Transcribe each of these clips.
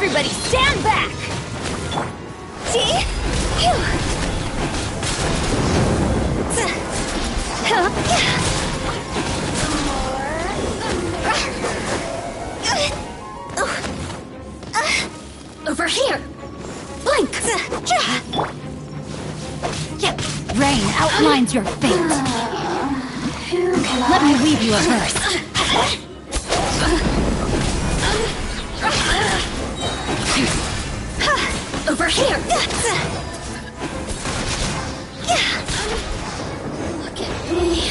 Everybody stand back! See? Over here! Blink! Rain outlines your fate. Let me leave you a verse. Over here! Look at me.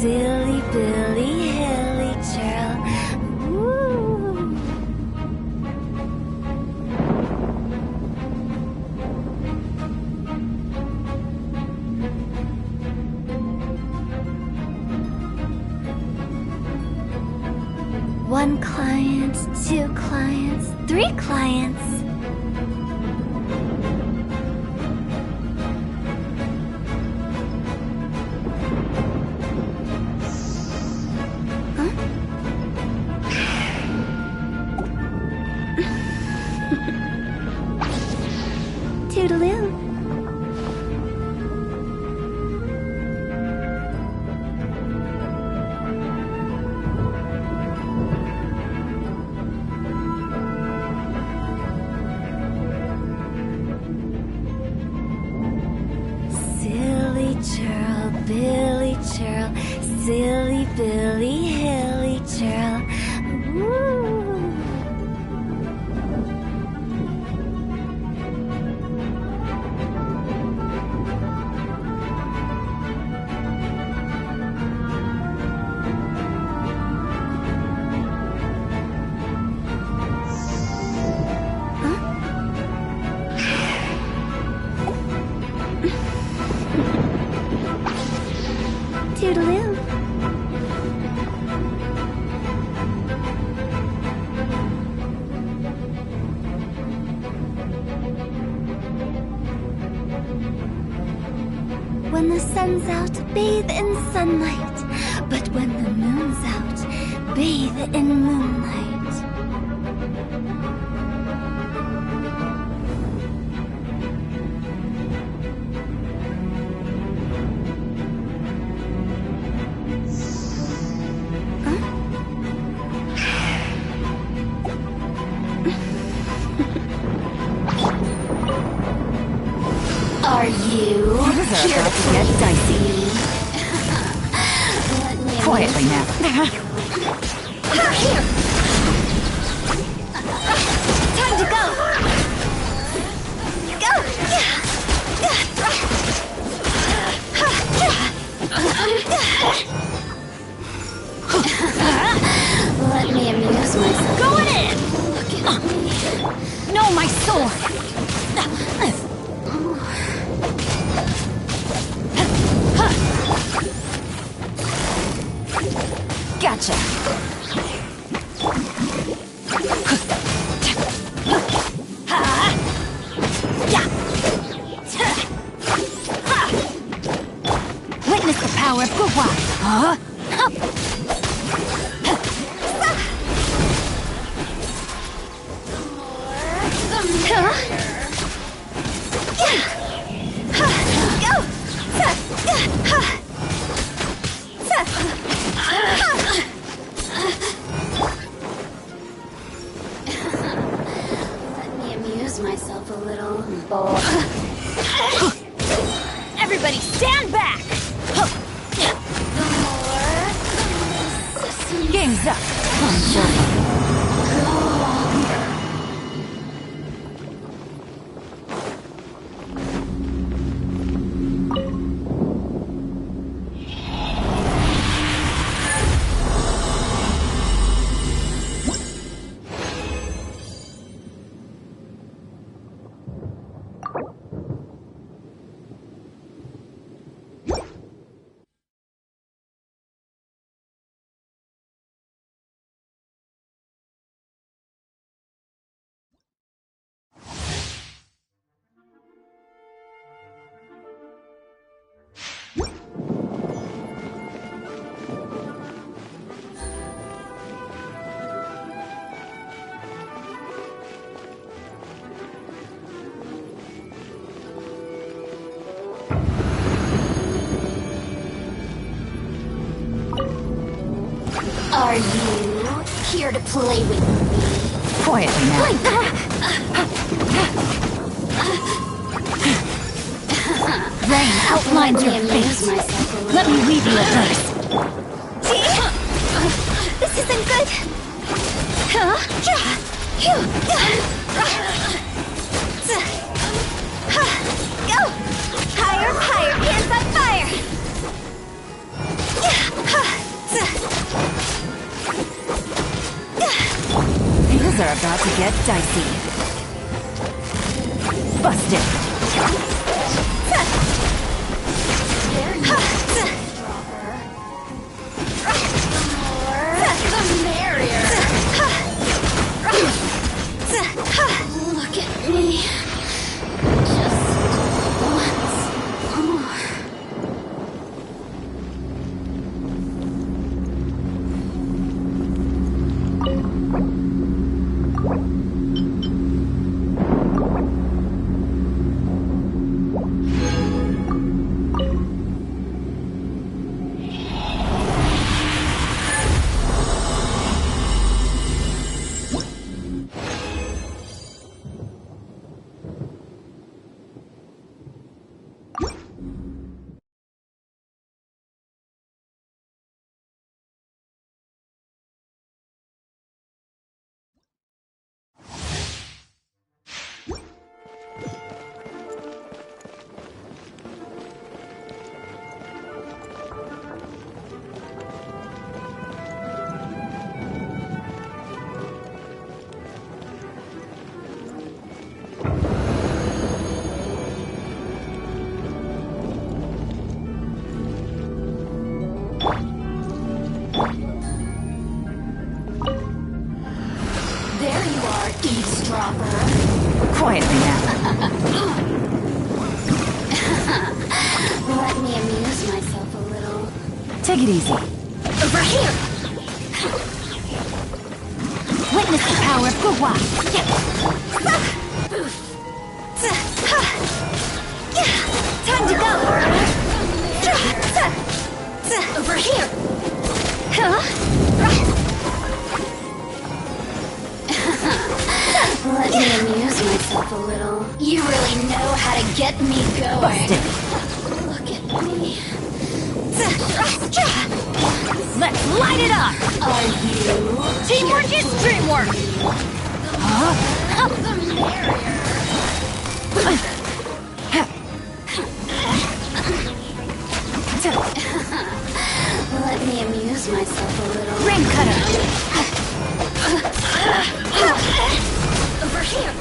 Silly Billy Hilly Churl. Woo. One client, two clients, three clients. Toodaloo. Silly churl, Billy churl, silly Billy Hilly churl. Woo. Toodaloo. When the sun's out, bathe in sunlight. But when the moon's out, bathe in moonlight. Are you Things are about to get dicey. Quietly now. Here! Time to go! Go! Let me amuse myself. Going in! Look at me. No, my sword! what? Huh? Let me amuse myself a little. Everybody stand back! Game's up. Are you here to play with me? Quietly now. Rain outlines your face. Let me read you a verse. This isn't good. Go! Higher, higher, hands on fire! Things are about to get dicey. Busted. The merrier. Look at me. Just once more. There you are, eavesdropper. Quietly now. Let me amuse myself a little. Take it easy. Over here! Witness the power of Gua. Time to go! Over here! Let me amuse myself a little. You really know how to get me going. Busted. Look at me. Let's light it up! Are you? Teamwork is dreamwork! The merrier. Let me amuse myself a little. Ring cutter. Over here.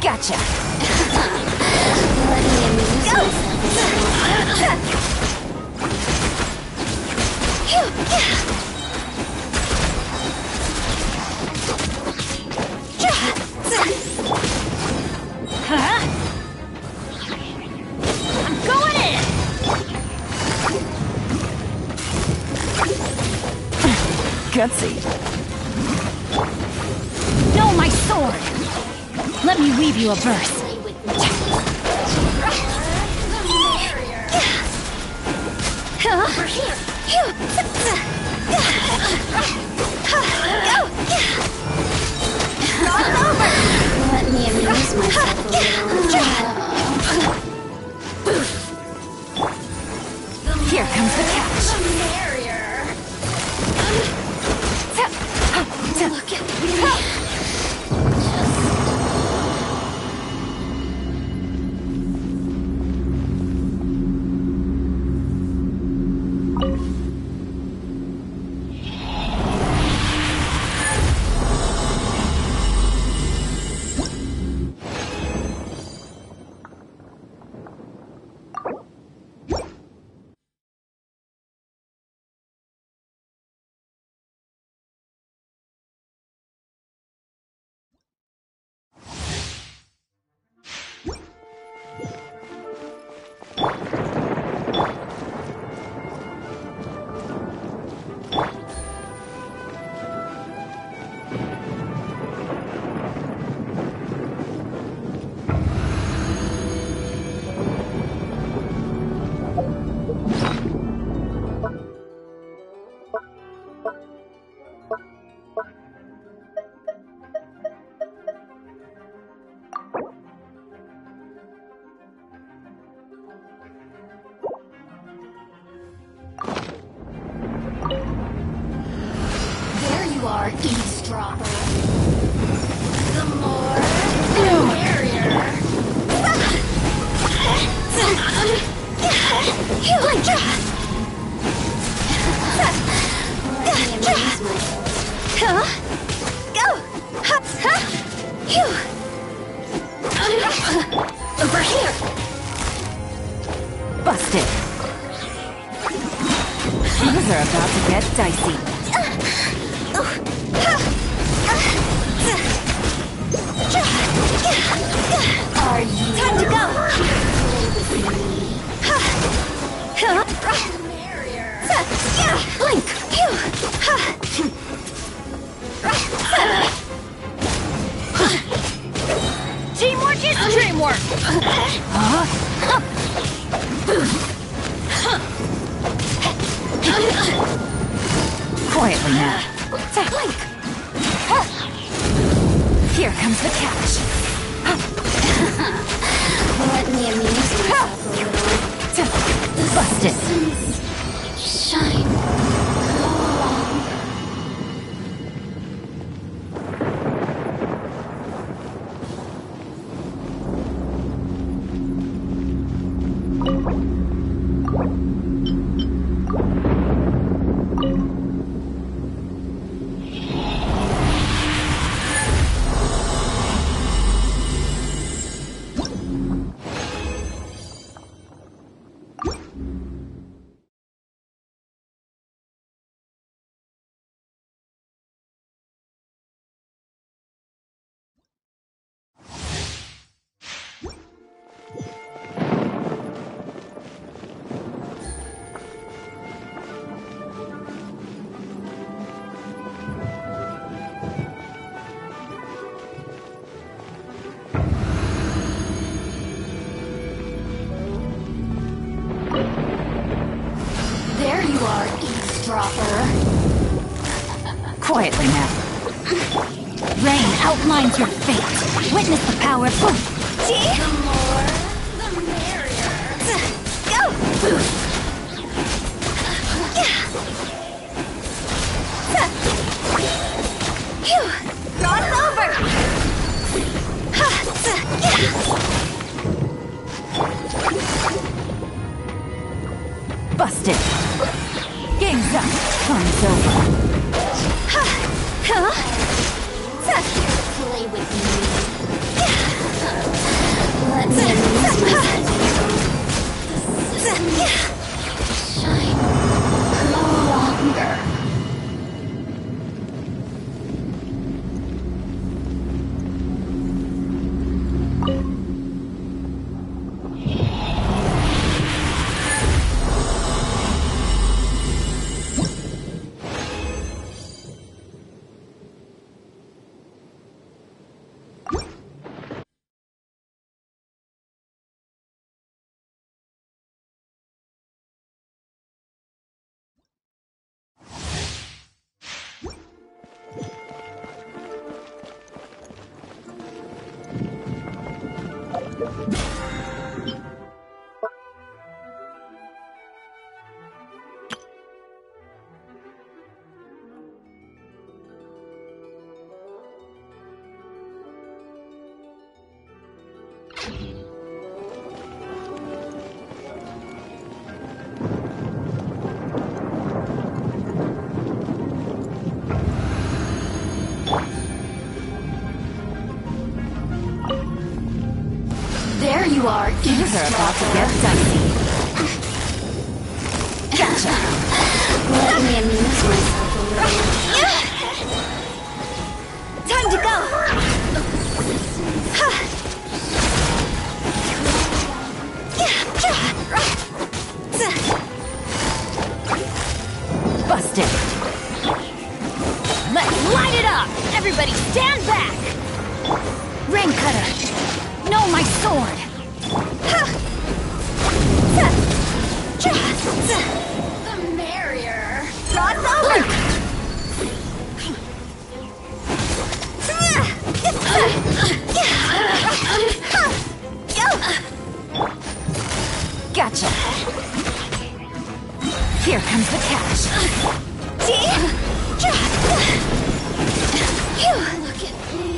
Gotcha. I'm going in. Gutsy. No, my sword. Let me weave you a verse. Let me amuse myself a little. Here comes the catch. Look at me. Eavesdropper. The more, the merrier. Over here. Busted. Things are about to get dicey. Are you Time to go! Blink! Teamwork is dreamwork! Quietly now. Blink! Here comes the catch. Let me amuse myself a little. Busted. Shine. There you are, eavesdropper. frother. Quietly now. Rain outlines your fate. Witness the power of... The more, the merrier. Go! Cross over! Busted. Game's up. Time's over. Play with me. Let me amuse myself. The system shine no longer. There you are. Things are about to get dicey. Gotcha. Let me amuse myself a little. Time to go. Busted. Let's light it up. Everybody stand back. Rain cutter. No, my sword. The merrier. Cross over. Gotcha. Here comes the cash. Look at me.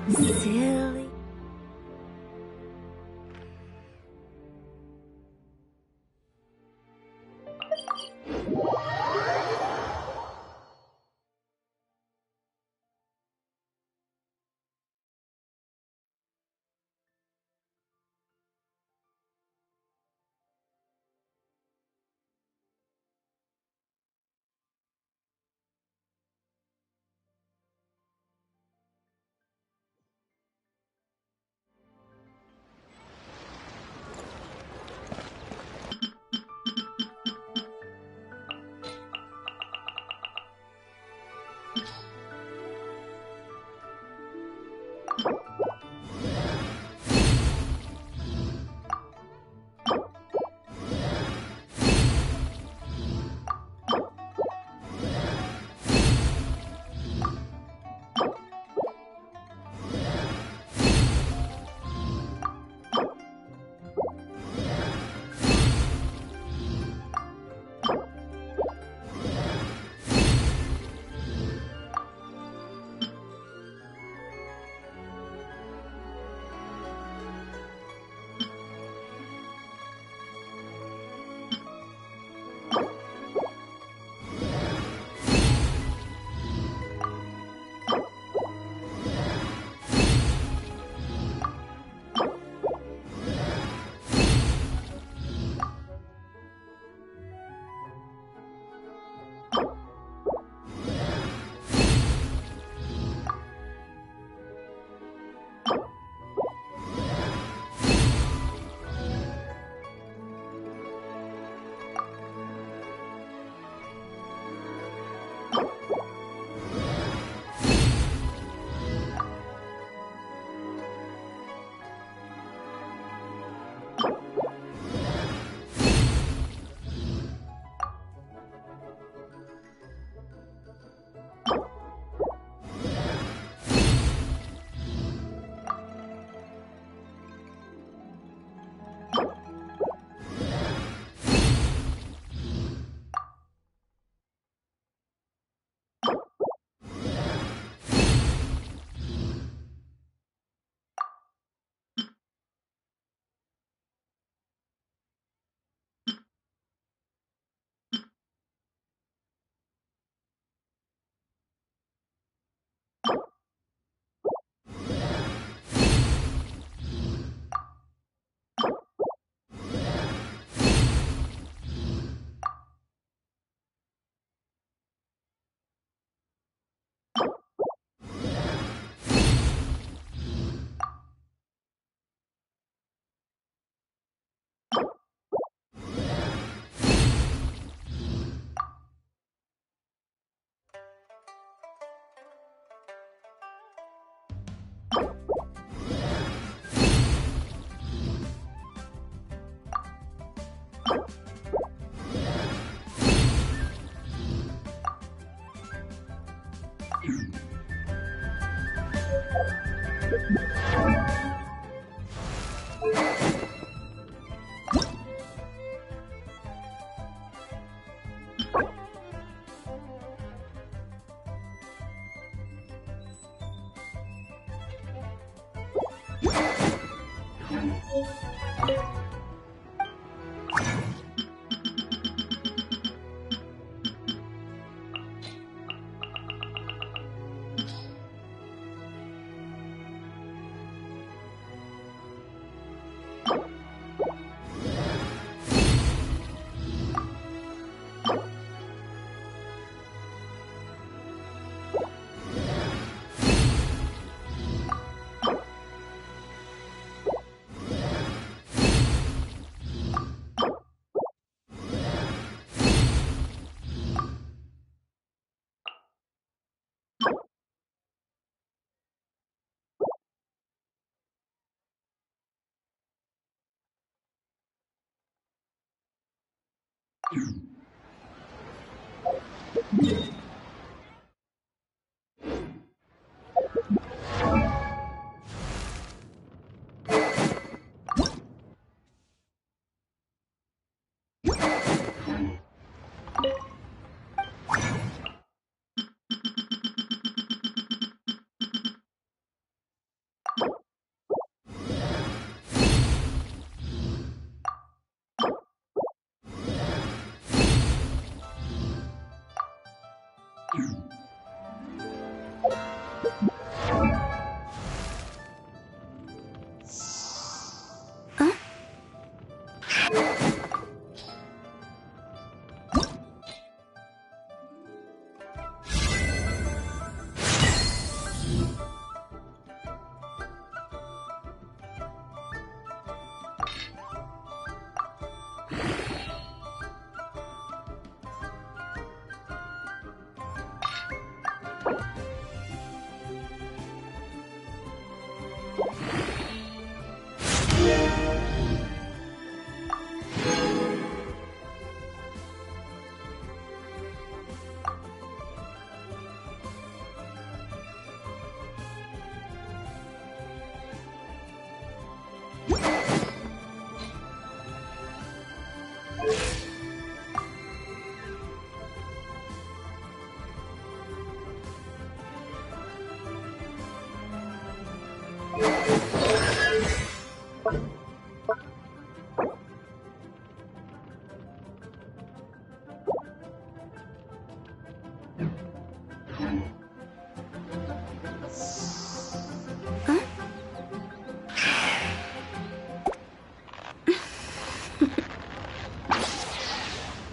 Silly.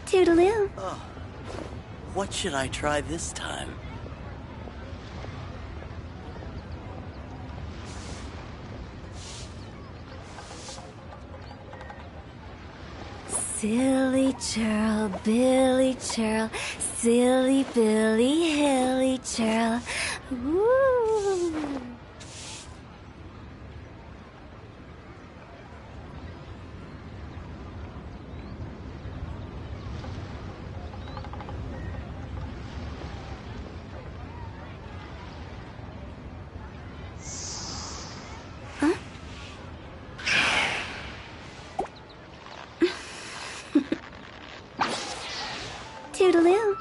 Toodaloo. Oh, what should I try this time? Silly churl, Billy churl, silly Billy, hilly churl. Woo! Toodaloo.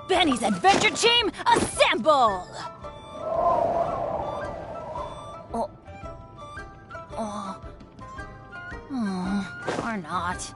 Benny's Adventure Team, assemble! Or not.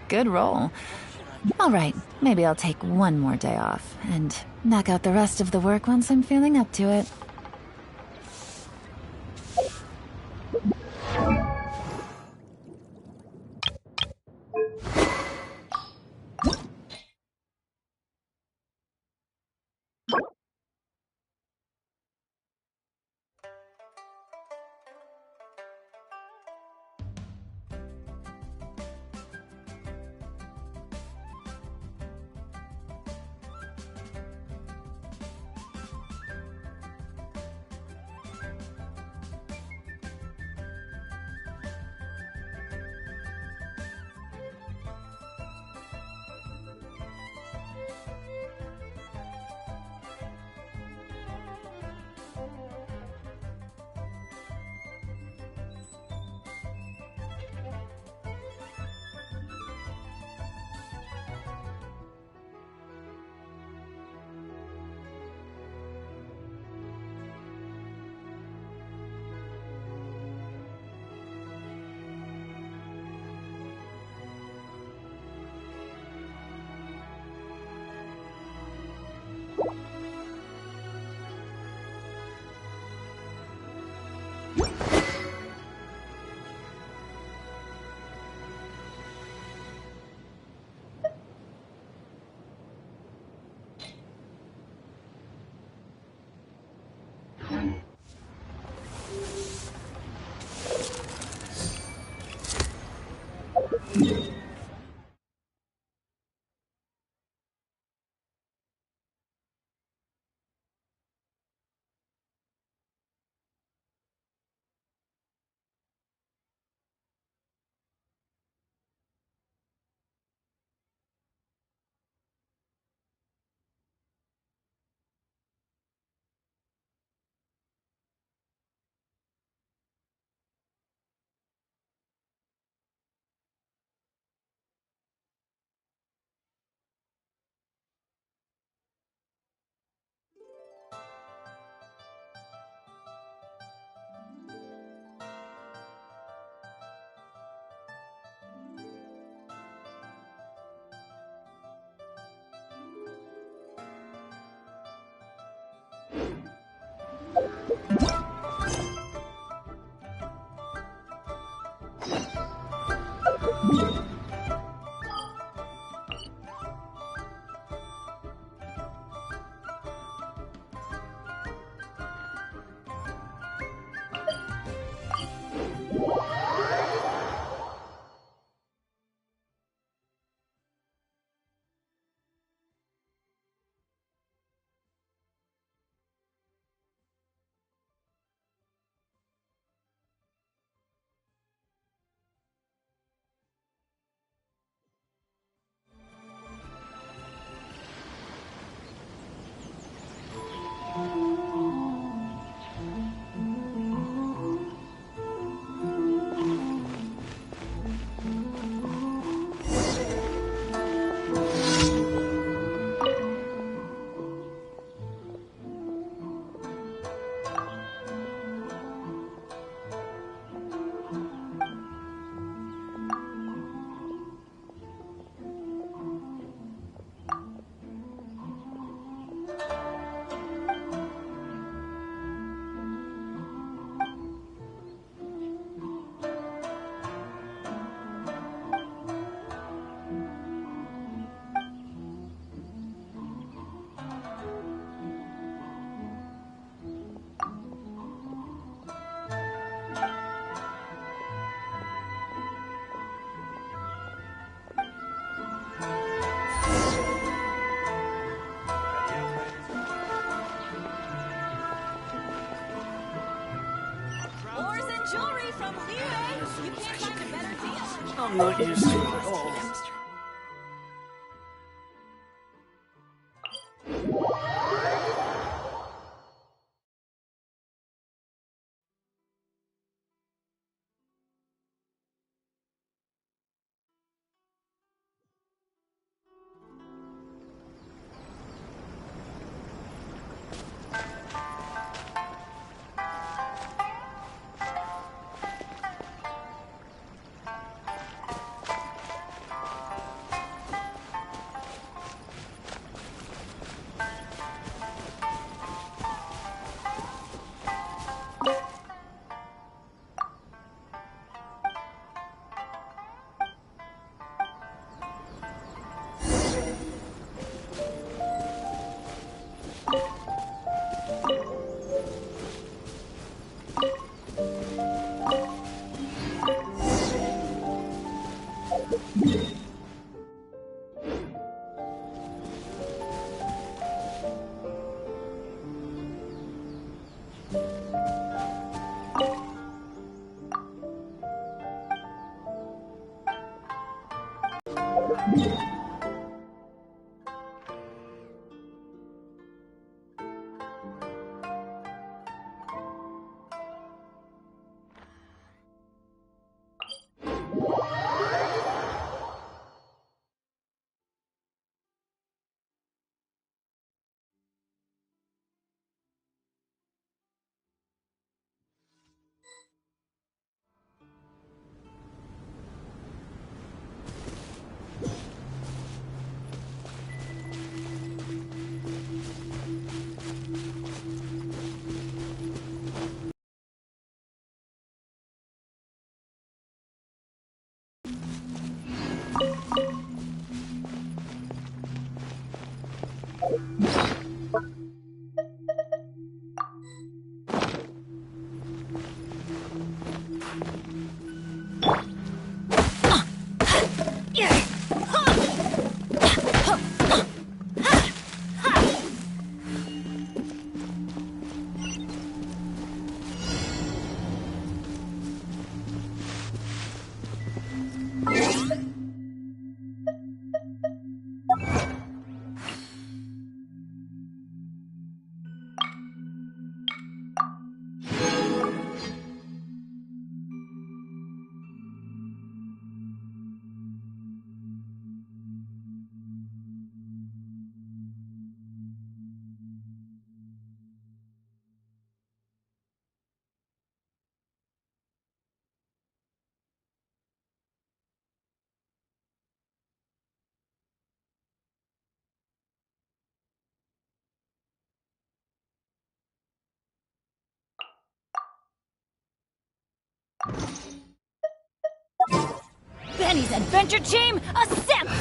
Good roll. Alright, maybe I'll take one more day off, and knock out the rest of the work once I'm feeling up to it. I'm not used to it at all. Benny's adventure team, assemble!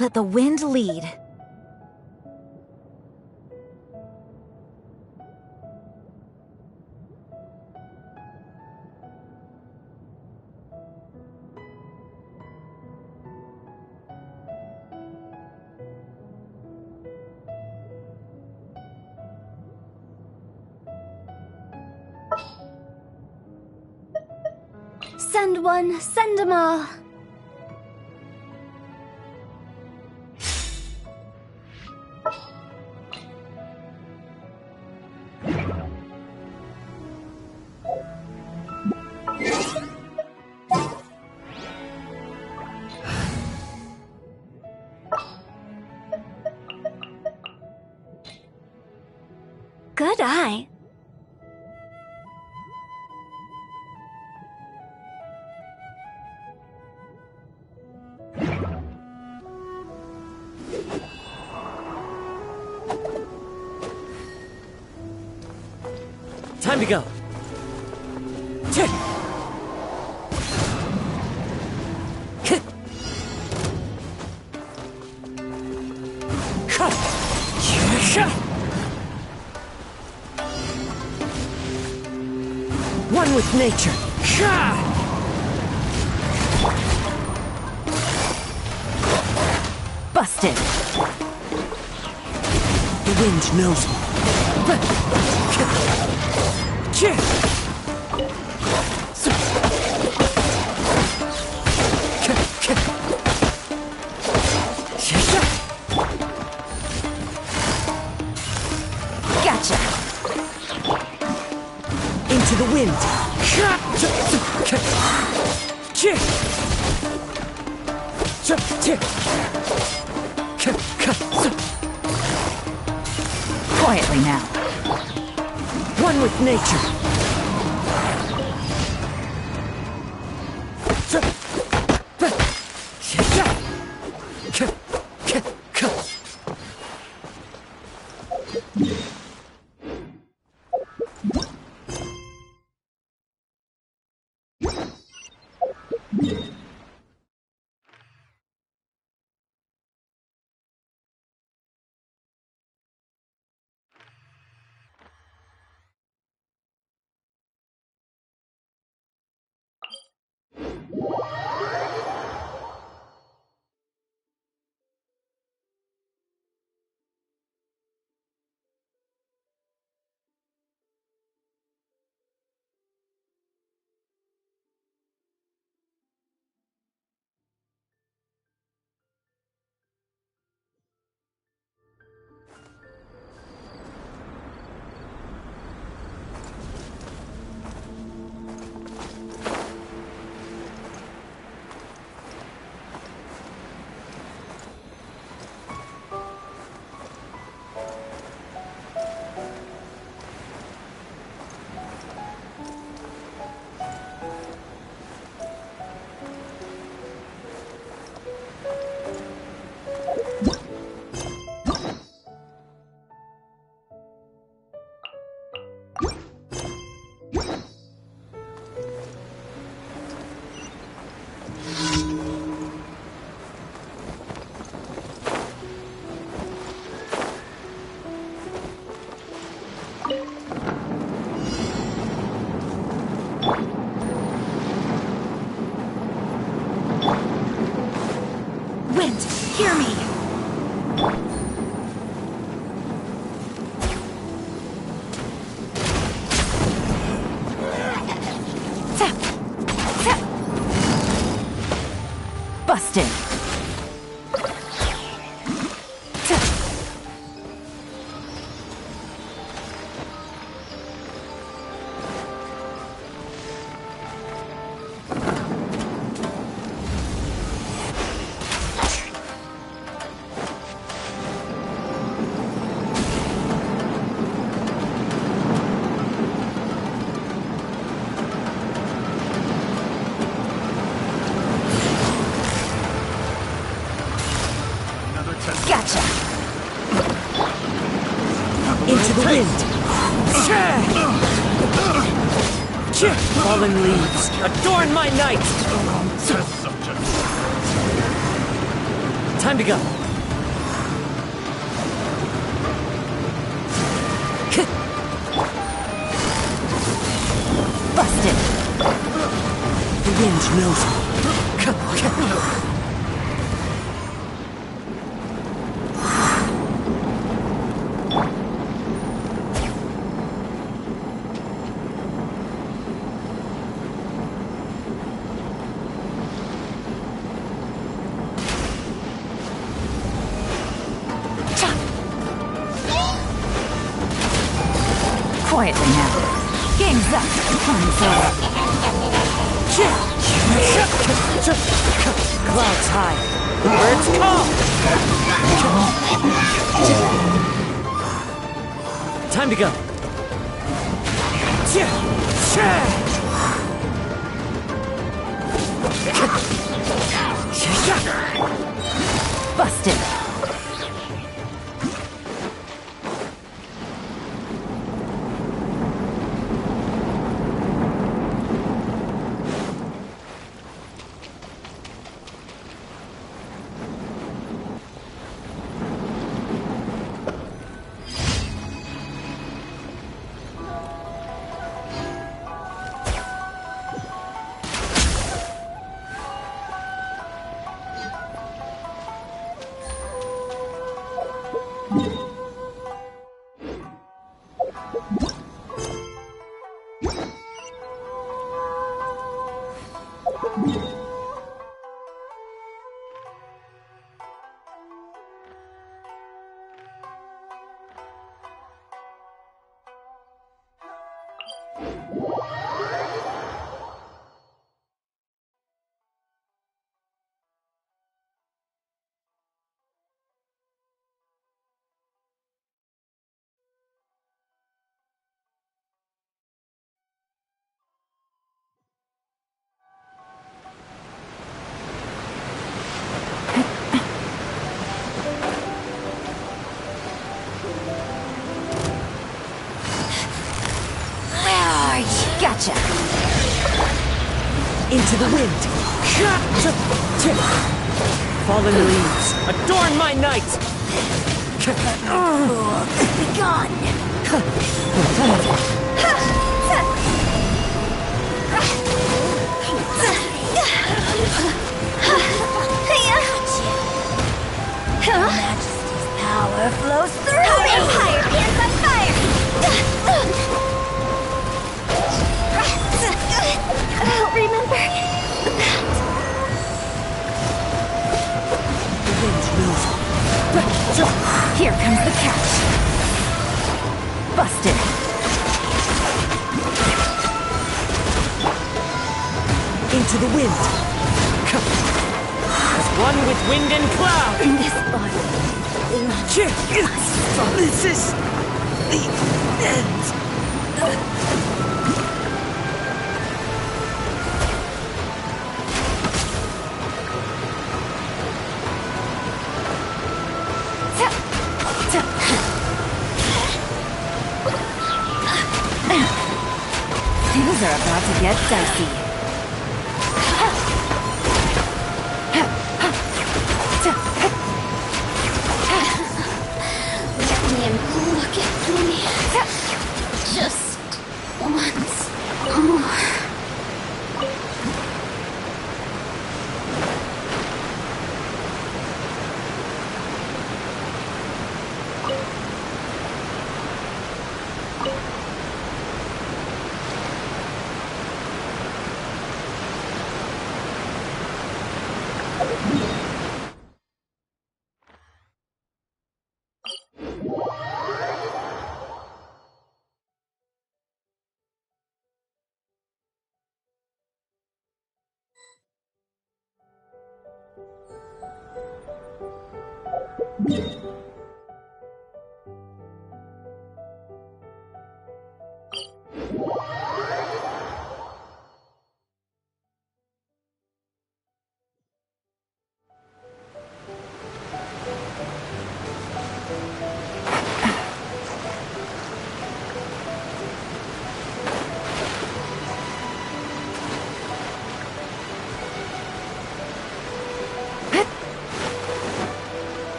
Let the wind lead. Send one, send 'em all. Good Time to go. One with nature. Busted. The wind knows me. Gotcha. Into the wind. Quietly now. One with nature. Wind, hear me! Tap. Tap. Busted. Tap. Gotcha. Into the wind. Fallen leaves, adorn my night. Time to go. Busted. The wind knows me. Quietly now. Game's up. Time's over. Clouds high. Birds call. Time to go. Busted. Gotcha. Into the wind. Fallen leaves, adorn my night. Be gone! Majesty's power flows through me! Empire dance on fire! I'll remember that. The wind knows me. Here comes the catch. Busted. Into the wind. As one with wind and cloud. In this body. This is the end. Things are about to get dicey. Let me look at me. Just once more.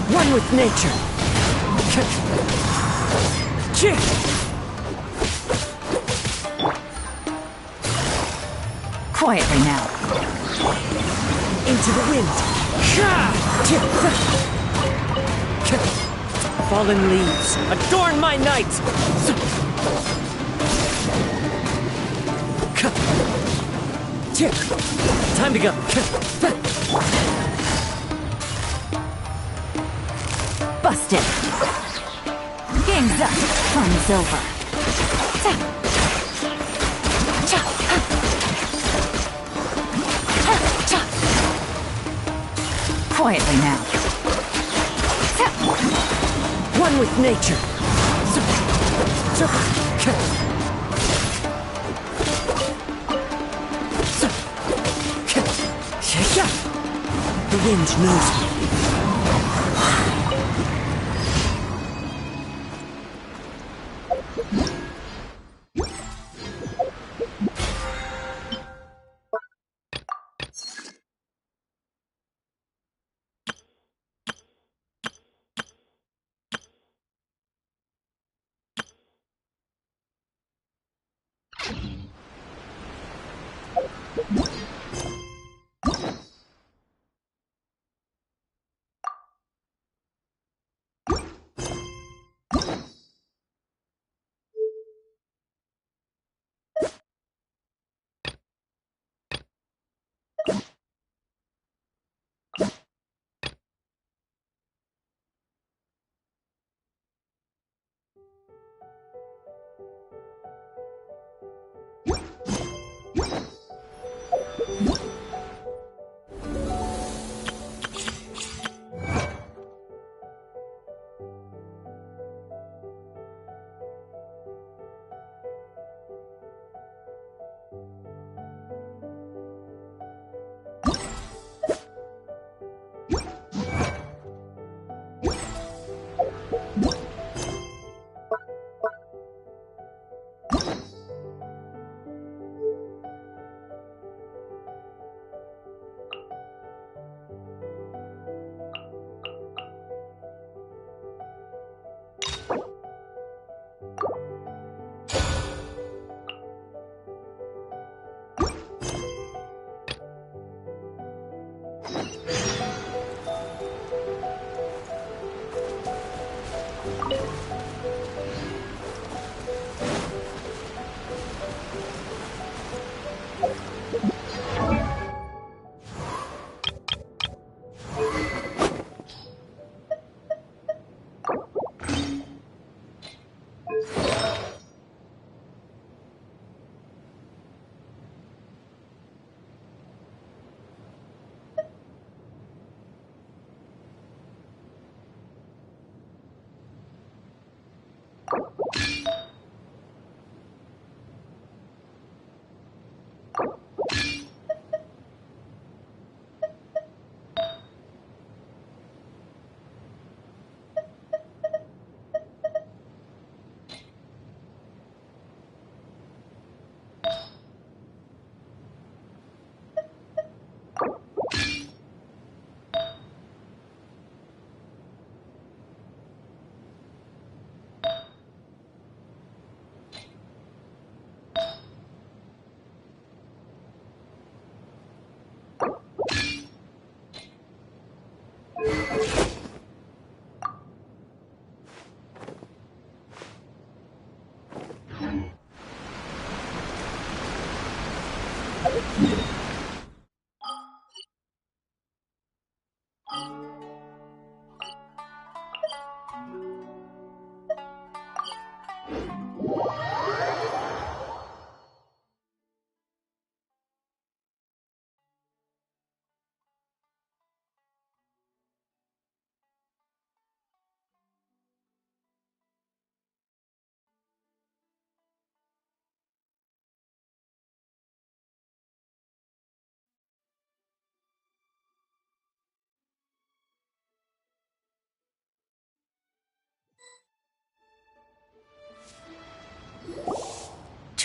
One with nature. Quietly now. Into the wind. Fallen leaves, adorn my night. Time to go. Busted. Game's up. Fun's over. Quietly now. One with nature. The wind knows me.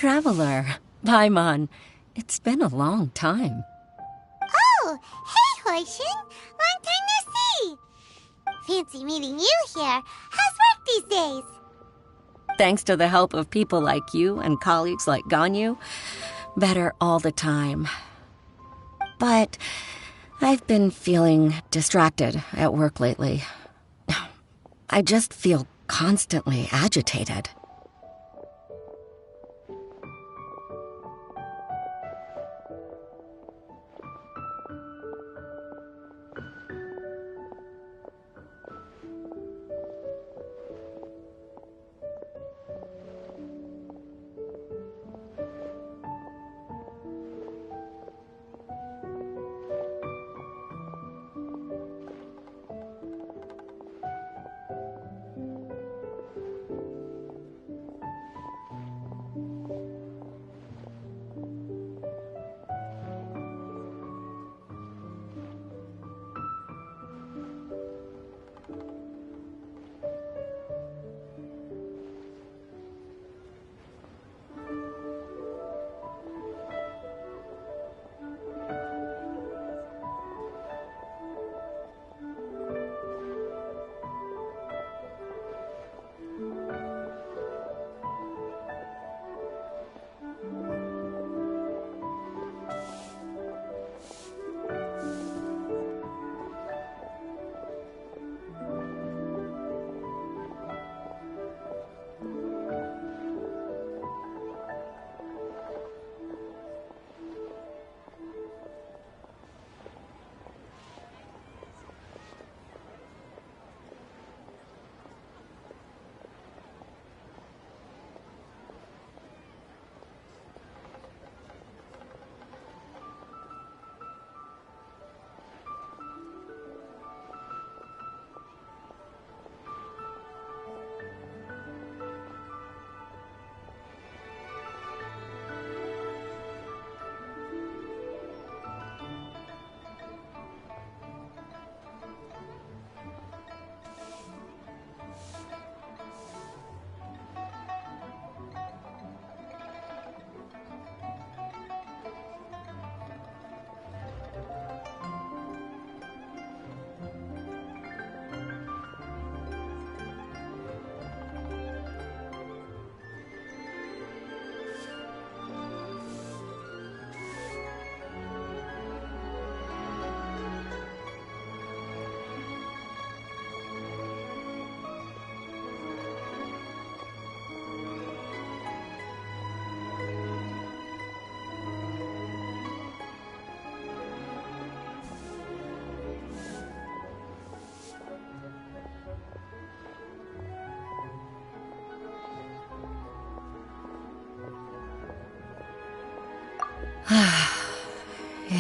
Traveler, Paimon, it's been a long time. Oh, hey, Hoishin! Long time no see! Fancy meeting you here. How's work these days? Thanks to the help of people like you and colleagues like Ganyu, better all the time. But I've been feeling distracted at work lately. I just feel constantly agitated.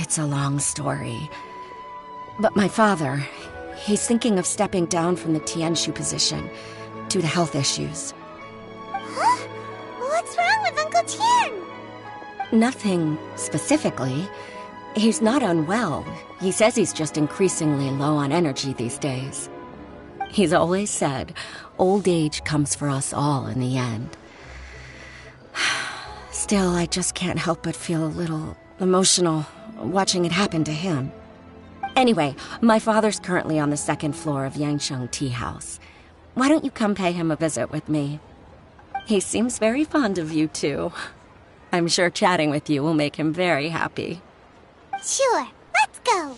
It's a long story. But my father, he's thinking of stepping down from the Tianshu position due to health issues. Huh? What's wrong with Uncle Tian? Nothing specifically. He's not unwell. He says he's just increasingly low on energy these days. He's always said, old age comes for us all in the end. Still, I just can't help but feel a little emotional watching it happen to him. Anyway, my father's currently on the second floor of Yangsheng Tea House. Why don't you come pay him a visit with me? He seems very fond of you, too. I'm sure chatting with you will make him very happy. Sure, let's go.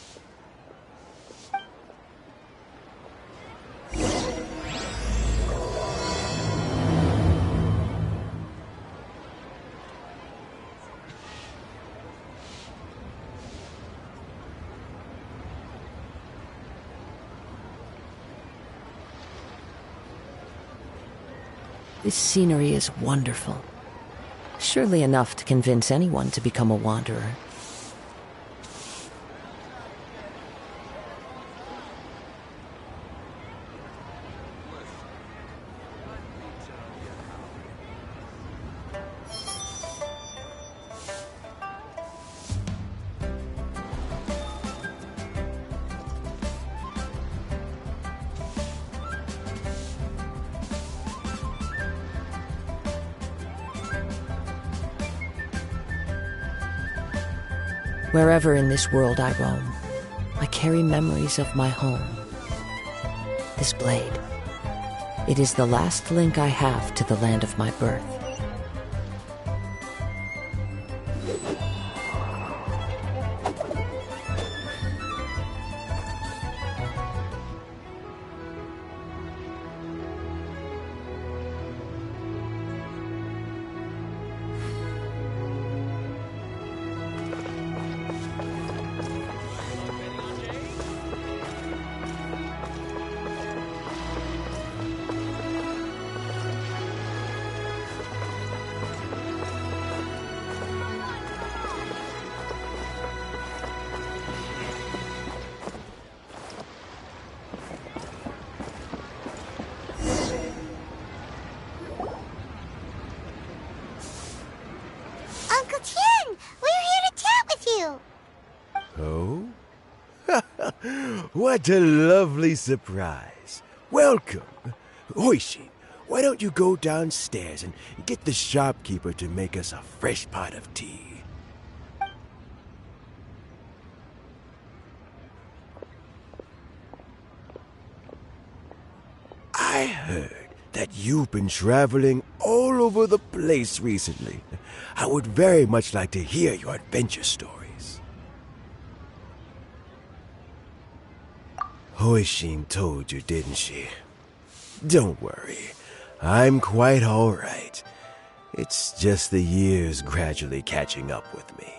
This scenery is wonderful. Surely enough to convince anyone to become a wanderer. Wherever in this world I roam, I carry memories of my home. This blade, it is the last link I have to the land of my birth. Uncle Tian, we're here to chat with you. Oh? What a lovely surprise. Welcome. Oishi, why don't you go downstairs and get the shopkeeper to make us a fresh pot of tea? I heard that you've been traveling all over the place recently. I would very much like to hear your adventure stories. Hoishin told you, didn't she? Don't worry, I'm quite all right. It's just the years gradually catching up with me.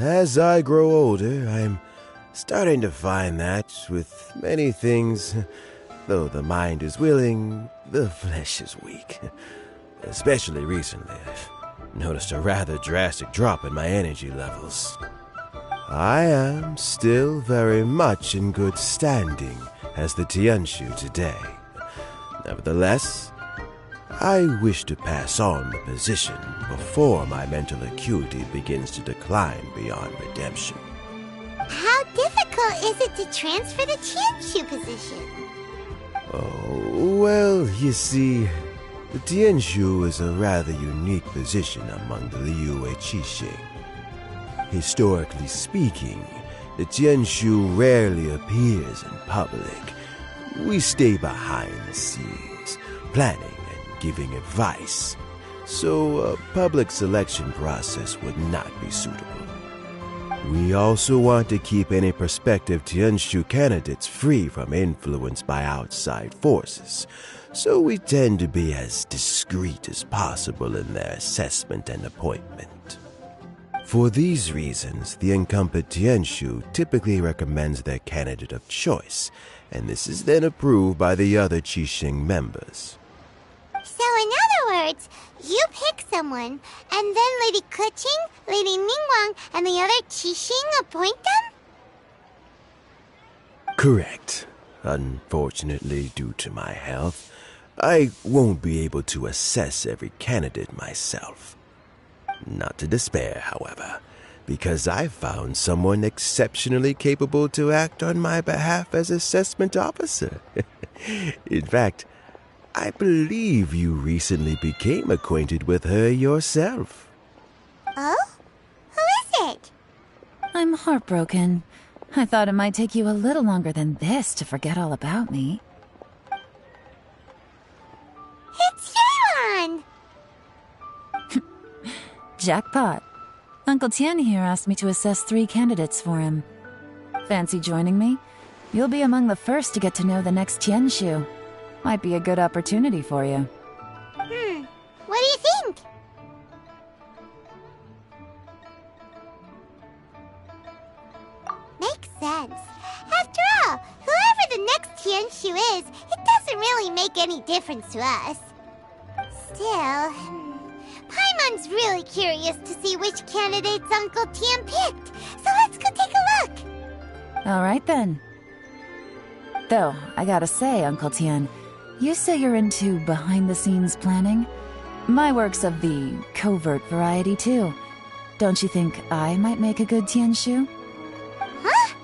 As I grow older, I'm starting to find that with many things, though the mind is willing, the flesh is weak. Especially recently, I've noticed a rather drastic drop in my energy levels. I am still very much in good standing as the Tianshu today. Nevertheless, I wish to pass on the position before my mental acuity begins to decline beyond redemption. How difficult is it to transfer the Tianshu position? Oh, well, you see, the Tianshu is a rather unique position among the Liyue Qixing. Historically speaking, the Tianshu rarely appears in public. We stay behind the scenes, planning and giving advice, so a public selection process would not be suitable. We also want to keep any prospective Tianshu candidates free from influence by outside forces, so we tend to be as discreet as possible in their assessment and appointment. For these reasons, the incumbent Tianshu typically recommends their candidate of choice, and this is then approved by the other Qixing members. So in other words, You pick someone, and then Lady Keqing, Lady Ningguang, and the other Qixing appoint them? Correct. Unfortunately, due to my health, I won't be able to assess every candidate myself. Not to despair, however, because I found someone exceptionally capable to act on my behalf as assessment officer. In fact, I believe you recently became acquainted with her yourself. Oh? Who is it? I'm heartbroken. I thought it might take you a little longer than this to forget all about me. It's Yelan! Jackpot. Uncle Tian here asked me to assess 3 candidates for him. Fancy joining me? You'll be among the first to get to know the next Tianshu. Might be a good opportunity for you. What do you think? Makes sense. After all, whoever the next Tianshu is, it doesn't really make any difference to us. Still, Paimon's really curious to see which candidates Uncle Tian picked, so let's go take a look. Alright then. Though, I gotta say, Uncle Tian, you say you're into behind-the-scenes planning? My work's of the covert variety, too. Don't you think I might make a good Tianshu? Huh?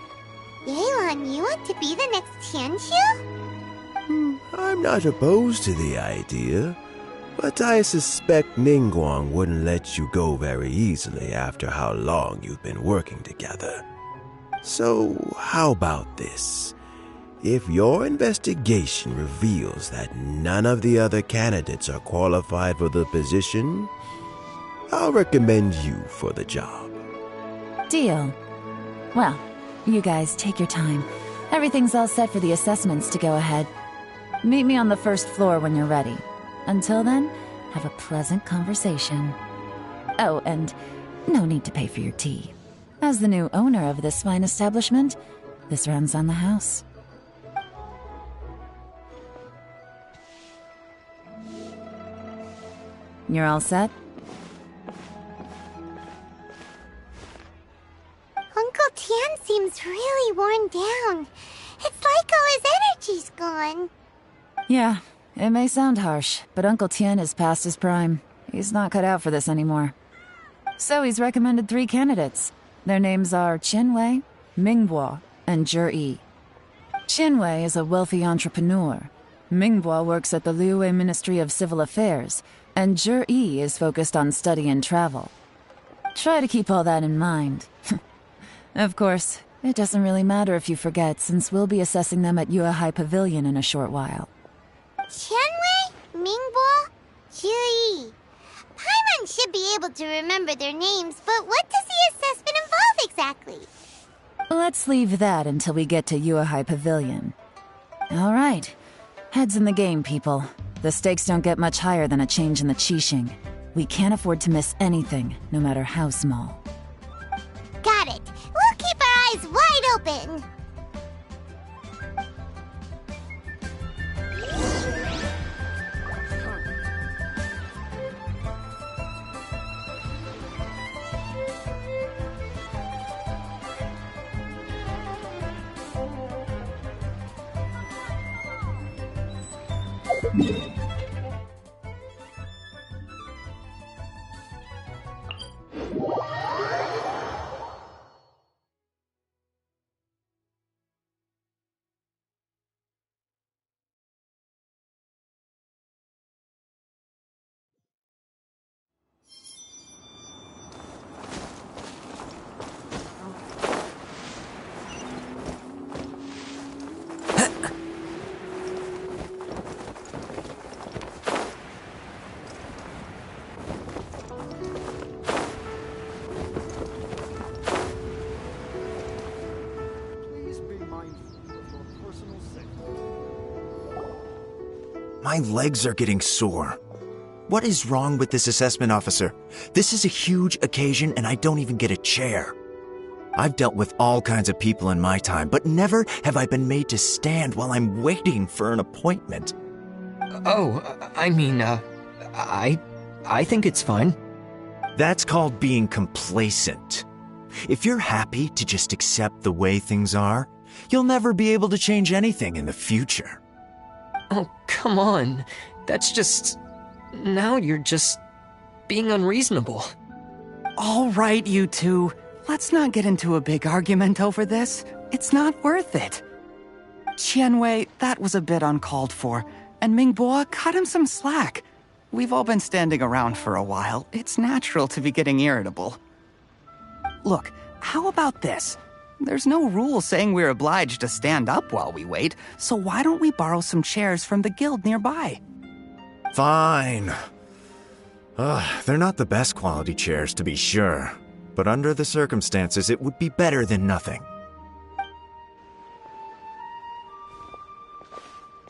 Yelan, you want to be the next Tianshu? I'm not opposed to the idea, but I suspect Ningguang wouldn't let you go very easily after how long you've been working together. So, how about this? If your investigation reveals that none of the other candidates are qualified for the position, I'll recommend you for the job. Deal. Well, you guys take your time. Everything's all set for the assessments to go ahead. Meet me on the first floor when you're ready. Until then, have a pleasant conversation. Oh, and no need to pay for your tea. As the new owner of this fine establishment, this runs on the house. You're all set? Uncle Tian seems really worn down. It's like all his energy's gone. Yeah, it may sound harsh, but Uncle Tian is past his prime. He's not cut out for this anymore. So he's recommended 3 candidates. Their names are Qinwei, Mingbo, and Zhi. Qinwei is a wealthy entrepreneur. Mingbo works at the Liyue Ministry of Civil Affairs, and Zhi is focused on study and travel. Try to keep all that in mind. Of course, it doesn't really matter if you forget, since we'll be assessing them at Yuehai Pavilion in a short while. Qianwei, Mingbo, Zhi. Paimon should be able to remember their names, but what does the assessment involve exactly? Let's leave that until we get to Yuehai Pavilion. All right. Heads in the game, people. The stakes don't get much higher than a change in the Qixing. We can't afford to miss anything, no matter how small. Got it. We'll keep our eyes wide open. My legs are getting sore. What is wrong with this assessment officer? This is a huge occasion and I don't even get a chair. I've dealt with all kinds of people in my time, but never have I been made to stand while I'm waiting for an appointment. I I think it's fine. That's called being complacent. If you're happy to just accept the way things are, you'll never be able to change anything in the future. Oh, come on. That's just... Now you're just... being unreasonable. All right, you two. Let's not get into a big argument over this. It's not worth it. Qianwei, that was a bit uncalled for. And Mingbo, cut him some slack. We've all been standing around for a while. It's natural to be getting irritable. Look, how about this? There's no rule saying we're obliged to stand up while we wait, so why don't we borrow some chairs from the guild nearby? Fine. They're not the best quality chairs, to be sure. But under the circumstances, it would be better than nothing.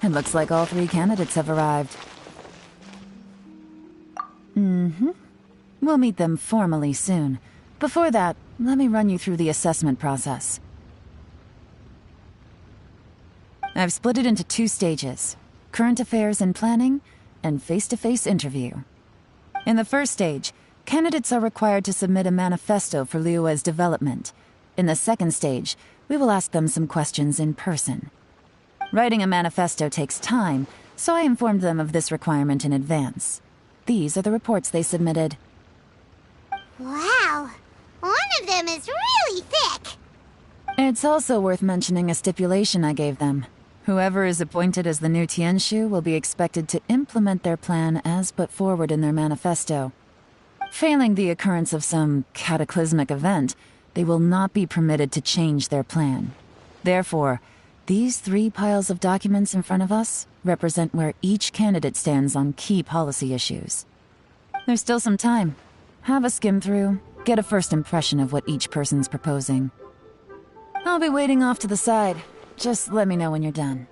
It looks like all 3 candidates have arrived. We'll meet them formally soon. Before that, let me run you through the assessment process. I've split it into 2 stages: current affairs and planning, and face-to-face interview. In the first stage, candidates are required to submit a manifesto for Liyue's development. In the second stage, we will ask them some questions in person. Writing a manifesto takes time, so I informed them of this requirement in advance. These are the reports they submitted. Wow, one of them is really thick. It's also worth mentioning a stipulation I gave them. Whoever is appointed as the new Tianshu will be expected to implement their plan as put forward in their manifesto. Failing the occurrence of some cataclysmic event, they will not be permitted to change their plan. Therefore, these 3 piles of documents in front of us represent where each candidate stands on key policy issues. There's still some time. Have a skim through, get a first impression of what each person's proposing. I'll be waiting off to the side. Just let me know when you're done.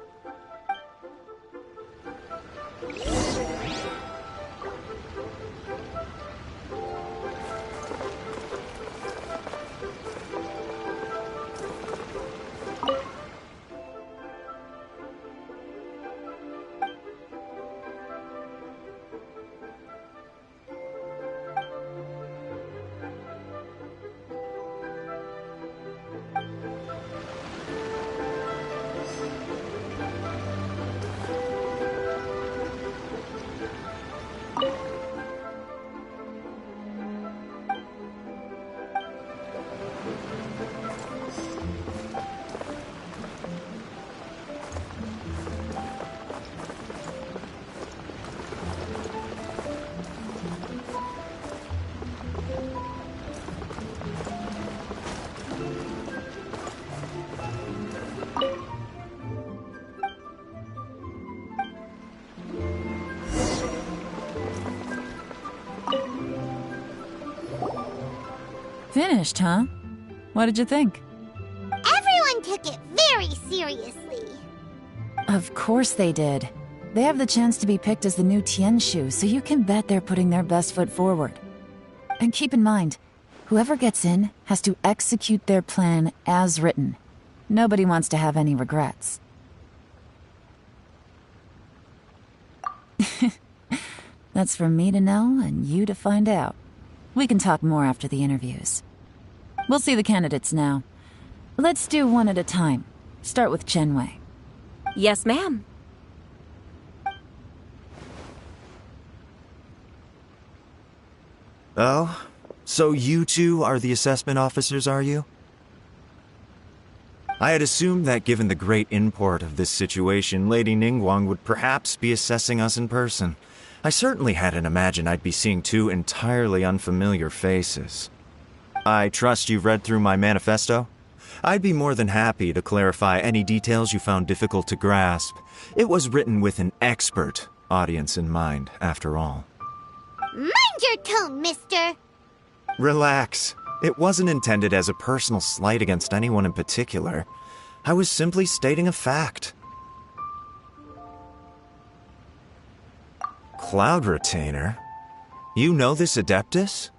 Finished, huh? What did you think? Everyone took it very seriously. Of course they did. They have the chance to be picked as the new Tianshu, so you can bet they're putting their best foot forward. And keep in mind, whoever gets in has to execute their plan as written. Nobody wants to have any regrets. That's for me to know and you to find out. We can talk more after the interviews. We'll see the candidates now. Let's do one at a time. Start with Qianwei. Yes, ma'am. Oh? So you 2 are the assessment officers, are you? I had assumed that given the great import of this situation, Lady Ningguang would perhaps be assessing us in person. I certainly hadn't imagined I'd be seeing 2 entirely unfamiliar faces. I trust you've read through my manifesto? I'd be more than happy to clarify any details you found difficult to grasp. It was written with an expert audience in mind, after all. Mind your tone, mister! Relax. It wasn't intended as a personal slight against anyone in particular. I was simply stating a fact. Cloud Retainer? You know this Adeptus?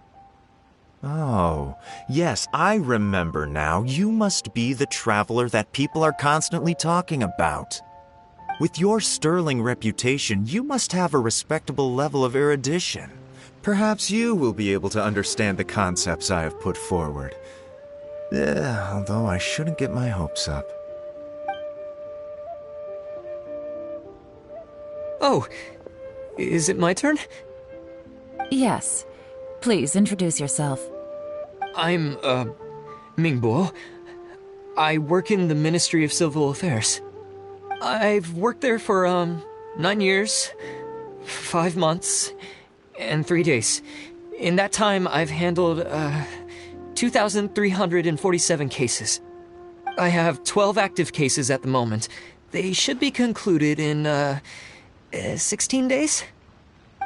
Oh, yes, I remember now. You must be the traveler that people are constantly talking about. With your sterling reputation, you must have a respectable level of erudition. Perhaps you will be able to understand the concepts I have put forward. Although I shouldn't get my hopes up. Oh, is it my turn? Yes. Please introduce yourself. I'm, Mingbo. I work in the Ministry of Civil Affairs. I've worked there for, 9 years, 5 months, and 3 days. In that time, I've handled, 2,347 cases. I have 12 active cases at the moment. They should be concluded in, 16 days?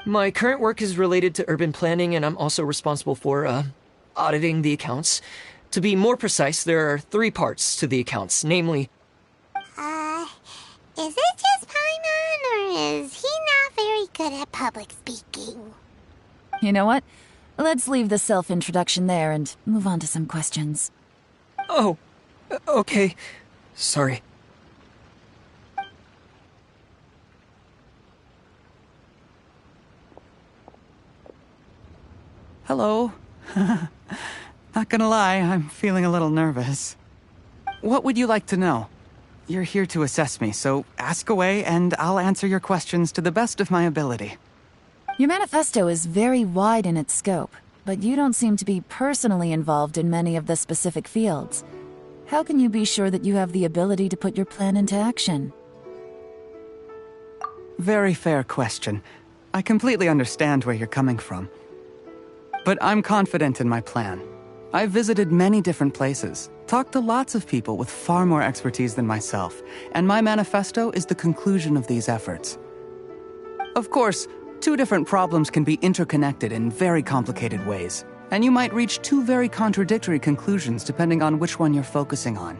My current work is related to urban planning, and I'm also responsible for, auditing the accounts. To be more precise, there are 3 parts to the accounts, namely... Is it just Paimon, or is he not very good at public speaking? You know what? Let's leave the self-introduction there and move on to some questions. Oh, okay. Sorry. Hello. Not gonna lie, I'm feeling a little nervous. What would you like to know? You're here to assess me, so ask away and I'll answer your questions to the best of my ability. Your manifesto is very wide in its scope, but you don't seem to be personally involved in many of the specific fields. How can you be sure that you have the ability to put your plan into action? Very fair question. I completely understand where you're coming from. But I'm confident in my plan. I've visited many different places, talked to lots of people with far more expertise than myself, and my manifesto is the conclusion of these efforts. Of course, 2 different problems can be interconnected in very complicated ways, and you might reach 2 very contradictory conclusions depending on which one you're focusing on.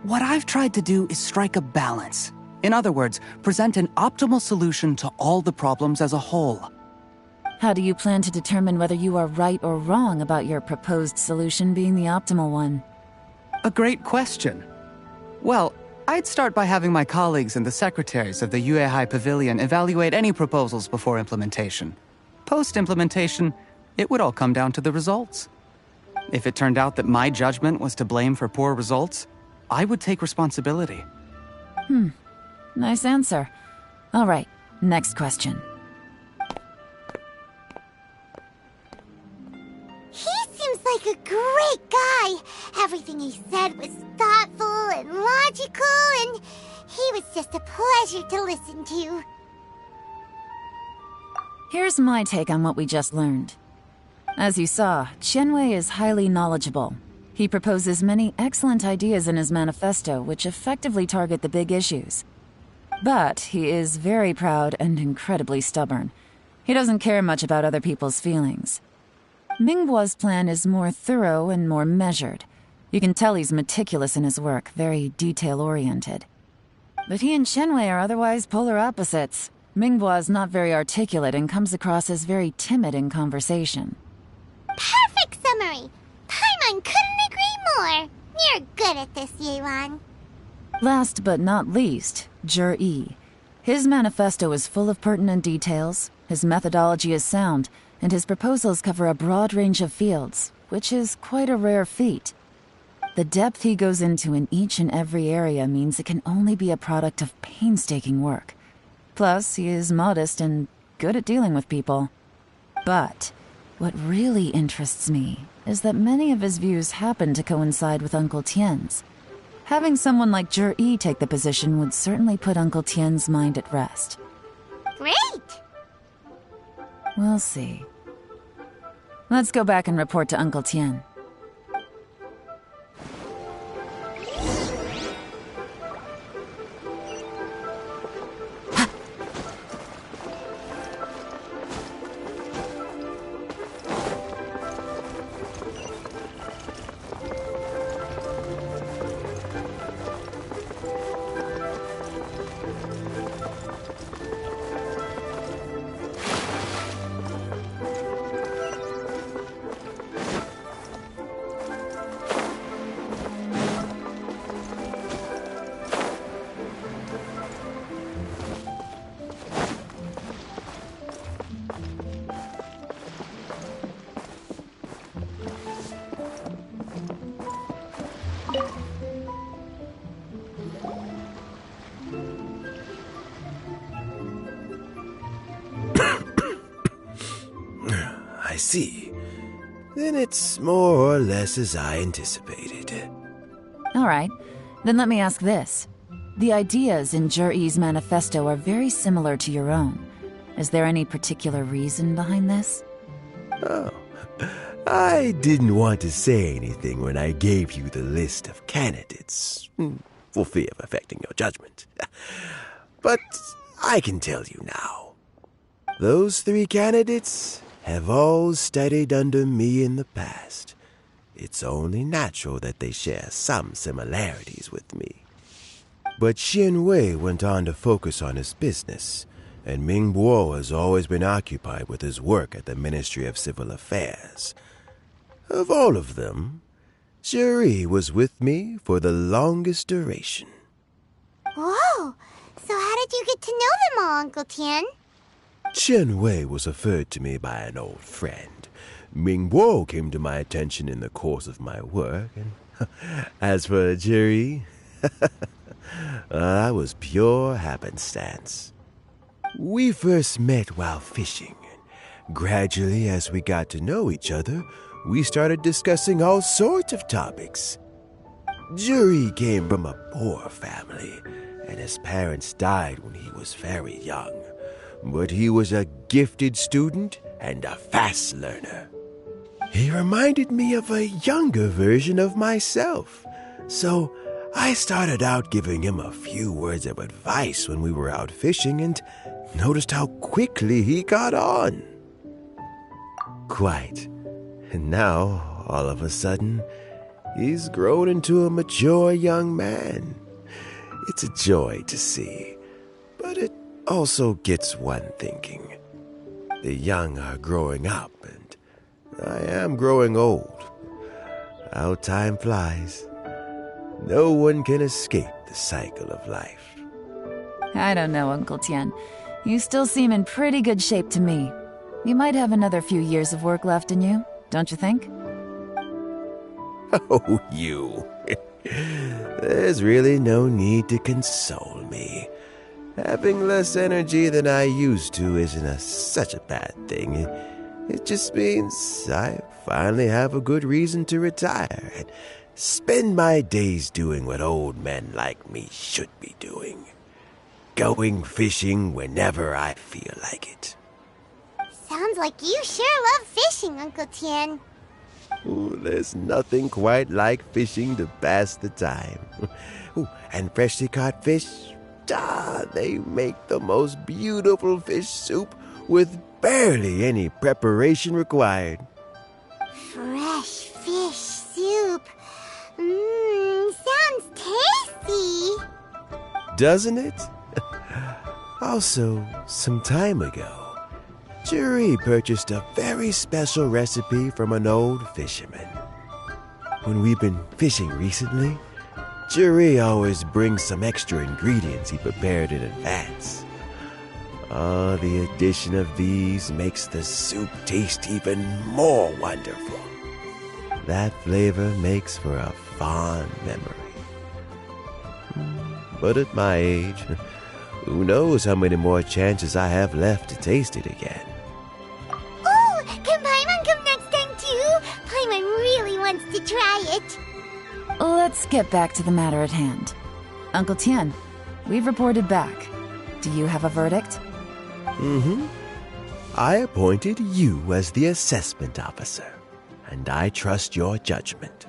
What I've tried to do is strike a balance. In other words, present an optimal solution to all the problems as a whole. How do you plan to determine whether you are right or wrong about your proposed solution being the optimal one? A great question. Well, I'd start by having my colleagues and the secretaries of the Uehai Pavilion evaluate any proposals before implementation. Post-implementation, it would all come down to the results. If it turned out that my judgment was to blame for poor results, I would take responsibility. Nice answer. All right, next question. He seems like a great guy. Everything he said was thoughtful and logical, and he was just a pleasure to listen to. Here's my take on what we just learned. As you saw, Qianwei is highly knowledgeable. He proposes many excellent ideas in his manifesto which effectively target the big issues. But he is very proud and incredibly stubborn. He doesn't care much about other people's feelings. Mingbo's plan is more thorough and more measured. You can tell he's meticulous in his work, very detail-oriented. But he and Qianwei are otherwise polar opposites. Mingbo is not very articulate and comes across as very timid in conversation. Perfect summary! Paimon couldn't agree more! You're good at this, Yuan. Last but not least, Zhi. His manifesto is full of pertinent details, his methodology is sound, and his proposals cover a broad range of fields, which is quite a rare feat. The depth he goes into in each and every area means it can only be a product of painstaking work. Plus, he is modest and good at dealing with people. But what really interests me is that many of his views happen to coincide with Uncle Tien's. Having someone like Zhi take the position would certainly put Uncle Tien's mind at rest. Great! We'll see. Let's go back and report to Uncle Tien. I see. Then it's more or less as I anticipated. All right, then let me ask this. The ideas in Jur-E's manifesto are very similar to your own. Is there any particular reason behind this? Oh, I didn't want to say anything when I gave you the list of candidates, for fear of affecting your judgment. But I can tell you now. Those 3 candidates have all studied under me in the past. It's only natural that they share some similarities with me. But Xian Wei went on to focus on his business, and Ming Bo has always been occupied with his work at the Ministry of Civil Affairs. Of all of them, Juri was with me for the longest duration. Whoa! So how did you get to know them all, Uncle Tian? Chen Wei was referred to me by an old friend. Ming Bo came to my attention in the course of my work, and as for Juri, that was pure happenstance. We first met while fishing, and gradually as we got to know each other, we started discussing all sorts of topics. Juri came from a poor family, and his parents died when he was very young. But he was a gifted student and a fast learner. He reminded me of a younger version of myself, so I started out giving him a few words of advice when we were out fishing and noticed how quickly he got on. Quite. And now, all of a sudden, he's grown into a mature young man. It's a joy to see, but it also gets one thinking. The young are growing up, and I am growing old. How time flies. No one can escape the cycle of life. I don't know, Uncle Tian. You still seem in pretty good shape to me. You might have another few years of work left in you, don't you think? Oh, you. There's really no need to console me. Having less energy than I used to isn't such a bad thing. It just means I finally have a good reason to retire and spend my days doing what old men like me should be doing. Going fishing whenever I feel like it. Sounds like you sure love fishing, Uncle Tian. Ooh, there's nothing quite like fishing to pass the time. Ooh, and freshly caught fish, they make the most beautiful fish soup with barely any preparation required. Fresh fish soup. Sounds tasty. Doesn't it? Also, some time ago, Juri purchased a very special recipe from an old fisherman. When we've been fishing recently, Juri always brings some extra ingredients he prepared in advance. Oh, the addition of these makes the soup taste even more wonderful. That flavor makes for a fond memory. But at my age, who knows how many more chances I have left to taste it again. Oh, can Paimon come next time too? Paimon really wants to try it. Let's get back to the matter at hand. Uncle Tian, we've reported back. Do you have a verdict? I appointed you as the assessment officer, and I trust your judgment.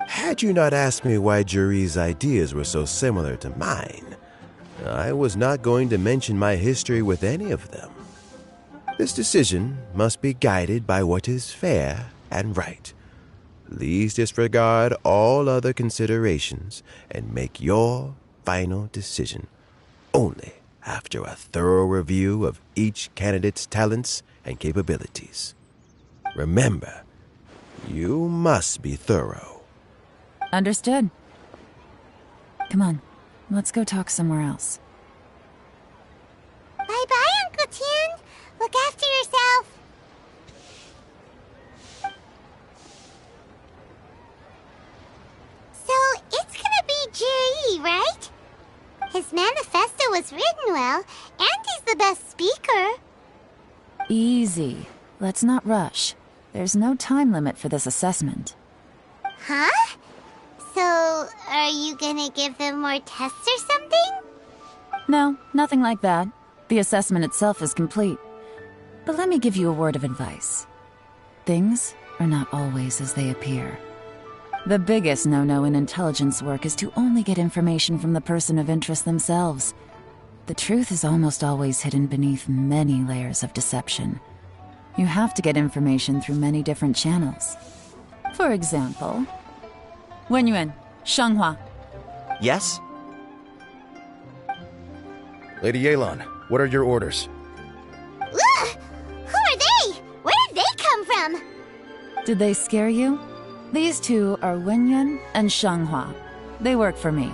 Had you not asked me why Juri's ideas were so similar to mine, I was not going to mention my history with any of them. This decision must be guided by what is fair and right. Please disregard all other considerations and make your final decision only after a thorough review of each candidate's talents and capabilities. Remember, you must be thorough. Understood. Come on, let's go talk somewhere else. Bye-bye, Uncle Tian. Look after yourself. So, it's gonna be Juri, right? His manifesto was written well, and he's the best speaker. Easy. let's not rush. There's no time limit for this assessment. Huh? So, are you gonna give them more tests or something? No, nothing like that. The assessment itself is complete. But let me give you a word of advice. Things are not always as they appear. The biggest no-no in intelligence work is to only get information from the person of interest themselves. The truth is almost always hidden beneath many layers of deception. You have to get information through many different channels. For example, Wenyuan, Shanghua. Yes? Lady Yelan, what are your orders? Ugh! Who are they? Where did they come from? Did they scare you? These two are Wenyuan and Shanghua. They work for me.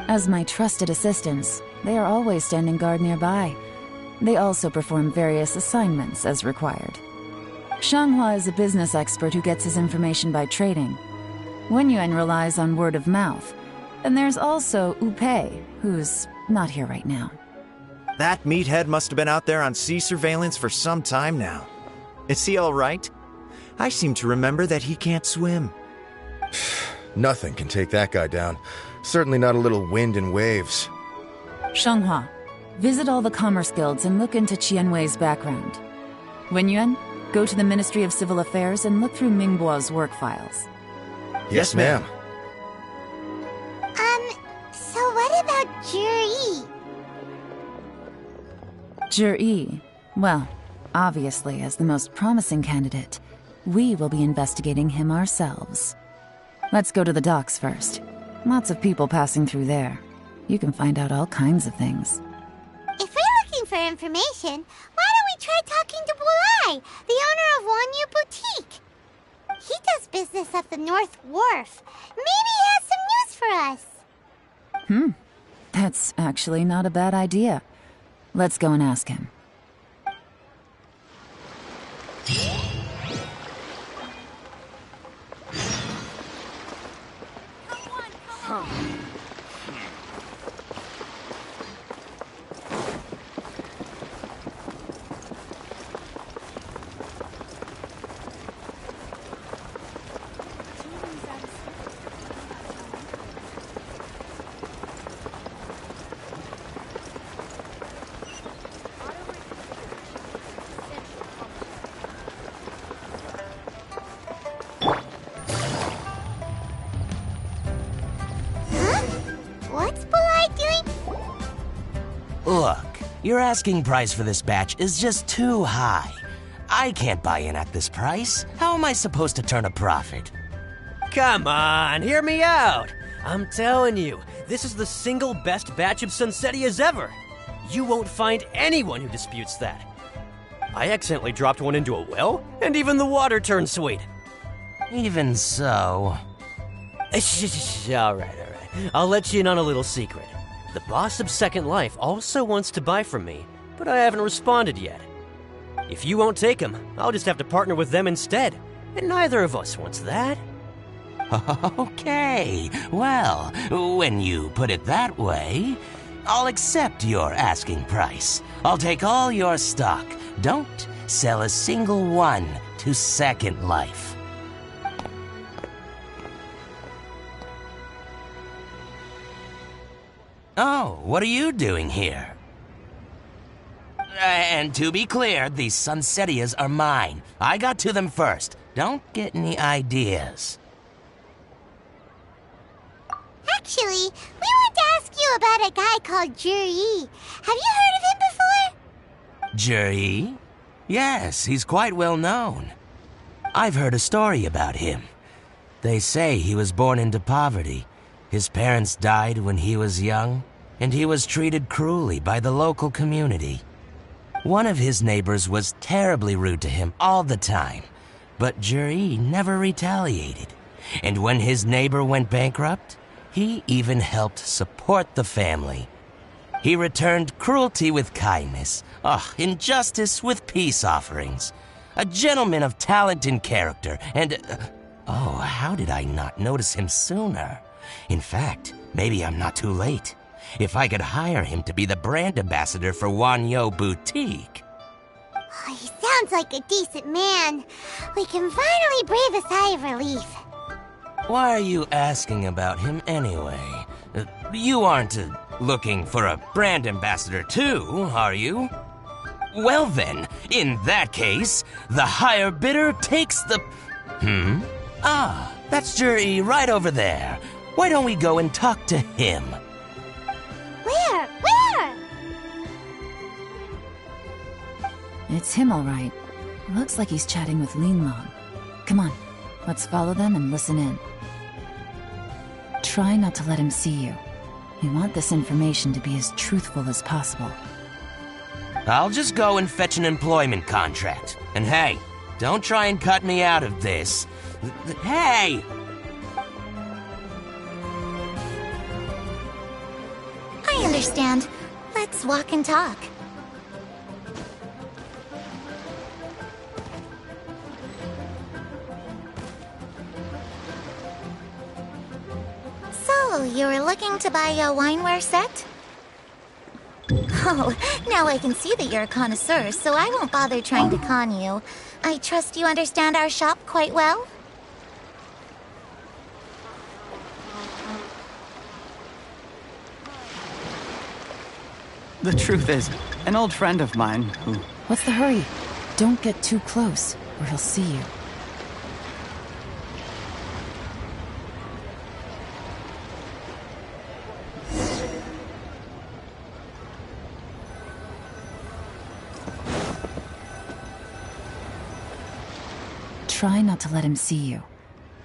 As my trusted assistants, they are always standing guard nearby. They also perform various assignments as required. Shanghua is a business expert who gets his information by trading. Wenyuan relies on word of mouth. And there's also Upei, who's not here right now. That meathead must have been out there on sea surveillance for some time now. Is he all right? I seem to remember that he can't swim. Nothing can take that guy down. Certainly not a little wind and waves. Shanghua, visit all the commerce guilds and look into Qianwei's background. Wenyuan, go to the Ministry of Civil Affairs and look through Mingbo's work files. Yes, ma'am. So what about Juri? Juri, well, obviously as the most promising candidate, we will be investigating him ourselves. Let's go to the docks first. Lots of people passing through there. You can find out all kinds of things. If we're looking for information, why don't we try talking to Bulai, the owner of Wanyu Boutique? He does business at the North Wharf. Maybe he has some news for us. That's actually not a bad idea. Let's go and ask him. What's Bulai doing? Look, your asking price for this batch is just too high. I can't buy in at this price. How am I supposed to turn a profit? Come on, hear me out. I'm telling you, this is the single best batch of Sunsettias ever. You won't find anyone who disputes that. I accidentally dropped one into a well, and even the water turned sweet. Even so... All right. I'll let you in on a little secret. The boss of Second Life also wants to buy from me, but I haven't responded yet. If you won't take him, I'll just have to partner with them instead, and neither of us wants that. Okay, well, when you put it that way, I'll accept your asking price. I'll take all your stock. Don't sell a single one to Second Life. Oh, what are you doing here? And to be clear, these Sunsettias are mine. I got to them first. Don't get any ideas. Actually, we want to ask you about a guy called Juri. Have you heard of him before? Juri? Yes, he's quite well known. I've heard a story about him. They say he was born into poverty. His parents died when he was young, and he was treated cruelly by the local community. One of his neighbors was terribly rude to him all the time, but Juri never retaliated. And when his neighbor went bankrupt, he even helped support the family. He returned cruelty with kindness, injustice with peace offerings. A gentleman of talent and character, and... how did I not notice him sooner? In fact, maybe I'm not too late. If I could hire him to be the brand ambassador for Wanyu Boutique. He sounds like a decent man. We can finally breathe a sigh of relief. Why are you asking about him anyway? You aren't looking for a brand ambassador too, are you? Well then, in that case, the higher bidder takes the... Ah, that's Juri right over there. Why don't we go and talk to him? Where? Where? It's him, all right. Looks like he's chatting with Linlong. Come on, let's follow them and listen in. Try not to let him see you. We want this information to be as truthful as possible. I'll just go and fetch an employment contract. And hey, don't try and cut me out of this. Hey! I understand. Let's walk and talk. So, you were looking to buy a wineware set? Oh, now I can see that you're a connoisseur, so I won't bother trying to con you. I trust you understand our shop quite well? The truth is, an old friend of mine who... What's the hurry? Don't get too close, or he'll see you. Try not to let him see you.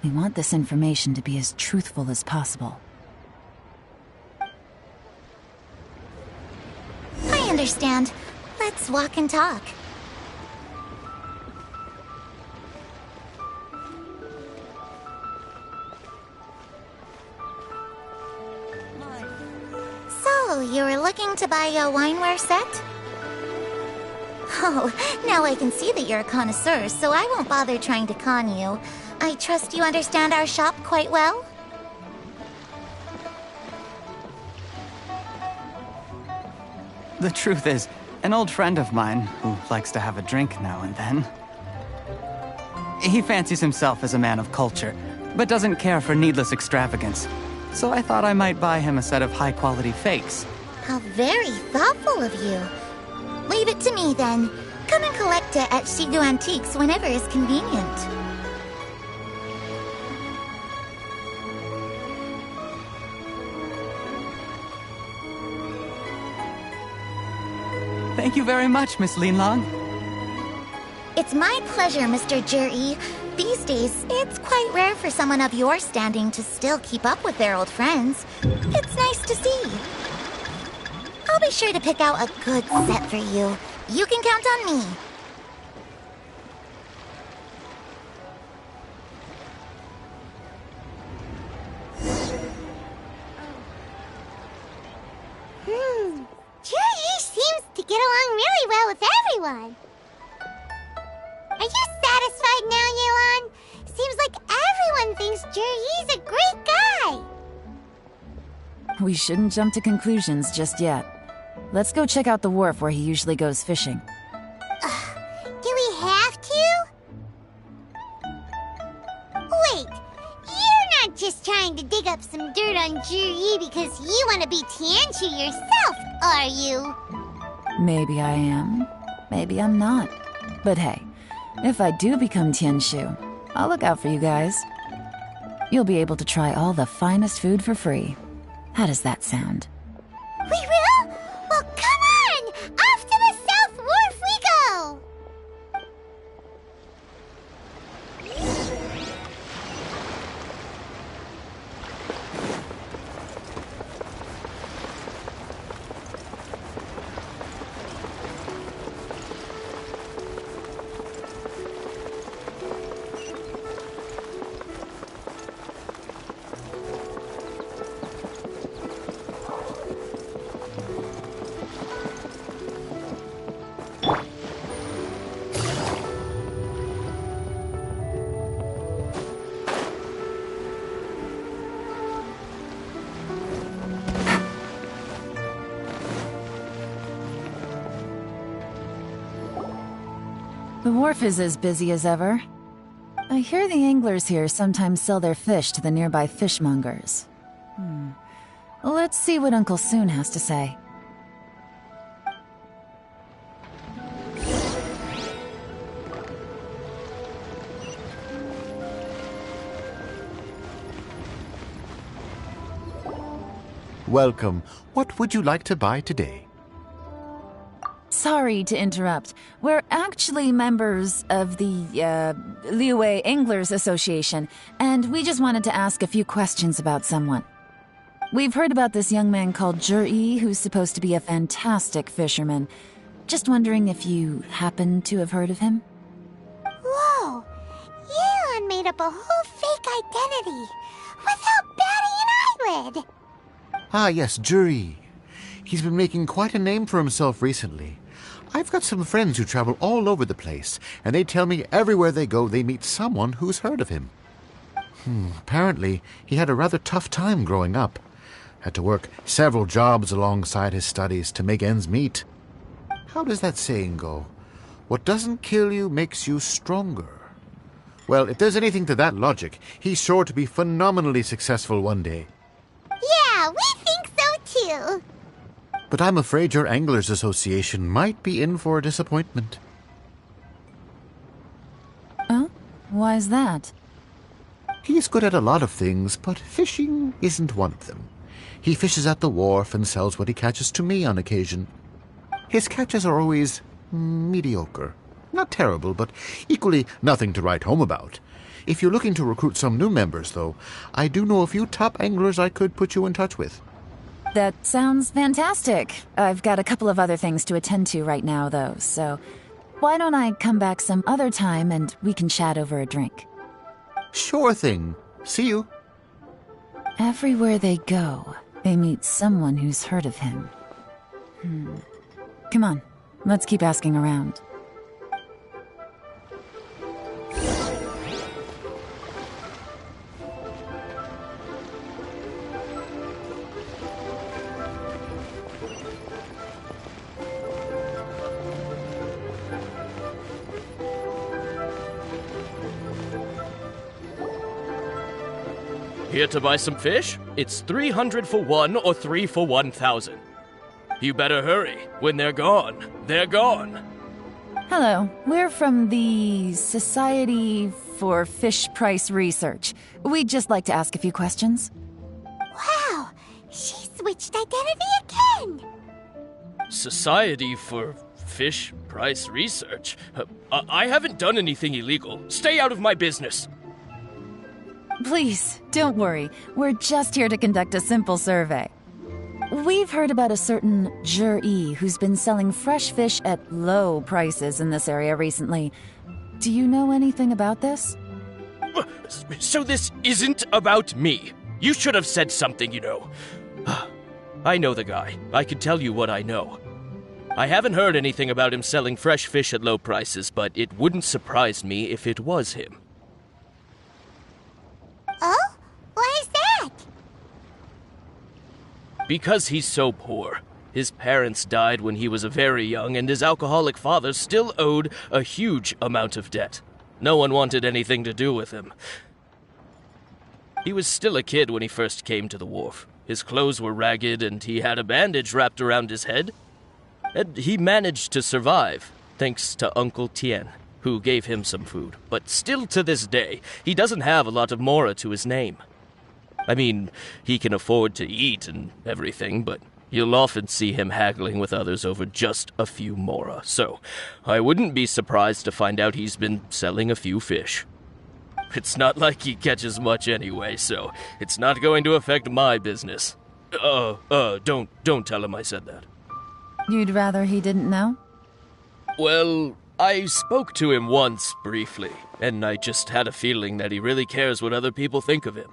We want this information to be as truthful as possible. I understand. Let's walk and talk. So, you were looking to buy a wineware set? Oh, now I can see that you're a connoisseur, so I won't bother trying to con you. I trust you understand our shop quite well? The truth is, an old friend of mine who likes to have a drink now and then. He fancies himself as a man of culture, but doesn't care for needless extravagance. So I thought I might buy him a set of high-quality fakes. How very thoughtful of you. Leave it to me, then. Come and collect it at Shigu Antiques whenever is convenient. Thank you very much, Miss Linlong. It's my pleasure, Mr. Juri. These days, it's quite rare for someone of your standing to still keep up with their old friends. It's nice to see. I'll be sure to pick out a good set for you. You can count on me. Juri seems to get along really well with everyone. Are you satisfied now, Yelan? Seems like everyone thinks Juri's a great guy. We shouldn't jump to conclusions just yet. Let's go check out the wharf where he usually goes fishing. Do we have to? Wait, you're not just trying to dig up some dirt on Juri because you want to be Tianshu yourself, are you? Maybe I am. Maybe I'm not. But hey, if I do become Tianshu, I'll look out for you guys. You'll be able to try all the finest food for free. How does that sound? We will? Well, come on! Off to the South Wharf we go! The wharf is as busy as ever. I hear the anglers here sometimes sell their fish to the nearby fishmongers. Let's see what Uncle Soon has to say. Welcome. What would you like to buy today? Sorry to interrupt. We're actually members of the, Liyue Anglers Association, and we just wanted to ask a few questions about someone. We've heard about this young man called Zhi, who's supposed to be a fantastic fisherman. Just wondering if you happen to have heard of him? Whoa! Yeon made up a whole fake identity without batting an eyelid! Ah, yes, Zhi. He's been making quite a name for himself recently. I've got some friends who travel all over the place, and they tell me everywhere they go they meet someone who's heard of him. Apparently, he had a rather tough time growing up. Had to work several jobs alongside his studies to make ends meet. How does that saying go? What doesn't kill you makes you stronger. Well, if there's anything to that logic, he's sure to be phenomenally successful one day. Yeah, we think so too. But I'm afraid your Anglers Association might be in for a disappointment. Oh? Why's that? He's good at a lot of things, but fishing isn't one of them. He fishes at the wharf and sells what he catches to me on occasion. His catches are always mediocre. Not terrible, but equally nothing to write home about. If you're looking to recruit some new members, though, I do know a few top anglers I could put you in touch with. That sounds fantastic. I've got a couple of other things to attend to right now, though, so why don't I come back some other time and we can chat over a drink? Sure thing. See you. Everywhere they go, they meet someone who's heard of him. Come on, let's keep asking around. Here to buy some fish? It's 300 for one or 3 for 1,000. You better hurry. When they're gone, they're gone. Hello, we're from the Society for Fish Price Research. We'd just like to ask a few questions. Wow, she switched identity again! Society for Fish Price Research? I haven't done anything illegal. Stay out of my business. Please, don't worry. We're just here to conduct a simple survey. We've heard about a certain Zhi who's been selling fresh fish at low prices in this area recently. Do you know anything about this? So this isn't about me. You should have said something, you know. I know the guy. I can tell you what I know. I haven't heard anything about him selling fresh fish at low prices, but it wouldn't surprise me if it was him. Oh? Why is that? Because he's so poor. His parents died when he was very young, and his alcoholic father still owed a huge amount of debt. No one wanted anything to do with him. He was still a kid when he first came to the wharf. His clothes were ragged, and he had a bandage wrapped around his head. And he managed to survive, thanks to Uncle Tien, who gave him some food. But still to this day, he doesn't have a lot of mora to his name. I mean, he can afford to eat and everything, but you'll often see him haggling with others over just a few mora. So, I wouldn't be surprised to find out he's been selling a few fish. It's not like he catches much anyway, so it's not going to affect my business. Don't tell him I said that. You'd rather he didn't know? Well, I spoke to him once, briefly, and I just had a feeling that he really cares what other people think of him.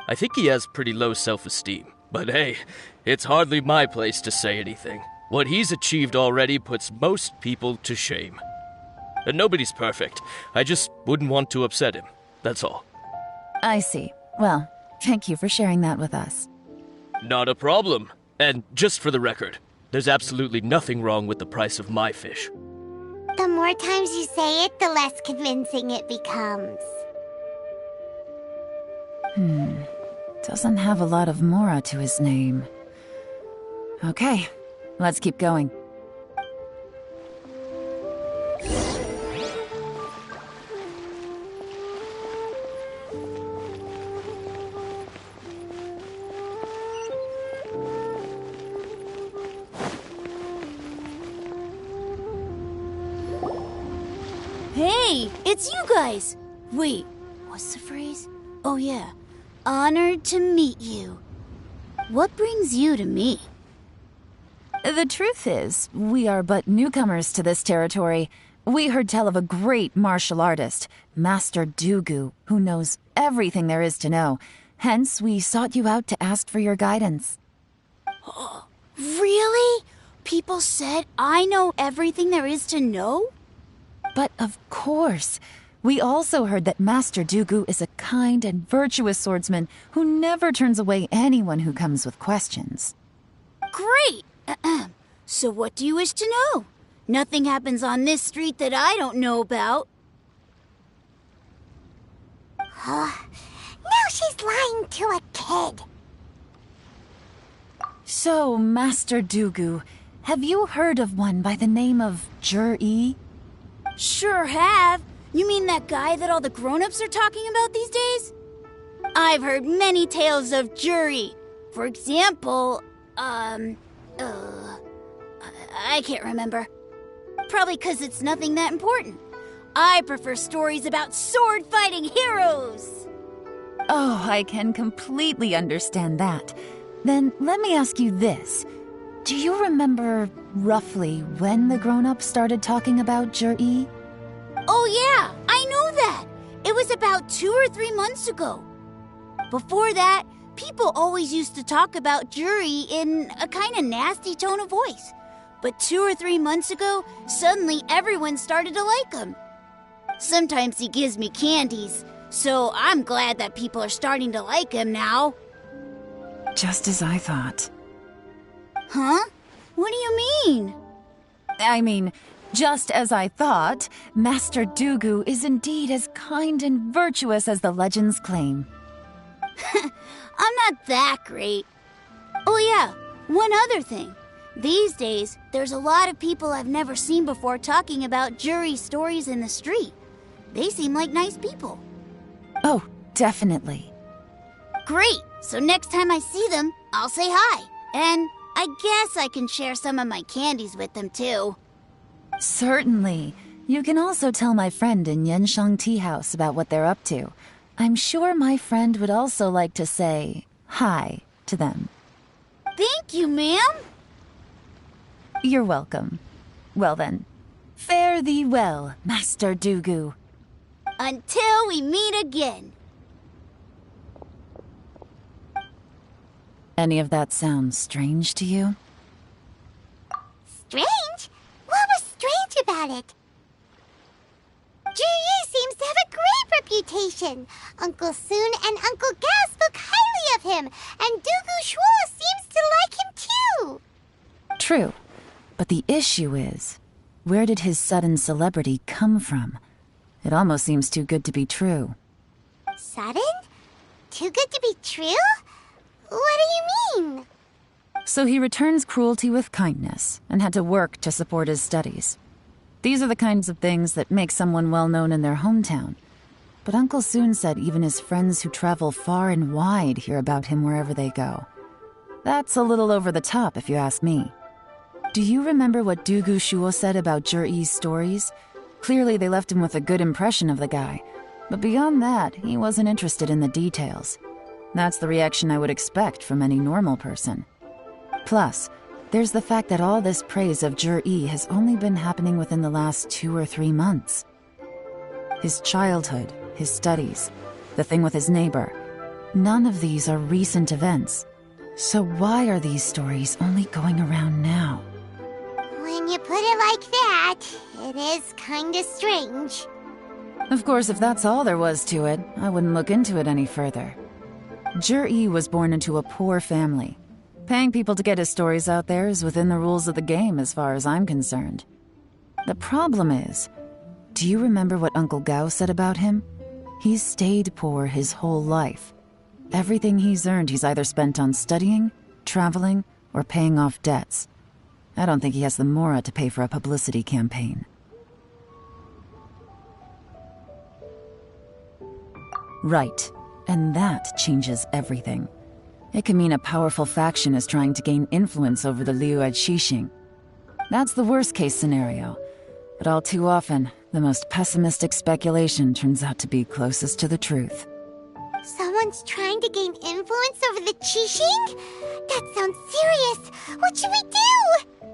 I think he has pretty low self-esteem, but hey, it's hardly my place to say anything. What he's achieved already puts most people to shame. And nobody's perfect. I just wouldn't want to upset him, that's all. I see. Well, thank you for sharing that with us. Not a problem. And just for the record, there's absolutely nothing wrong with the price of my fish. The more times you say it, the less convincing it becomes. Doesn't have a lot of mora to his name. Okay, let's keep going. Hey, it's you guys! Wait, what's the phrase? Oh yeah, honored to meet you. What brings you to me? The truth is, we are but newcomers to this territory. We heard tell of a great martial artist, Master Dugu, who knows everything there is to know. Hence, we sought you out to ask for your guidance. Really? People said I know everything there is to know? But of course. We also heard that Master Dugu is a kind and virtuous swordsman who never turns away anyone who comes with questions. Great! So what do you wish to know? Nothing happens on this street that I don't know about. Now she's lying to a kid. So, Master Dugu, have you heard of one by the name of Jur-E? Sure have. You mean that guy that all the grown-ups are talking about these days? I've heard many tales of Juri. For example, I can't remember. Probably 'cause it's nothing that important. I prefer stories about sword-fighting heroes. Oh, I can completely understand that. Then let me ask you this. Do you remember roughly when the grown-ups started talking about Jur-E? Oh yeah, I know that. It was about 2 or 3 months ago. Before that, people always used to talk about Juri in a kind of nasty tone of voice. But 2 or 3 months ago, suddenly everyone started to like him. Sometimes he gives me candies, so I'm glad that people are starting to like him now. Just as I thought. Huh? What do you mean? I mean, just as I thought, Master Dugu is indeed as kind and virtuous as the legends claim. I'm not that great. Oh yeah, one other thing. These days, there's a lot of people I've never seen before talking about Juri stories in the street. They seem like nice people. Oh, definitely. Great! So next time I see them, I'll say hi. And I guess I can share some of my candies with them too. Certainly. You can also tell my friend in Yenshang Tea House about what they're up to. I'm sure my friend would also like to say hi to them. Thank you, ma'am. You're welcome. Well then, fare thee well, Master Dugu. Until we meet again. Any of that sound strange to you? Strange? What was strange about it? Juri seems to have a great reputation. Uncle Soon and Uncle Gao spoke highly of him, and Dugu Shuo seems to like him too. True. But the issue is, where did his sudden celebrity come from? It almost seems too good to be true. Sudden? Too good to be true? What do you mean? So he returns cruelty with kindness and had to work to support his studies. These are the kinds of things that make someone well known in their hometown. But Uncle Soon said even his friends who travel far and wide hear about him wherever they go. That's a little over the top, if you ask me. Do you remember what Dugu Shuo said about Jur-E's stories? Clearly they left him with a good impression of the guy. But beyond that, he wasn't interested in the details. That's the reaction I would expect from any normal person. Plus, there's the fact that all this praise of Jur-E has only been happening within the last 2 or 3 months. His childhood, his studies, the thing with his neighbor, none of these are recent events. So why are these stories only going around now? When you put it like that, it is kinda strange. Of course, if that's all there was to it, I wouldn't look into it any further. Jur-E was born into a poor family. Paying people to get his stories out there is within the rules of the game as far as I'm concerned. The problem is, do you remember what Uncle Gao said about him? He's stayed poor his whole life. Everything he's earned he's either spent on studying, traveling, or paying off debts. I don't think he has the mora to pay for a publicity campaign. Right, and that changes everything. It can mean a powerful faction is trying to gain influence over the Liu at Xixing. That's the worst-case scenario, but all too often, the most pessimistic speculation turns out to be closest to the truth. Someone's trying to gain influence over the Qixing? That sounds serious. What should we do?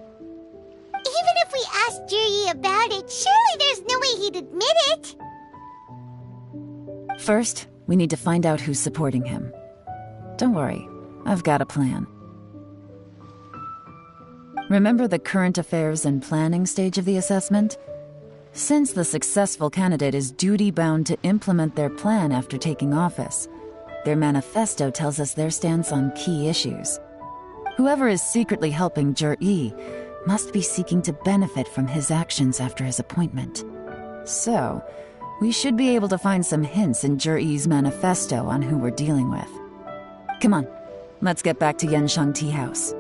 Even if we asked Zhiyi about it, surely there's no way he'd admit it. First, we need to find out who's supporting him. Don't worry, I've got a plan. Remember the current affairs and planning stage of the assessment? Since the successful candidate is duty-bound to implement their plan after taking office, their manifesto tells us their stance on key issues. Whoever is secretly helping Zhiyi must be seeking to benefit from his actions after his appointment. So, we should be able to find some hints in Zhiyi's manifesto on who we're dealing with. Come on, let's get back to Yanshang Tea House.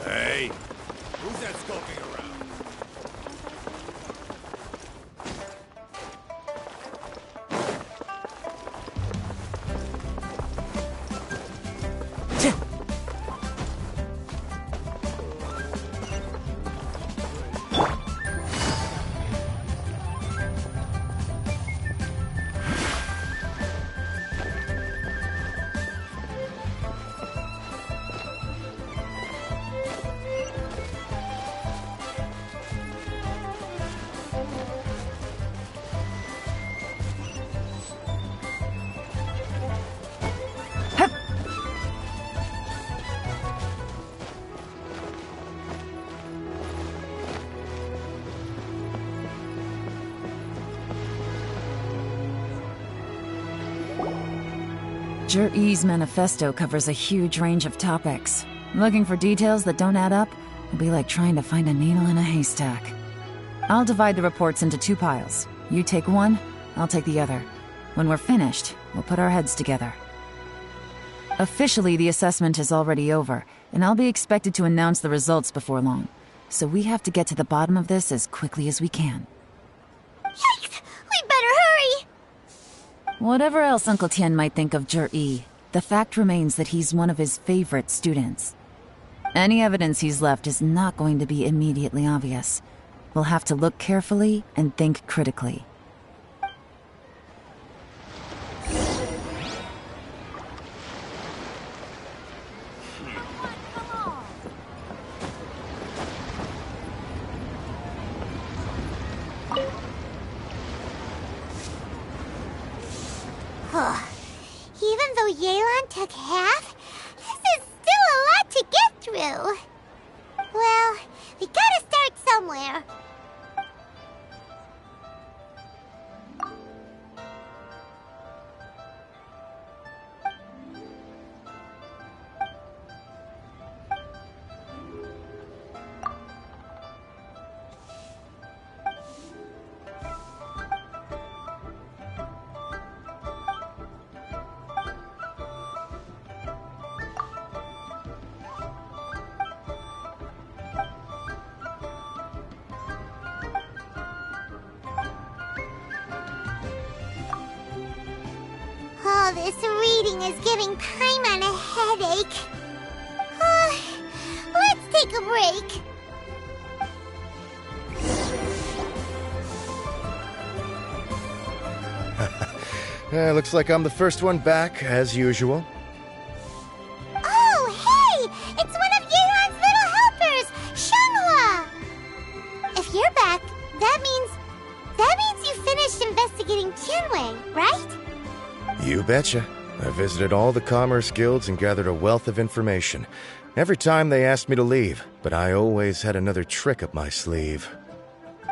Hey, who's that skulking around? Zhiyi's manifesto covers a huge range of topics. Looking for details that don't add up will be like trying to find a needle in a haystack. I'll divide the reports into 2 piles. You take one, I'll take the other. When we're finished, we'll put our heads together. Officially, the assessment is already over, and I'll be expected to announce the results before long. So we have to get to the bottom of this as quickly as we can. Yikes! We better hurry! Whatever else Uncle Tian might think of Zhiyi, the fact remains that he's one of his favorite students. Any evidence he's left is not going to be immediately obvious. We'll have to look carefully and think critically. Even though Yelan took half, this is still a lot to get through. Well, we gotta start somewhere. All this reading is giving Paimon a headache. Let's take a break. Looks like I'm the first one back, as usual. Oh, hey! It's one of Yelan's little helpers, Shanghua! If you're back, that means you finished investigating Tianwei, right? You betcha. I visited all the commerce guilds and gathered a wealth of information. Every time they asked me to leave, but I always had another trick up my sleeve.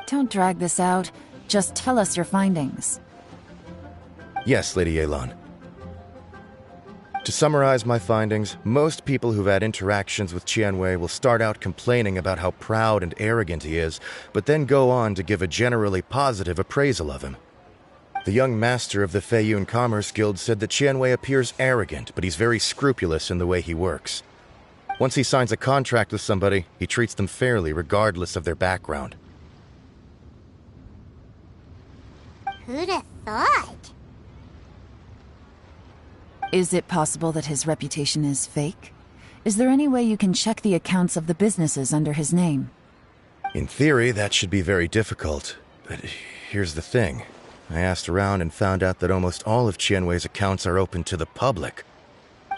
Don't drag this out. Just tell us your findings. Yes, Lady Yelan. To summarize my findings, most people who've had interactions with Qianwei will start out complaining about how proud and arrogant he is, but then go on to give a generally positive appraisal of him. The young master of the Feiyun Commerce Guild said that Qianwei appears arrogant, but he's very scrupulous in the way he works. Once he signs a contract with somebody, he treats them fairly regardless of their background. Who'd have thought? Is it possible that his reputation is fake? Is there any way you can check the accounts of the businesses under his name? In theory, that should be very difficult. But here's the thing. I asked around and found out that almost all of Qianwei's accounts are open to the public.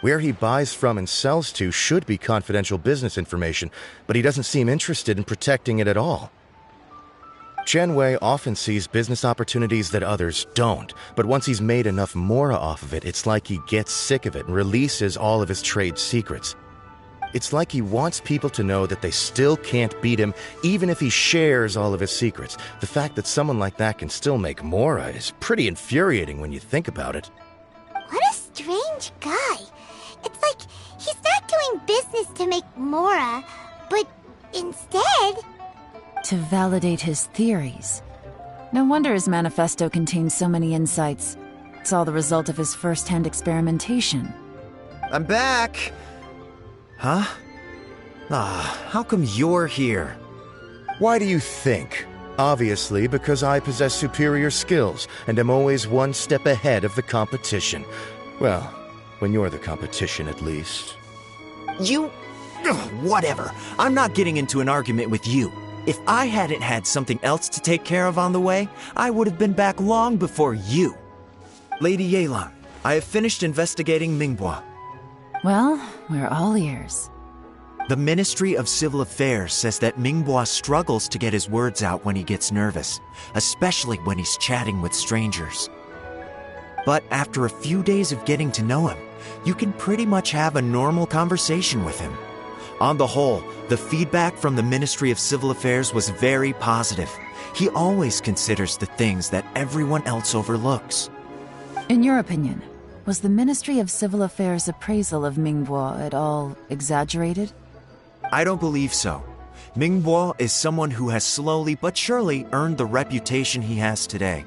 Where he buys from and sells to should be confidential business information, but he doesn't seem interested in protecting it at all. Qianwei often sees business opportunities that others don't, but once he's made enough mora off of it, it's like he gets sick of it and releases all of his trade secrets. It's like he wants people to know that they still can't beat him, even if he shares all of his secrets. The fact that someone like that can still make mora is pretty infuriating when you think about it. What a strange guy. It's like he's not doing business to make mora, but instead... to validate his theories. No wonder his manifesto contains so many insights. It's all the result of his first-hand experimentation. I'm back! Huh? How come you're here? Why do you think? Obviously, because I possess superior skills and am always one step ahead of the competition. Well, when you're the competition, at least. You... Ugh, whatever. I'm not getting into an argument with you. If I hadn't had something else to take care of on the way, I would have been back long before you. Lady Yelan, I have finished investigating Mingbua. Well, we're all ears. The Ministry of Civil Affairs says that Mingbua struggles to get his words out when he gets nervous, especially when he's chatting with strangers. But after a few days of getting to know him, you can pretty much have a normal conversation with him. On the whole, the feedback from the Ministry of Civil Affairs was very positive. He always considers the things that everyone else overlooks. In your opinion, was the Ministry of Civil Affairs' appraisal of Mingbua at all exaggerated? I don't believe so. Mingbua is someone who has slowly but surely earned the reputation he has today.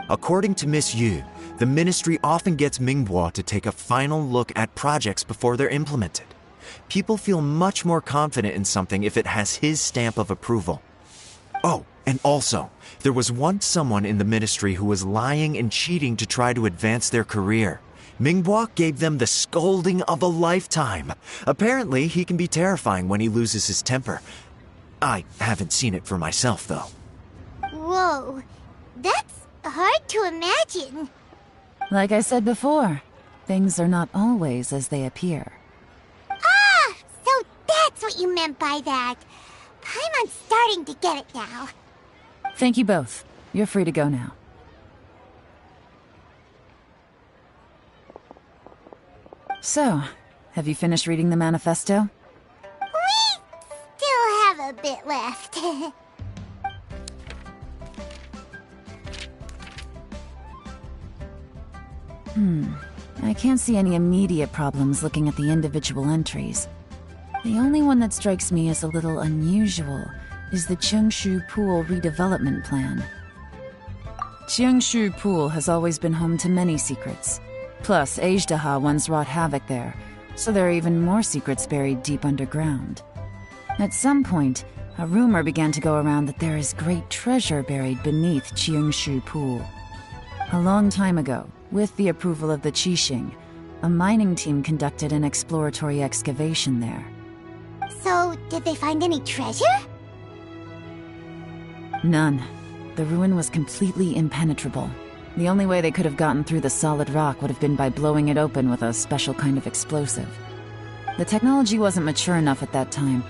According to Miss Yu, the Ministry often gets Mingbua to take a final look at projects before they're implemented. People feel much more confident in something if it has his stamp of approval. Oh, and also, there was once someone in the ministry who was lying and cheating to try to advance their career. Mingbua gave them the scolding of a lifetime. Apparently, he can be terrifying when he loses his temper. I haven't seen it for myself, though. Whoa, that's hard to imagine. Like I said before, things are not always as they appear. Ah, so that's what you meant by that. Paimon's starting to get it now. Thank you both. You're free to go now. So, have you finished reading the manifesto? We still have a bit left. I can't see any immediate problems looking at the individual entries. The only one that strikes me as a little unusual is the Cheungshu Pool redevelopment plan. Cheungshu Pool has always been home to many secrets. Plus, Ajdaha once wrought havoc there, so there are even more secrets buried deep underground. At some point, a rumor began to go around that there is great treasure buried beneath Cheungshu Pool. A long time ago, with the approval of the Qixing, a mining team conducted an exploratory excavation there. So, did they find any treasure? None. The ruin was completely impenetrable. The only way they could have gotten through the solid rock would have been by blowing it open with a special kind of explosive. The technology wasn't mature enough at that time,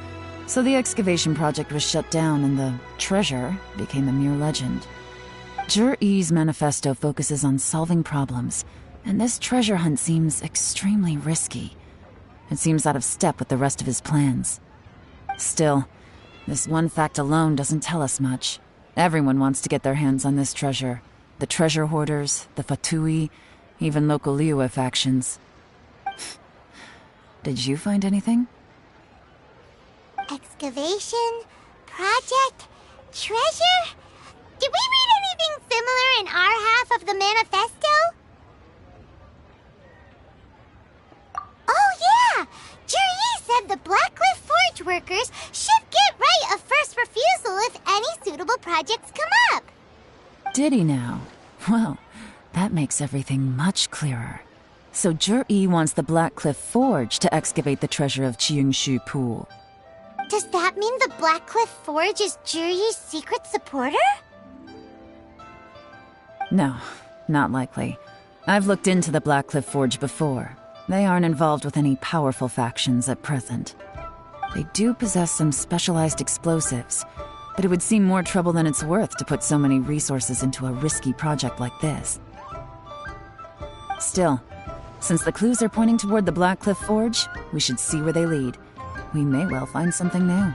so the excavation project was shut down and the treasure became a mere legend. Zhi Yi's manifesto focuses on solving problems, And this treasure hunt seems extremely risky. It seems out of step with the rest of his plans. Still, this one fact alone doesn't tell us much. Everyone wants to get their hands on this treasure. The treasure hoarders, the Fatui, even local Liyue factions. Did you find anything? Excavation, project, treasure? Did we read anything similar in our half of the manifesto? Oh yeah! Juri said the Blackcliff Forge workers should get right of first refusal if any suitable projects come up. Did he now? Well, that makes everything much clearer. So Juri wants the Blackcliff Forge to excavate the treasure of Qingshu Pool. Does that mean the Blackcliff Forge is Juri's secret supporter? No, not likely. I've looked into the Blackcliff Forge before. They aren't involved with any powerful factions at present. They do possess some specialized explosives, but it would seem more trouble than it's worth to put so many resources into a risky project like this. Still, since the clues are pointing toward the Blackcliff Forge, we should see where they lead. We may well find something new.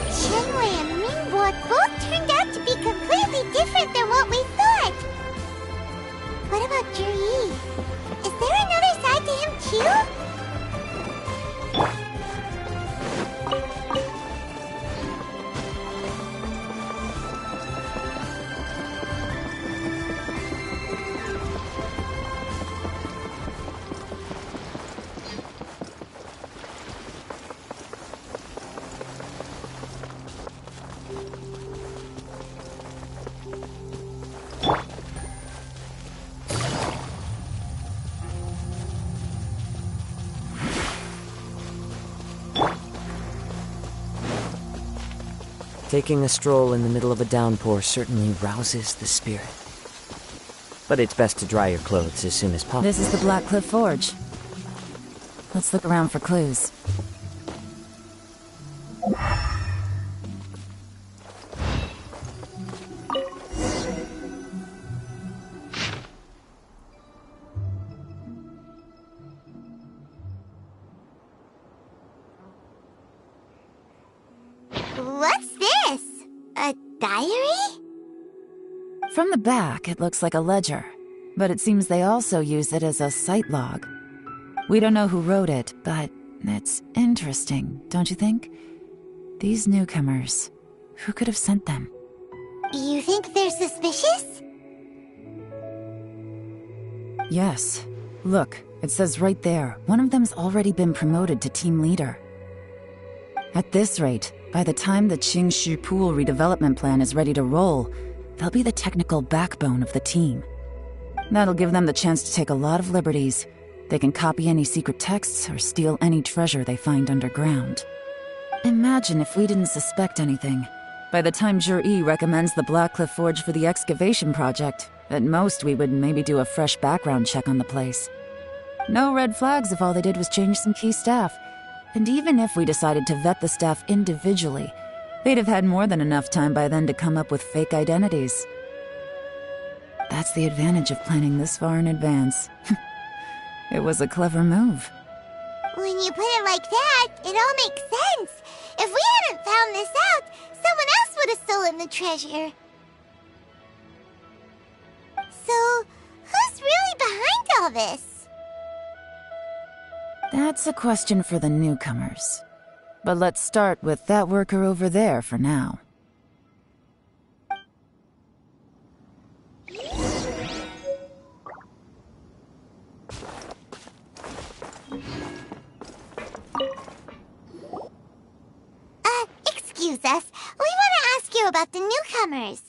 Shenwei and Mingbo both turned out to be completely different than what we thought. What about Juri? Is there another side to him too? Taking a stroll in the middle of a downpour certainly rouses the spirit. But it's best to dry your clothes as soon as possible. This is the Blackcliff Forge. Let's look around for clues. What's this? A diary? From the back, it looks like a ledger, but it seems they also use it as a site log. We don't know who wrote it, but it's interesting, don't you think? These newcomers, who could have sent them? You think they're suspicious? Yes. Look, it says right there, one of them's already been promoted to team leader. At this rate, by the time the Qingshu Pool redevelopment plan is ready to roll, they'll be the technical backbone of the team. That'll give them the chance to take a lot of liberties. They can copy any secret texts or steal any treasure they find underground. Imagine if we didn't suspect anything. By the time Juri recommends the Blackcliff Forge for the excavation project, at most we would maybe do a fresh background check on the place. No red flags if all they did was change some key staff. And even if we decided to vet the staff individually, they'd have had more than enough time by then to come up with fake identities. That's the advantage of planning this far in advance. It was a clever move. When you put it like that, it all makes sense. If we hadn't found this out, someone else would have stolen the treasure. So, who's really behind all this? That's a question for the newcomers. But let's start with that worker over there for now. Excuse us. We want to ask you about the newcomers.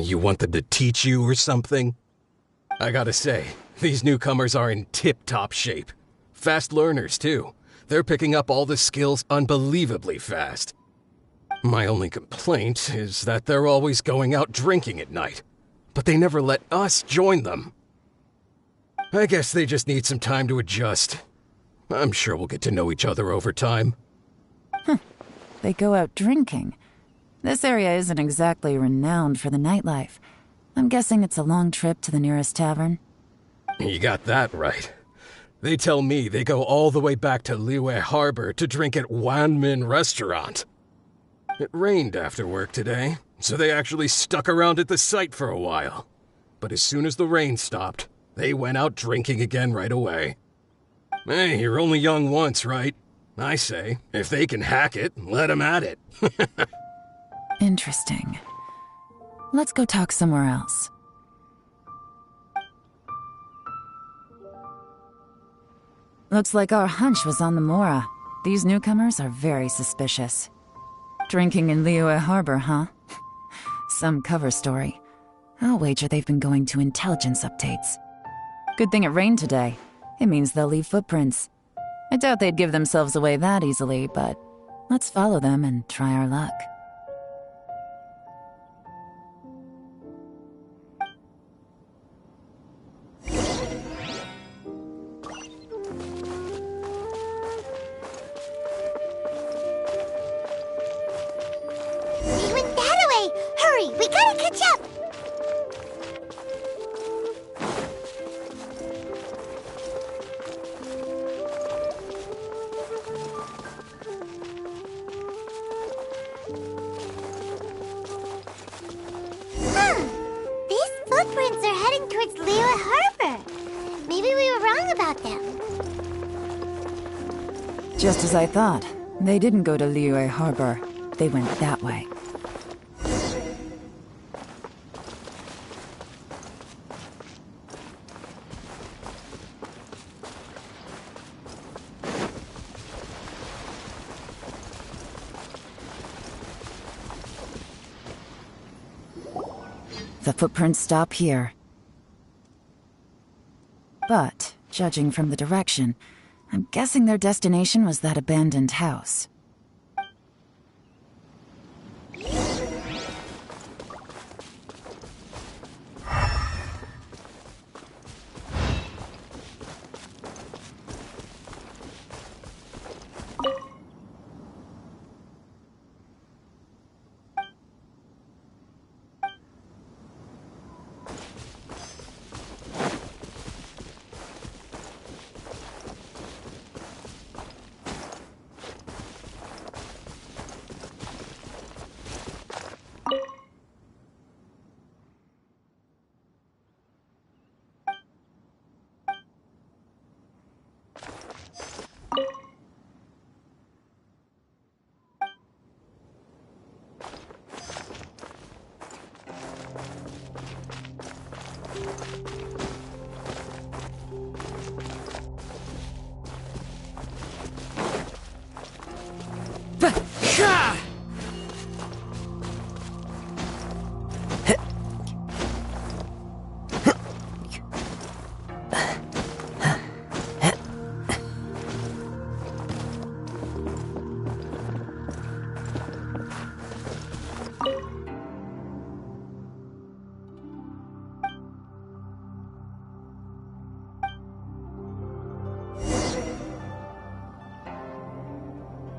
You want them to teach you or something? I gotta say, these newcomers are in tip-top shape. Fast learners, too. They're picking up all the skills unbelievably fast. My only complaint is that they're always going out drinking at night. But they never let us join them. I guess they just need some time to adjust. I'm sure we'll get to know each other over time. They go out drinking. This area isn't exactly renowned for the nightlife. I'm guessing it's a long trip to the nearest tavern. You got that right. They tell me they go all the way back to Liyue Harbor to drink at Wanmin Restaurant. It rained after work today, so they actually stuck around at the site for a while. But as soon as the rain stopped, they went out drinking again right away. Hey, you're only young once, right? I say, if they can hack it, let them at it. Interesting. Let's go talk somewhere else. Looks like our hunch was on the Mora. These newcomers are very suspicious. Drinking in Liyue Harbor, huh? Some cover story. I'll wager they've been going to intelligence updates. Good thing it rained today. It means they'll leave footprints. I doubt they'd give themselves away that easily, but let's follow them and try our luck. They went that way! Hurry, we gotta catch up! These footprints are heading towards Liyue Harbor. Maybe we were wrong about them. Just as I thought. They didn't go to Liyue Harbor. They went that way. The footprints stop here. But, judging from the direction, I'm guessing their destination was that abandoned house.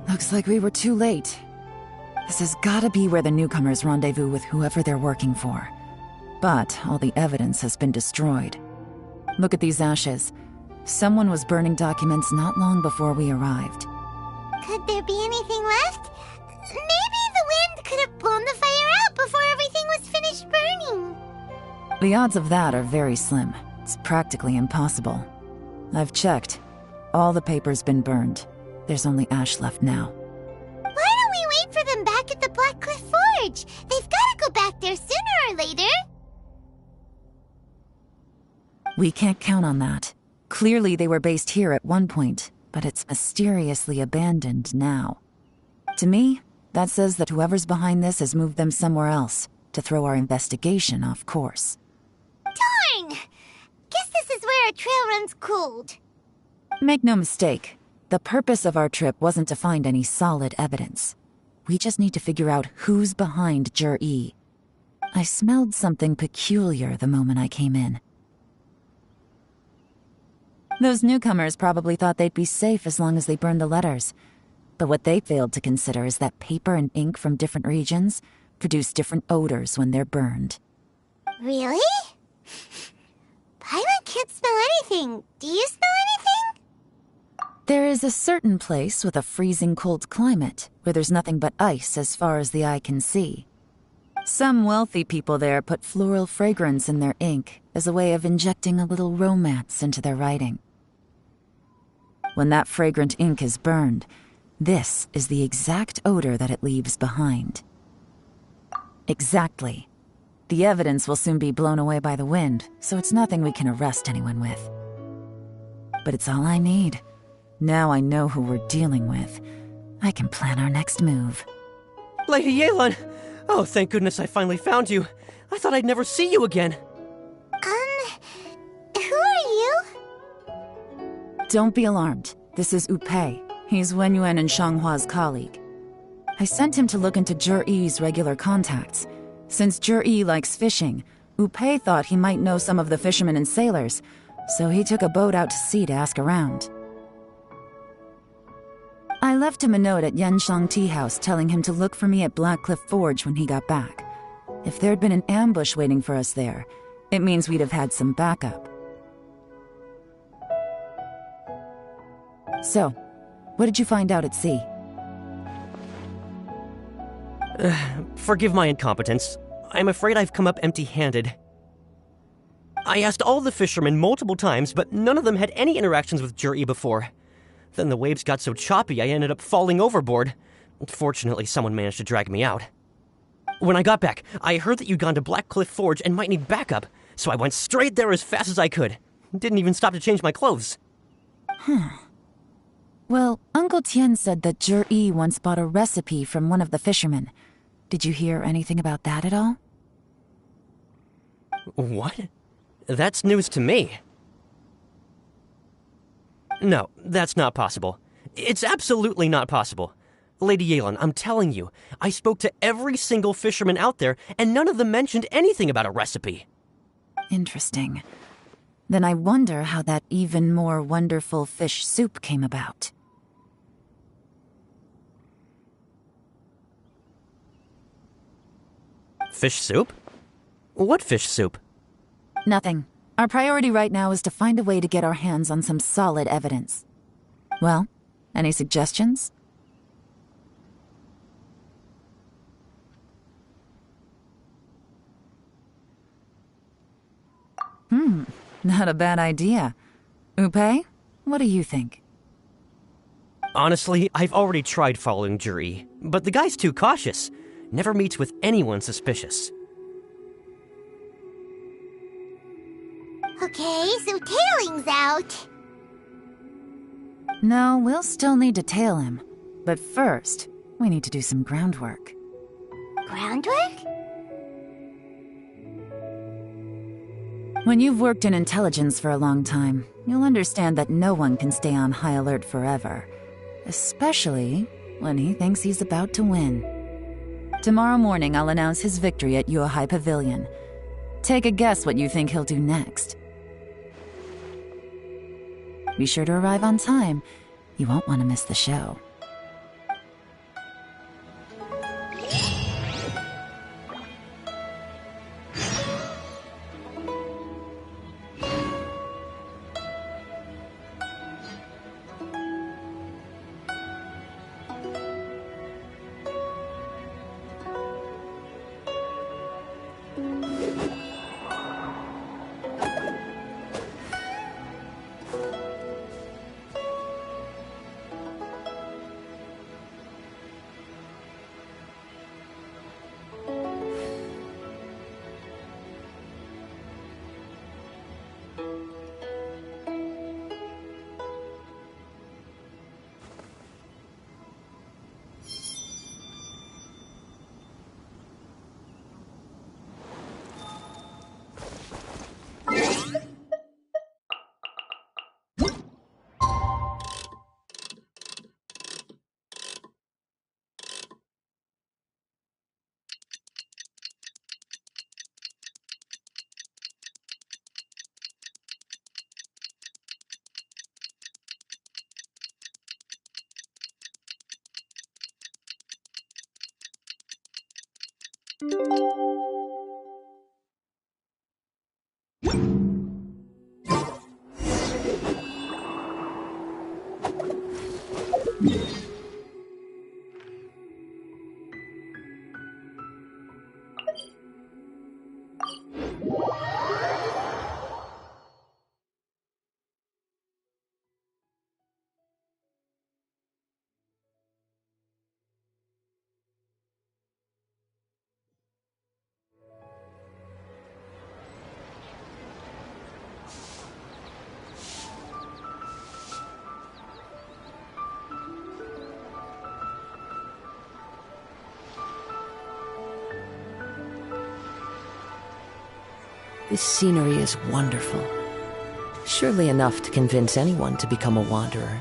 Looks like we were too late. This has gotta be where the newcomers rendezvous with whoever they're working for. But all the evidence has been destroyed. Look at these ashes. Someone was burning documents not long before we arrived. Could there be anything left? Maybe the wind could have blown the fire out before everything was finished burning. The odds of that are very slim. It's practically impossible. I've checked. All the paper's been burned. There's only ash left now. Why don't we wait for them back at the Black Cliff Forge? They've gotta go back there sooner or later. We can't count on that. Clearly they were based here at one point, but it's mysteriously abandoned now. To me, that says that whoever's behind this has moved them somewhere else, to throw our investigation off course. Darn! Guess this is where our trail runs cold. Make no mistake, the purpose of our trip wasn't to find any solid evidence. We just need to figure out who's behind Jur-E. I smelled something peculiar the moment I came in. Those newcomers probably thought they'd be safe as long as they burned the letters. But what they failed to consider is that paper and ink from different regions produce different odors when they're burned. Really? Paimon can't smell anything. Do you smell anything? There is a certain place with a freezing cold climate where there's nothing but ice as far as the eye can see. Some wealthy people there put floral fragrance in their ink as a way of injecting a little romance into their writing. When that fragrant ink is burned, this is the exact odor that it leaves behind. Exactly. The evidence will soon be blown away by the wind, so it's nothing we can arrest anyone with. But it's all I need. Now I know who we're dealing with. I can plan our next move. Lady Yelan! Oh, thank goodness I finally found you. I thought I'd never see you again. Who are you? Don't be alarmed. This is Upei. He's Wenyuan and Shanghua's colleague. I sent him to look into Zhiyi's regular contacts. Since Zhiyi likes fishing, Upei thought he might know some of the fishermen and sailors, so he took a boat out to sea to ask around. I left him a note at Yanshang Tea House telling him to look for me at Blackcliff Forge when he got back. If there'd been an ambush waiting for us there, it means we'd have had some backup. So, what did you find out at sea? Forgive my incompetence. I'm afraid I've come up empty-handed. I asked all the fishermen multiple times, but none of them had any interactions with Zhiyi before. Then the waves got so choppy I ended up falling overboard. Fortunately, someone managed to drag me out. When I got back, I heard that you'd gone to Blackcliff Forge and might need backup, so I went straight there as fast as I could. Didn't even stop to change my clothes. Well, Uncle Tian said that Zhiyi once bought a recipe from one of the fishermen. Did you hear anything about that at all? What? That's news to me. No, that's not possible. It's absolutely not possible. Lady Yelan, I'm telling you, I spoke to every single fisherman out there, and none of them mentioned anything about a recipe. Interesting. Then I wonder how that even more wonderful fish soup came about. Fish soup? What fish soup? Nothing. Our priority right now is to find a way to get our hands on some solid evidence. Well, any suggestions? Not a bad idea. Upei, what do you think? Honestly, I've already tried following Zhiyi, but the guy's too cautious. Never meets with anyone suspicious. Okay, so tailing's out. No, we'll still need to tail him. But first, we need to do some groundwork. Groundwork? When you've worked in intelligence for a long time, you'll understand that no one can stay on high alert forever. Especially when he thinks he's about to win. Tomorrow morning, I'll announce his victory at Yuehai Pavilion. Take a guess what you think he'll do next. Be sure to arrive on time. You won't want to miss the show. This scenery is wonderful. Surely enough to convince anyone to become a wanderer.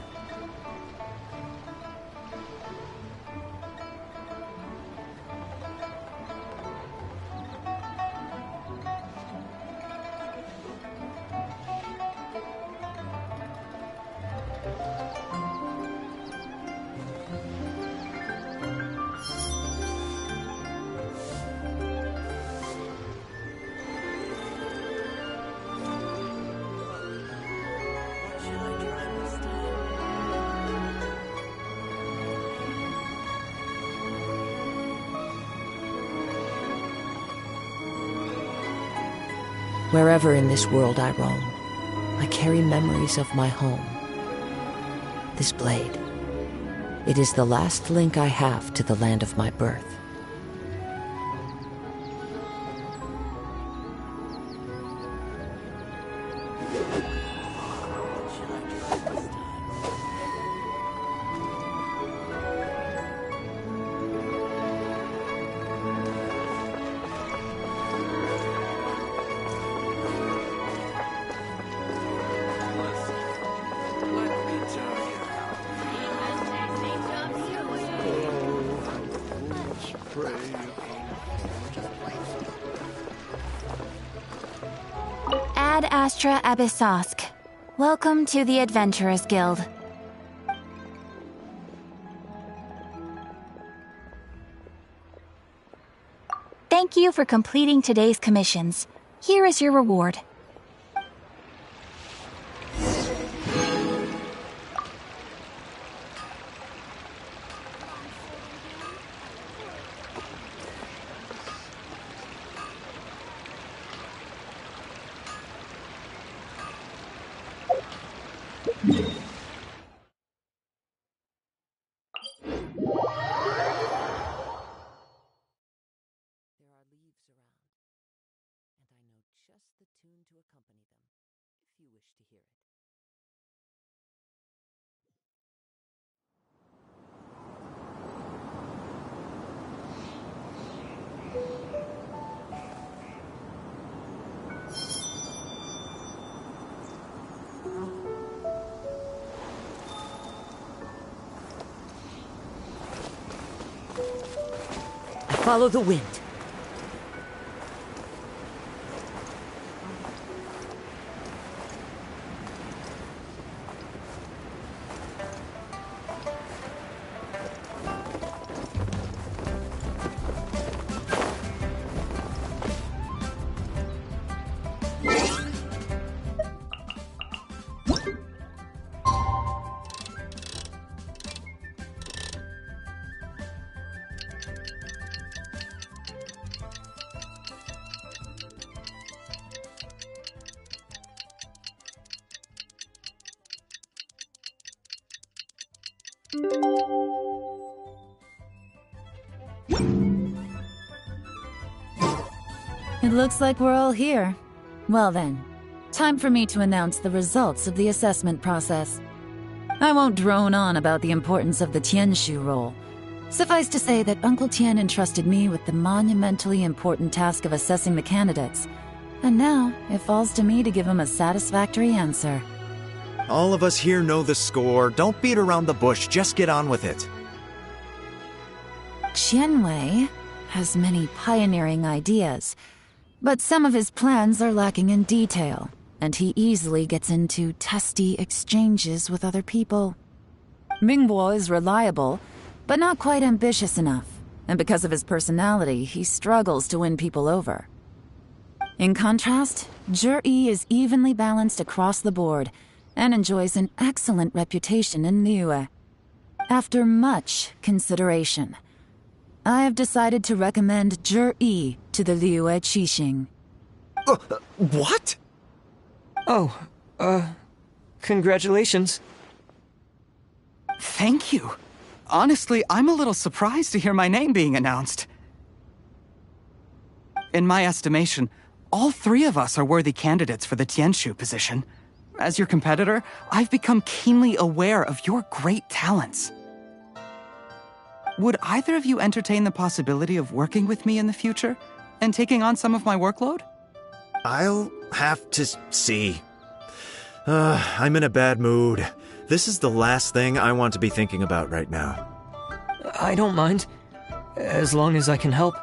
Wherever in this world I roam, I carry memories of my home. This blade, it is the last link I have to the land of my birth. Ad Astra Abyssosk. Welcome to the Adventurers Guild. Thank you for completing today's commissions. Here is your reward. Follow the wind. It looks like we're all here. Well then, time for me to announce the results of the assessment process. I won't drone on about the importance of the Tianshu role. Suffice to say that Uncle Tian entrusted me with the monumentally important task of assessing the candidates. And now, it falls to me to give him a satisfactory answer. All of us here know the score. Don't beat around the bush, just get on with it. Qianwei has many pioneering ideas, but some of his plans are lacking in detail, and he easily gets into testy exchanges with other people. Mingbo is reliable, but not quite ambitious enough, and because of his personality, he struggles to win people over. In contrast, Zhi is evenly balanced across the board and enjoys an excellent reputation in Liyue. After much consideration, I have decided to recommend Zhi to the Liyue Qixing. What? Oh, congratulations. Thank you. Honestly, I'm a little surprised to hear my name being announced. In my estimation, all three of us are worthy candidates for the Tianshu position. As your competitor, I've become keenly aware of your great talents. Would either of you entertain the possibility of working with me in the future and taking on some of my workload? I'll have to see. I'm in a bad mood. This is the last thing I want to be thinking about right now. I don't mind, as long as I can help.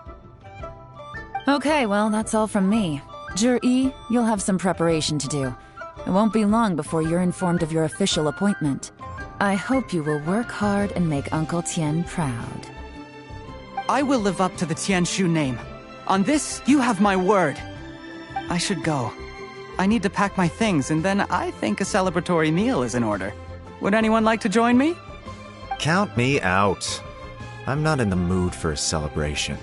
Okay, well, that's all from me. Zhi, you'll have some preparation to do. It won't be long before you're informed of your official appointment. I hope you will work hard and make Uncle Tien proud. I will live up to the Tianshu name. On this, you have my word. I should go. I need to pack my things, and then I think a celebratory meal is in order. Would anyone like to join me? Count me out. I'm not in the mood for a celebration.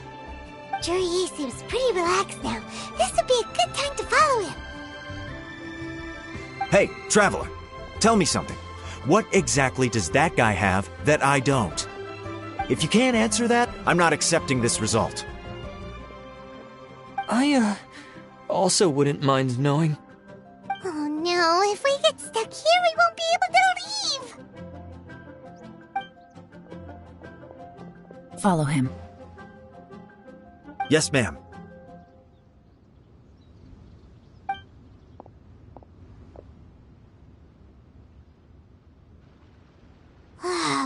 Zhi seems pretty relaxed now. This would be a good time to follow him. Hey, Traveler, tell me something. What exactly does that guy have that I don't? If you can't answer that, I'm not accepting this result. I, also wouldn't mind knowing. Oh no, if we get stuck here, we won't be able to leave! Follow him. Yes, ma'am.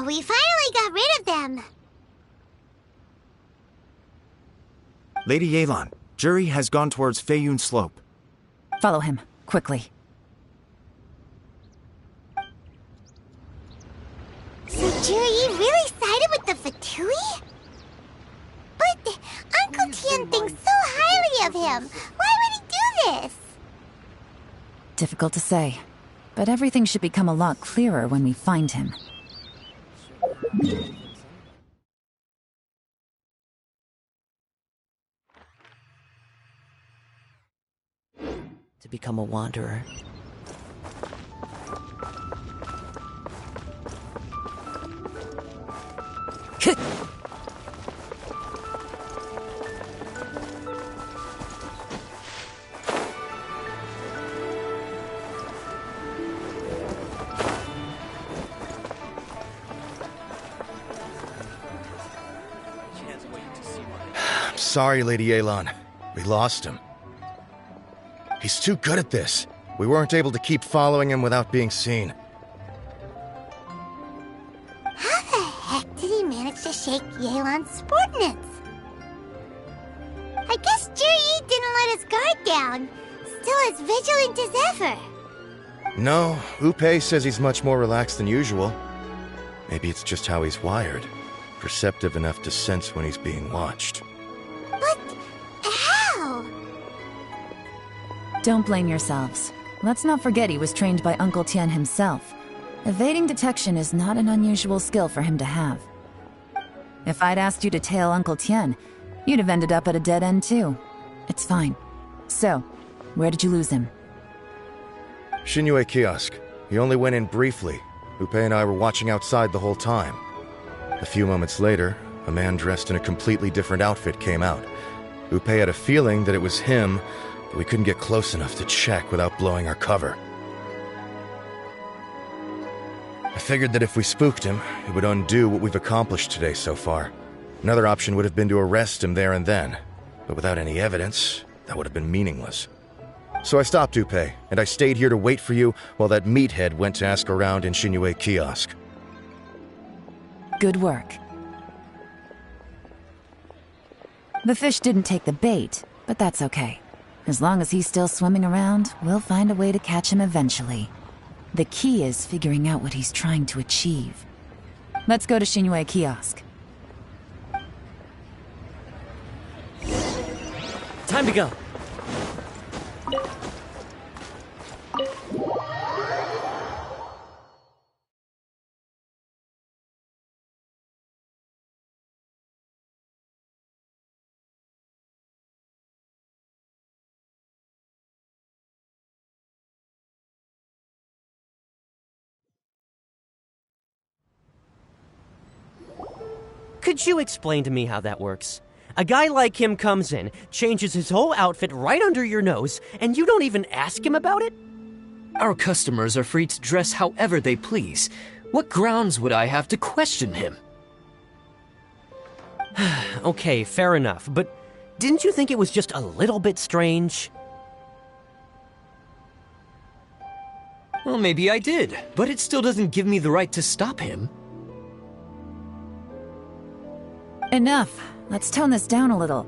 We finally got rid of them! Lady Yelan, Zhi has gone towards Feiyun Slope. Follow him, quickly. So Zhi really sided with the Fatui? But Uncle Tien thinks so highly of him. Why would he do this? Difficult to say, but everything should become a lot clearer when we find him. To become a wanderer. Sorry, Lady Yelan. We lost him. He's too good at this. We weren't able to keep following him without being seen. How the heck did he manage to shake Yelan's subordinates? I guess Zhi didn't let his guard down. Still as vigilant as ever. No, Upe says he's much more relaxed than usual. Maybe it's just how he's wired. Perceptive enough to sense when he's being watched. But how? Don't blame yourselves. Let's not forget he was trained by Uncle Tien himself. Evading detection is not an unusual skill for him to have. If I'd asked you to tail Uncle Tien, you'd have ended up at a dead end too. It's fine. So, where did you lose him? Xinyue Kiosk. He only went in briefly. Upe and I were watching outside the whole time. A few moments later, a man dressed in a completely different outfit came out. Upe had a feeling that it was him, but we couldn't get close enough to check without blowing our cover. I figured that if we spooked him, it would undo what we've accomplished today so far. Another option would have been to arrest him there and then, but without any evidence, that would have been meaningless. So I stopped Upe, and I stayed here to wait for you while that meathead went to ask around in Xinyue Kiosk. Good work. The fish didn't take the bait, but that's okay. As long as he's still swimming around, we'll find a way to catch him eventually. The key is figuring out what he's trying to achieve. Let's go to Xinyue Kiosk. Time to go. Could you explain to me how that works? A guy like him comes in, changes his whole outfit right under your nose, and you don't even ask him about it? Our customers are free to dress however they please. What grounds would I have to question him? Okay, fair enough, but didn't you think it was just a little bit strange? Well, maybe I did, but it still doesn't give me the right to stop him. Enough. Let's tone this down a little.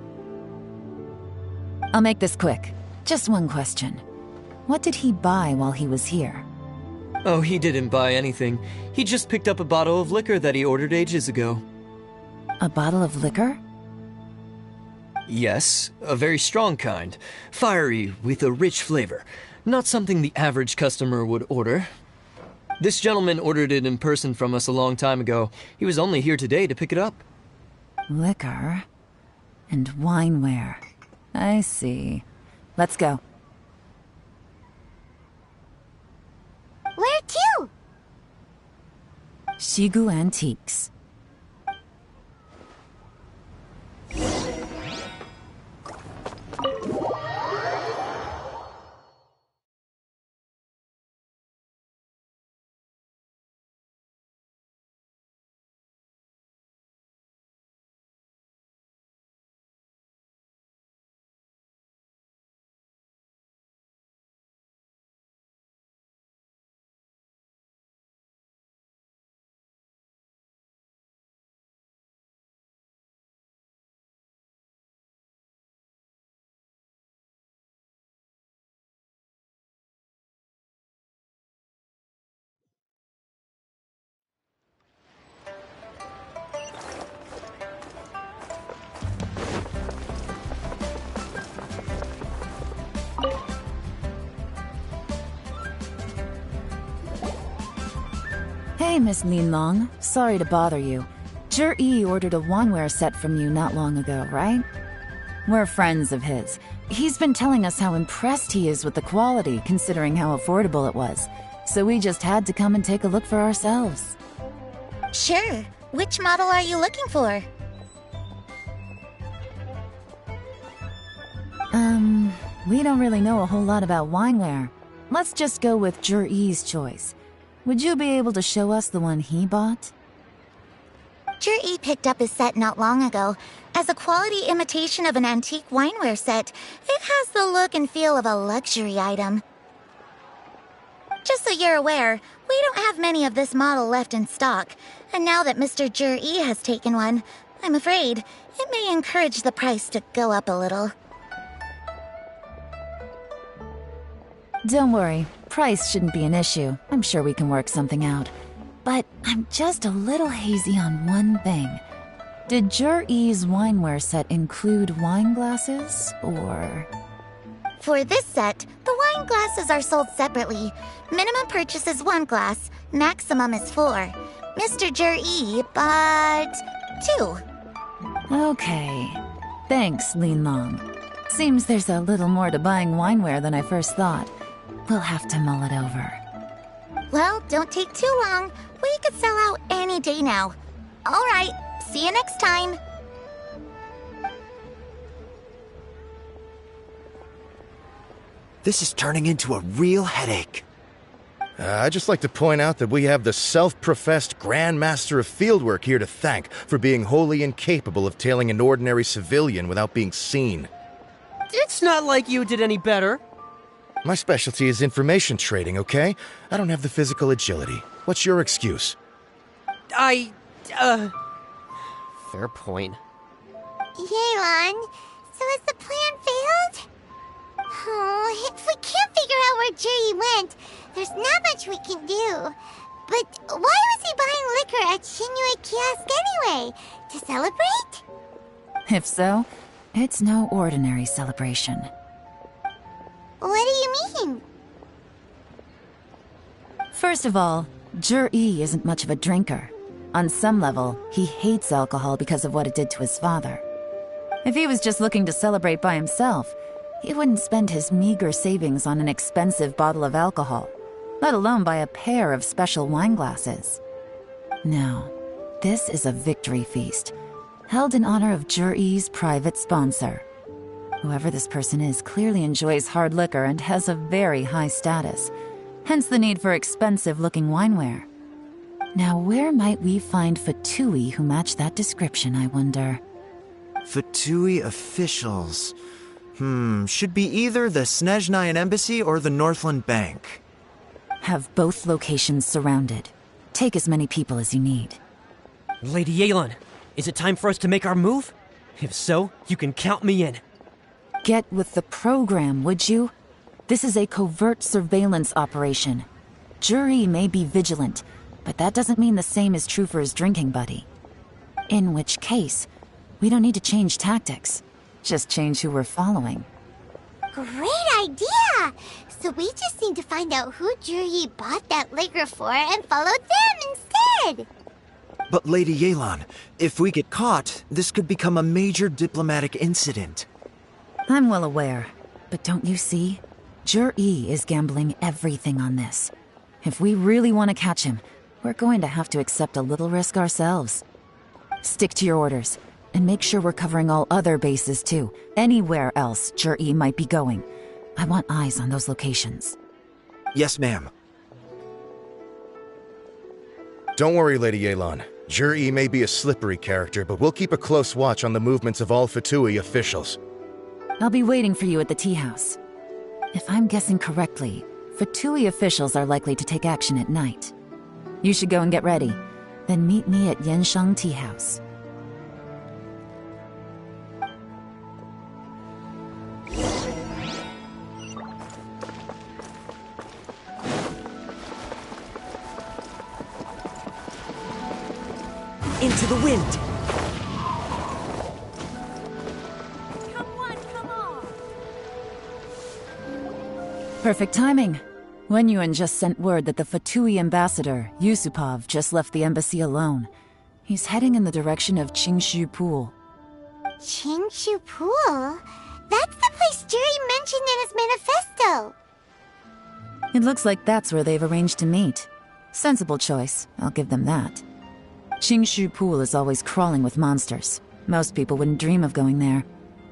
I'll make this quick. Just one question. What did he buy while he was here? Oh, he didn't buy anything. He just picked up a bottle of liquor that he ordered ages ago. A bottle of liquor? Yes, a very strong kind. Fiery, with a rich flavor. Not something the average customer would order. This gentleman ordered it in person from us a long time ago. He was only here today to pick it up. Liquor and wineware. I see. Let's go. Where to? Shigu Antiques. Hey, Miss Linlong. Sorry to bother you. Zhi ordered a wineware set from you not long ago, right? We're friends of his. He's been telling us how impressed he is with the quality, considering how affordable it was. So we just had to come and take a look for ourselves. Sure. Which model are you looking for? We don't really know a whole lot about wineware. Let's just go with Zhi's choice. Would you be able to show us the one he bought? Zhi picked up his set not long ago. As a quality imitation of an antique wineware set, it has the look and feel of a luxury item. Just so you're aware, we don't have many of this model left in stock, and now that Mr. Zhi has taken one, I'm afraid it may encourage the price to go up a little. Don't worry, price shouldn't be an issue. I'm sure we can work something out. But I'm just a little hazy on one thing. Did Zhi's wineware set include wine glasses, or...? For this set, the wine glasses are sold separately. Minimum purchase is 1 glass, maximum is 4. Mr. Zhi bought 2. Okay. Thanks, Linlong. Seems there's a little more to buying wineware than I first thought. We'll have to mull it over. Well, don't take too long. We could sell out any day now. All right, see you next time. This is turning into a real headache. I'd just like to point out that we have the self-professed Grand Master of Fieldwork here to thank for being wholly incapable of tailing an ordinary civilian without being seen. It's not like you did any better. My specialty is information trading, okay? I don't have the physical agility. What's your excuse? Fair point. Yelan, so has the plan failed? Oh, if we can't figure out where Zhi went, there's not much we can do. But why was he buying liquor at Shinue Kiosk anyway? To celebrate? If so, It's no ordinary celebration. What do you mean? First of all, Jur-E isn't much of a drinker. On some level, he hates alcohol because of what it did to his father. If he was just looking to celebrate by himself, he wouldn't spend his meager savings on an expensive bottle of alcohol, let alone buy a pair of special wine glasses. No, this is a victory feast, held in honor of Jur-E's private sponsor. Whoever this person is clearly enjoys hard liquor and has a very high status, hence the need for expensive-looking wineware. Now, where might we find Fatui who match that description, I wonder? Fatui officials. Should be either the Snezhnayan Embassy or the Northland Bank. Have both locations surrounded. Take as many people as you need. Lady Yelan, is it time for us to make our move? If so, you can count me in. Get with the program, would you? This is a covert surveillance operation. Jur-E may be vigilant, but that doesn't mean the same is true for his drinking buddy. In which case, we don't need to change tactics. Just change who we're following. Great idea! So we just need to find out who Jur-E bought that liquor for and follow them instead! But Lady Yelan, if we get caught, this could become a major diplomatic incident. I'm well aware, but don't you see? Jur-E is gambling everything on this. If we really want to catch him, we're going to have to accept a little risk ourselves. Stick to your orders, and make sure we're covering all other bases too. Anywhere else Jur-E might be going. I want eyes on those locations. Yes, ma'am. Don't worry, Lady Yelan. Jur-E may be a slippery character, but we'll keep a close watch on the movements of all Fatui officials. I'll be waiting for you at the tea house. If I'm guessing correctly, Fatui officials are likely to take action at night. You should go and get ready, then meet me at Yansheng Tea House. Into the wind! Perfect timing. Wenyuan just sent word that the Fatui ambassador, Yusupov, just left the embassy alone. He's heading in the direction of Qingshu Pool. Qingshu Pool? That's the place Jur-E mentioned in his manifesto! It looks like that's where they've arranged to meet. Sensible choice, I'll give them that. Qingshu Pool is always crawling with monsters. Most people wouldn't dream of going there.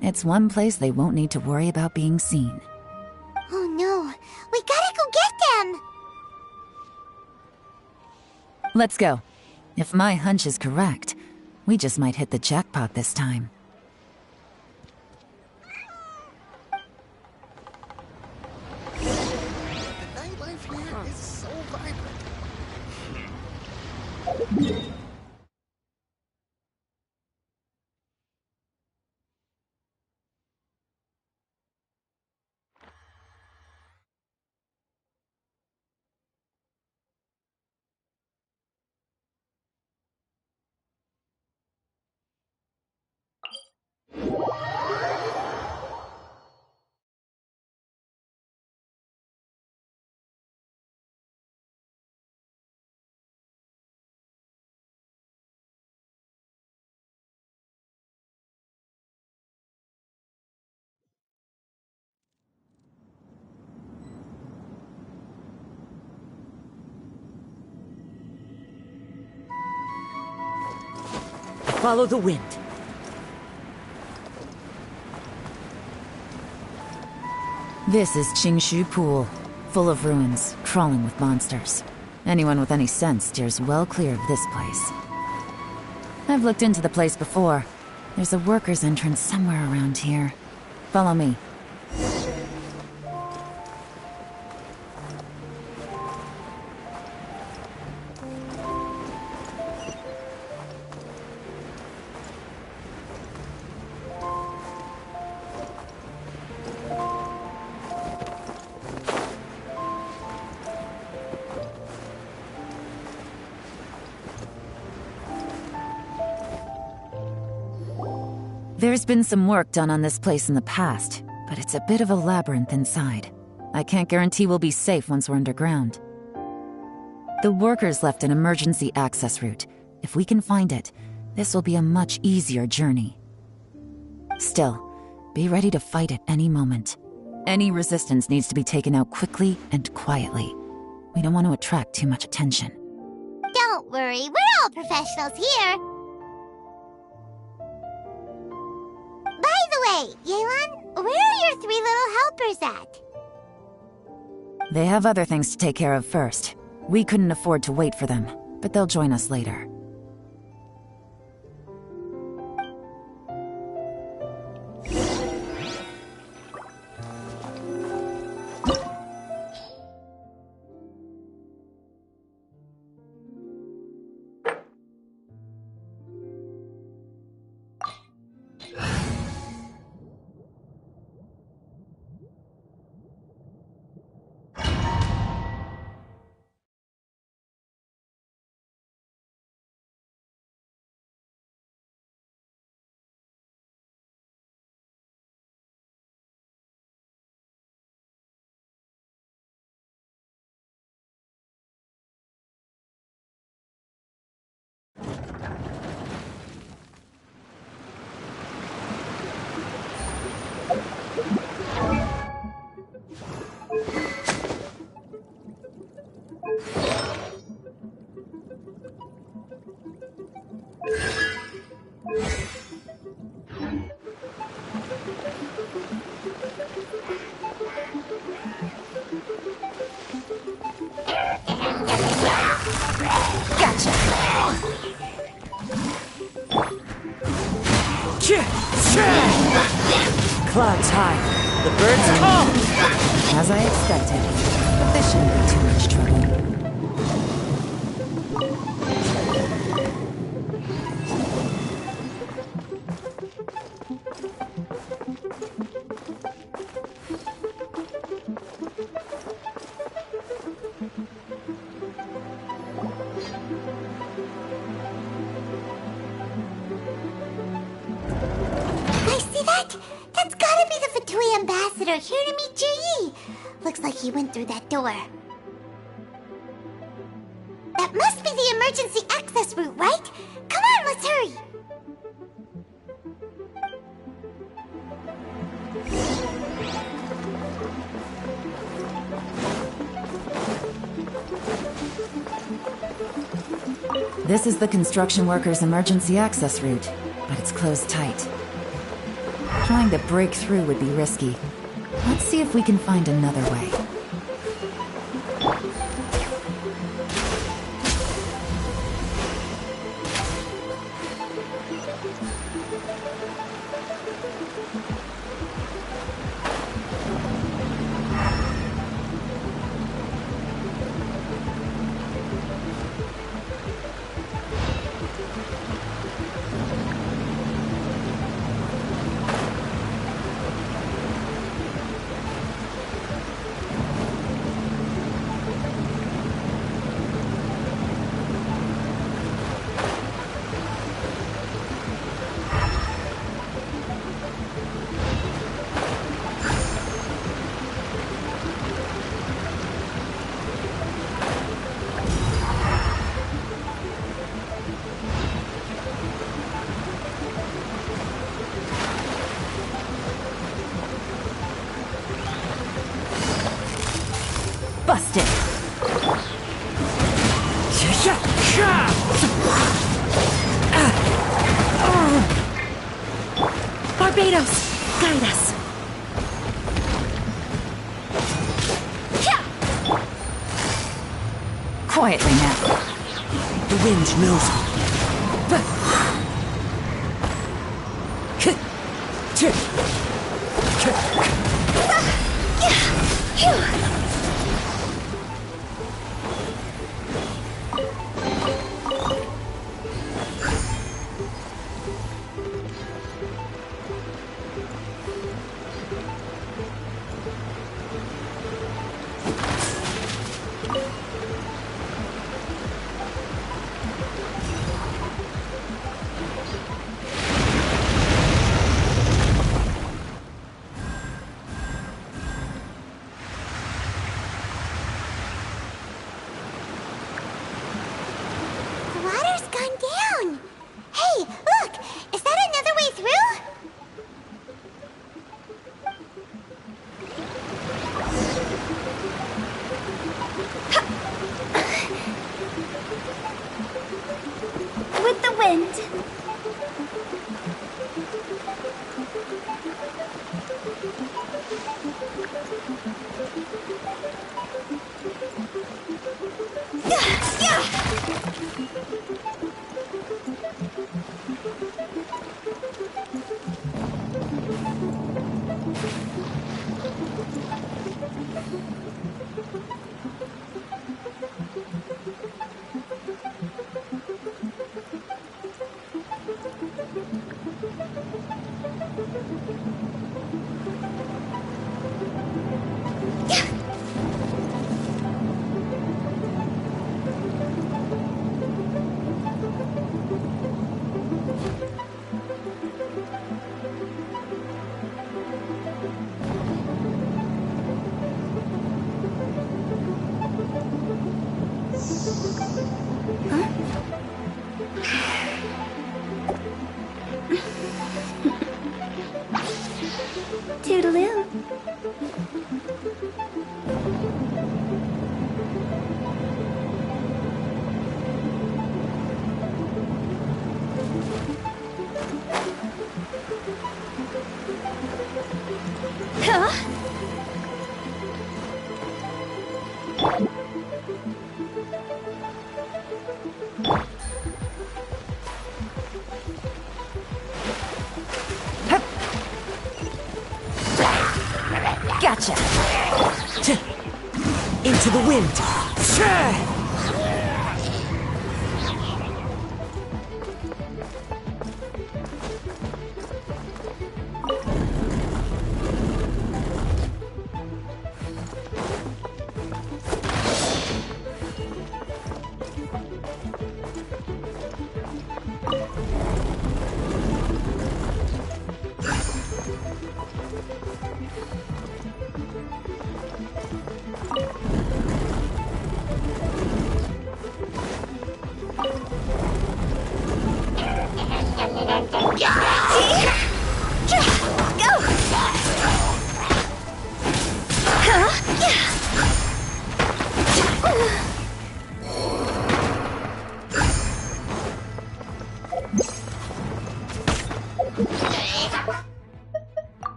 It's one place they won't need to worry about being seen. Oh no, we gotta go get them! Let's go. If my hunch is correct, we just might hit the jackpot this time. The nightlife here is so vibrant. Follow the wind. This is Qingshu Pool, full of ruins, crawling with monsters. Anyone with any sense steers well clear of this place. I've looked into the place before. There's a worker's entrance somewhere around here. Follow me. There's been some work done on this place in the past, but it's a bit of a labyrinth inside. I can't guarantee we'll be safe once we're underground. The workers left an emergency access route. If we can find it, this will be a much easier journey. Still, be ready to fight at any moment. Any resistance needs to be taken out quickly and quietly. We don't want to attract too much attention. Don't worry, we're all professionals here. By the way, Yelan, where are your 3 little helpers at? They have other things to take care of first. We couldn't afford to wait for them, but they'll join us later. Clouds high. The birds call! As I expected, but this shouldn't be too much trouble. Ambassador here to meet Ji. Looks like he went through that door. That must be the emergency access route, right? Come on, let's hurry. This is the construction workers' emergency access route, but it's closed tight. Trying to break through would be risky. Let's see if we can find another way. Busted! Barbados, guide us! Quietly now. The wind knows me. Toodaloo. Huh? Gotcha! Into the wind!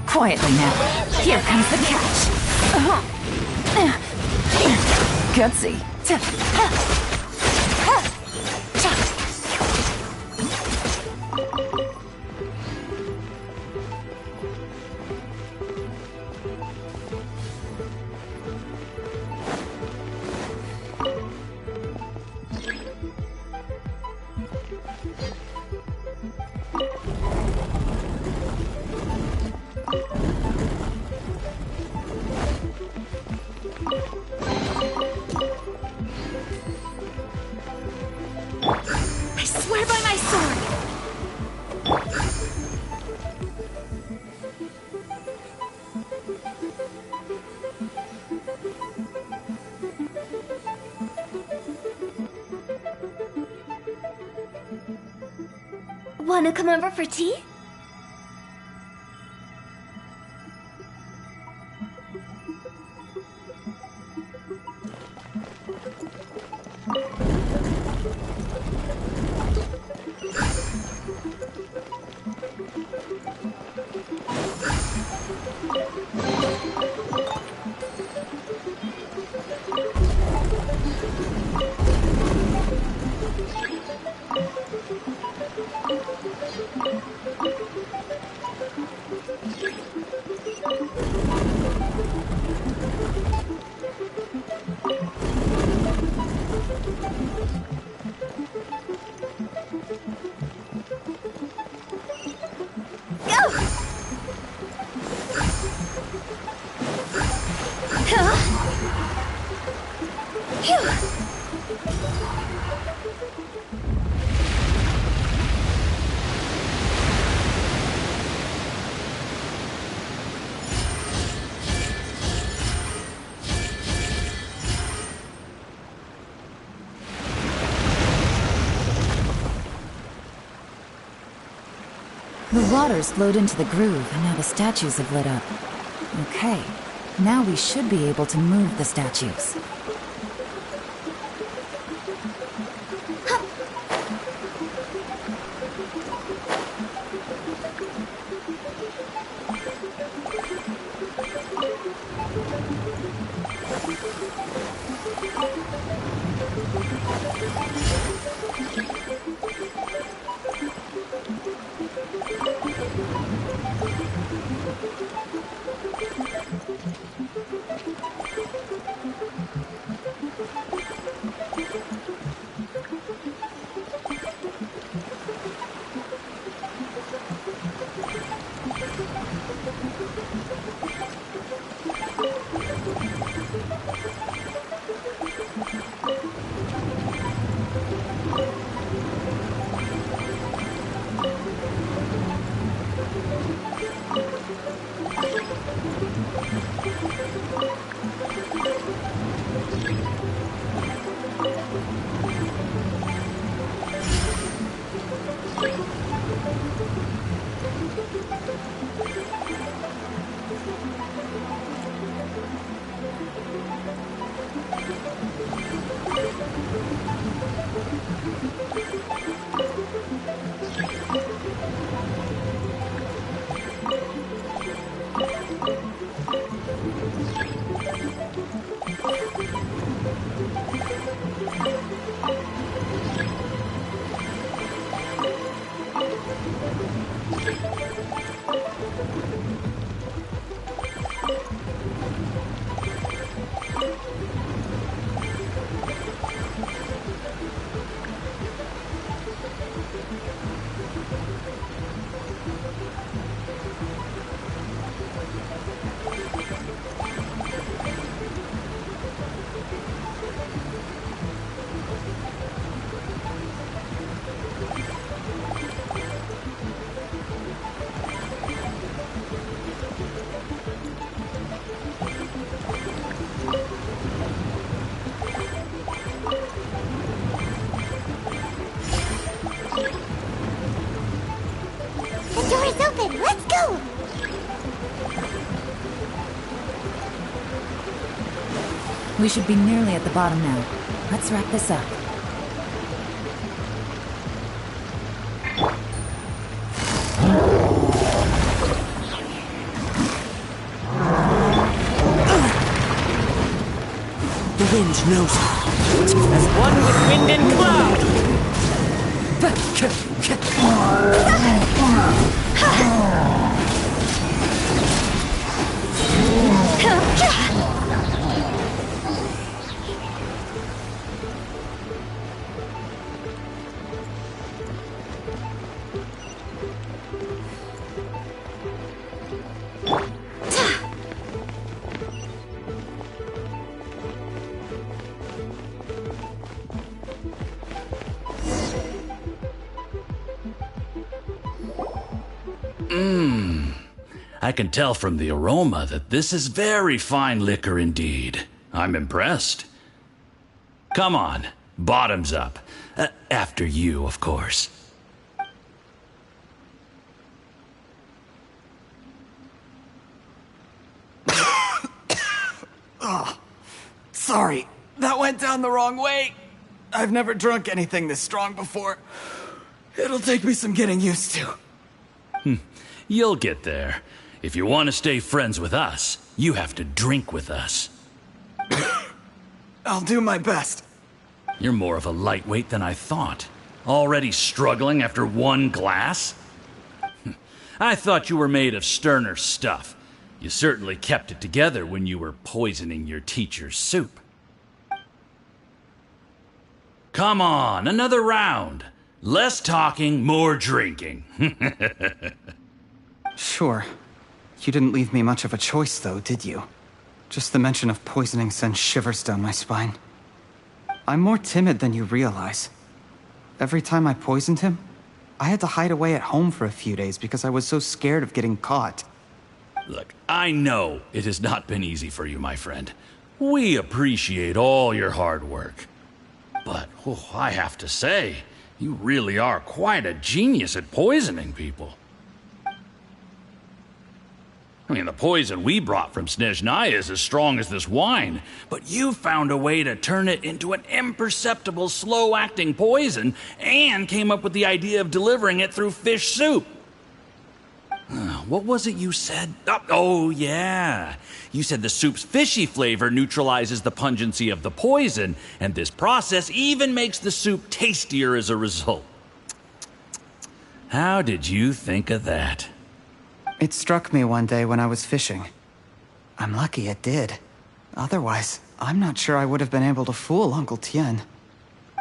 Quietly now. Here comes the catch. Gutsy. I swear by my sword! Wanna come over for tea? The water's flowed into the groove, and now the statues have lit up. Okay, now we should be able to move the statues. open! Let's go! We should be nearly at the bottom now. Let's wrap this up. The wind knows as one with wind and cloud. I can tell from the aroma that this is very fine liquor indeed. I'm impressed. Come on, bottoms up. After you, of course. Oh, sorry. That went down the wrong way. I've never drunk anything this strong before. It'll take me some getting used to. You'll get there. If you want to stay friends with us, you have to drink with us. I'll do my best. You're more of a lightweight than I thought. Already struggling after one glass? I thought you were made of sterner stuff. You certainly kept it together when you were poisoning your teacher's soup. Come on, another round. Less talking, more drinking. Sure. You didn't leave me much of a choice, though, did you? Just the mention of poisoning sends shivers down my spine. I'm more timid than you realize. Every time I poisoned him, I had to hide away at home for a few days because I was so scared of getting caught. Look, I know it has not been easy for you, my friend. We appreciate all your hard work. But, I have to say, you really are quite a genius at poisoning people. I mean, the poison we brought from Snezhnaya is as strong as this wine, but you found a way to turn it into an imperceptible, slow-acting poison and came up with the idea of delivering it through fish soup. What was it you said? Oh, yeah. You said the soup's fishy flavor neutralizes the pungency of the poison, and this process even makes the soup tastier as a result. How did you think of that? It struck me one day when I was fishing. I'm lucky it did. Otherwise, I'm not sure I would have been able to fool Uncle Tien.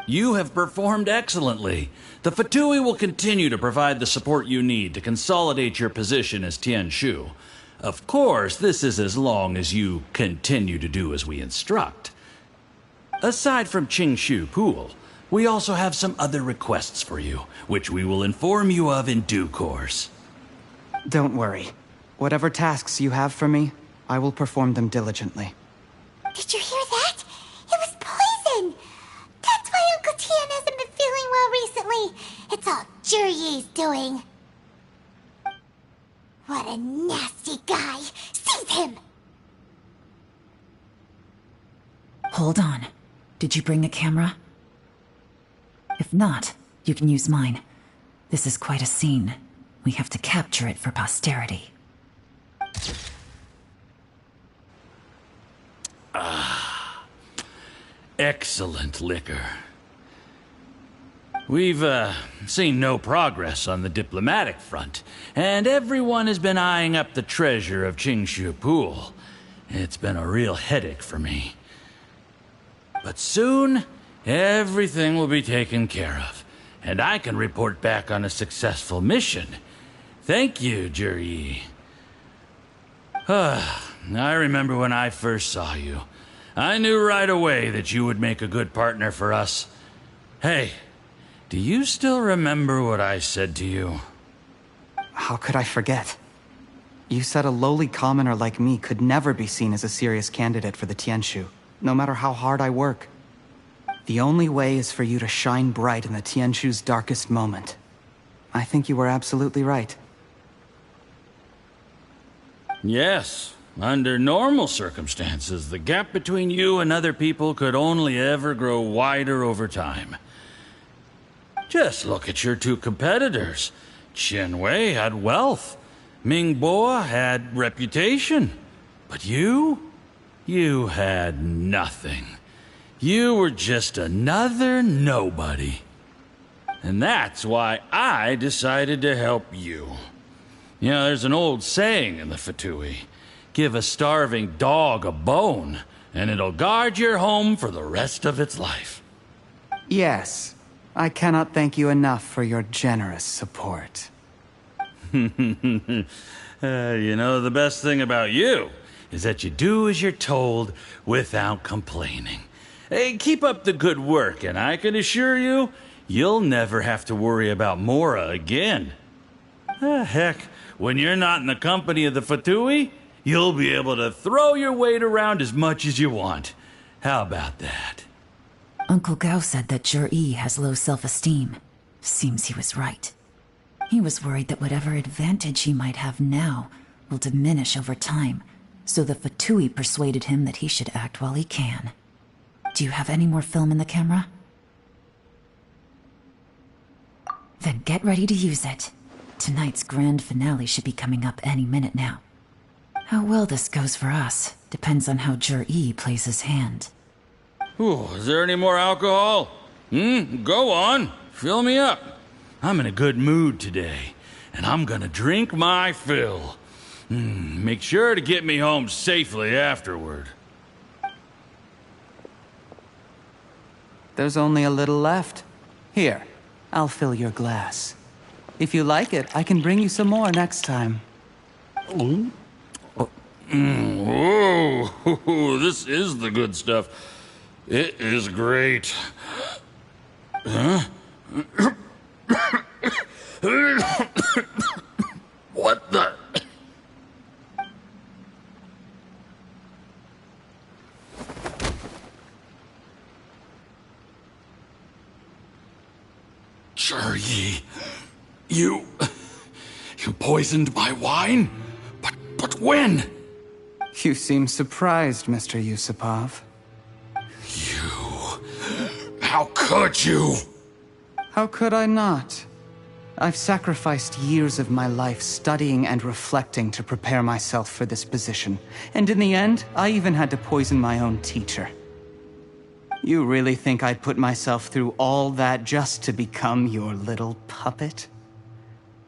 You have performed excellently. The Fatui will continue to provide the support you need to consolidate your position as Tien Shu. Of course, this is as long as you continue to do as we instruct. Aside from Qingshu Pool, we also have some other requests for you, which we will inform you of in due course. Don't worry. Whatever tasks you have for me, I will perform them diligently. Did you hear that? It was poison! That's why Uncle Tien hasn't been feeling well recently. It's all Jurye's doing. What a nasty guy! Seize him! Hold on. Did you bring a camera? If not, you can use mine. This is quite a scene. We have to capture it for posterity. Excellent liquor. We've, seen no progress on the diplomatic front, and everyone has been eyeing up the treasure of Qingshu Pool. It's been a real headache for me. But soon, everything will be taken care of, and I can report back on a successful mission. Thank you, Jurye. I remember when I first saw you. I knew right away that you would make a good partner for us. Hey, do you still remember what I said to you? How could I forget? You said a lowly commoner like me could never be seen as a serious candidate for the Tianshu, no matter how hard I work. The only way is for you to shine bright in the Tianshu's darkest moment. I think you were absolutely right. Yes. Under normal circumstances, the gap between you and other people could only ever grow wider over time. Just look at your two competitors. Qianwei had wealth. Mingbo had reputation. But you had nothing. You were just another nobody. And that's why I decided to help you. You know, there's an old saying in the Fatui. Give a starving dog a bone, and it'll guard your home for the rest of its life. Yes. I cannot thank you enough for your generous support. You know, the best thing about you is that you do as you're told without complaining. Hey, keep up the good work, and I can assure you, you'll never have to worry about Mora again. Heck, when you're not in the company of the Fatui, you'll be able to throw your weight around as much as you want. How about that? Uncle Gao said that Jurye has low self-esteem. Seems he was right. He was worried that whatever advantage he might have now will diminish over time, so the Fatui persuaded him that he should act while he can. Do you have any more film in the camera? Then get ready to use it. Tonight's grand finale should be coming up any minute now. How well this goes for us depends on how Jurye plays his hand. Ooh, is there any more alcohol? Go on. Fill me up. I'm in a good mood today, and I'm gonna drink my fill. Make sure to get me home safely afterward. There's only a little left. Here, I'll fill your glass. If you like it, I can bring you some more next time. Whoa, this is the good stuff. It is great. Huh? What the? Jurye, you poisoned my wine? But when? You seem surprised, Mr. Yusupov. How could you? How could I not? I've sacrificed years of my life studying and reflecting to prepare myself for this position. And in the end, I even had to poison my own teacher. You really think I'd put myself through all that just to become your little puppet?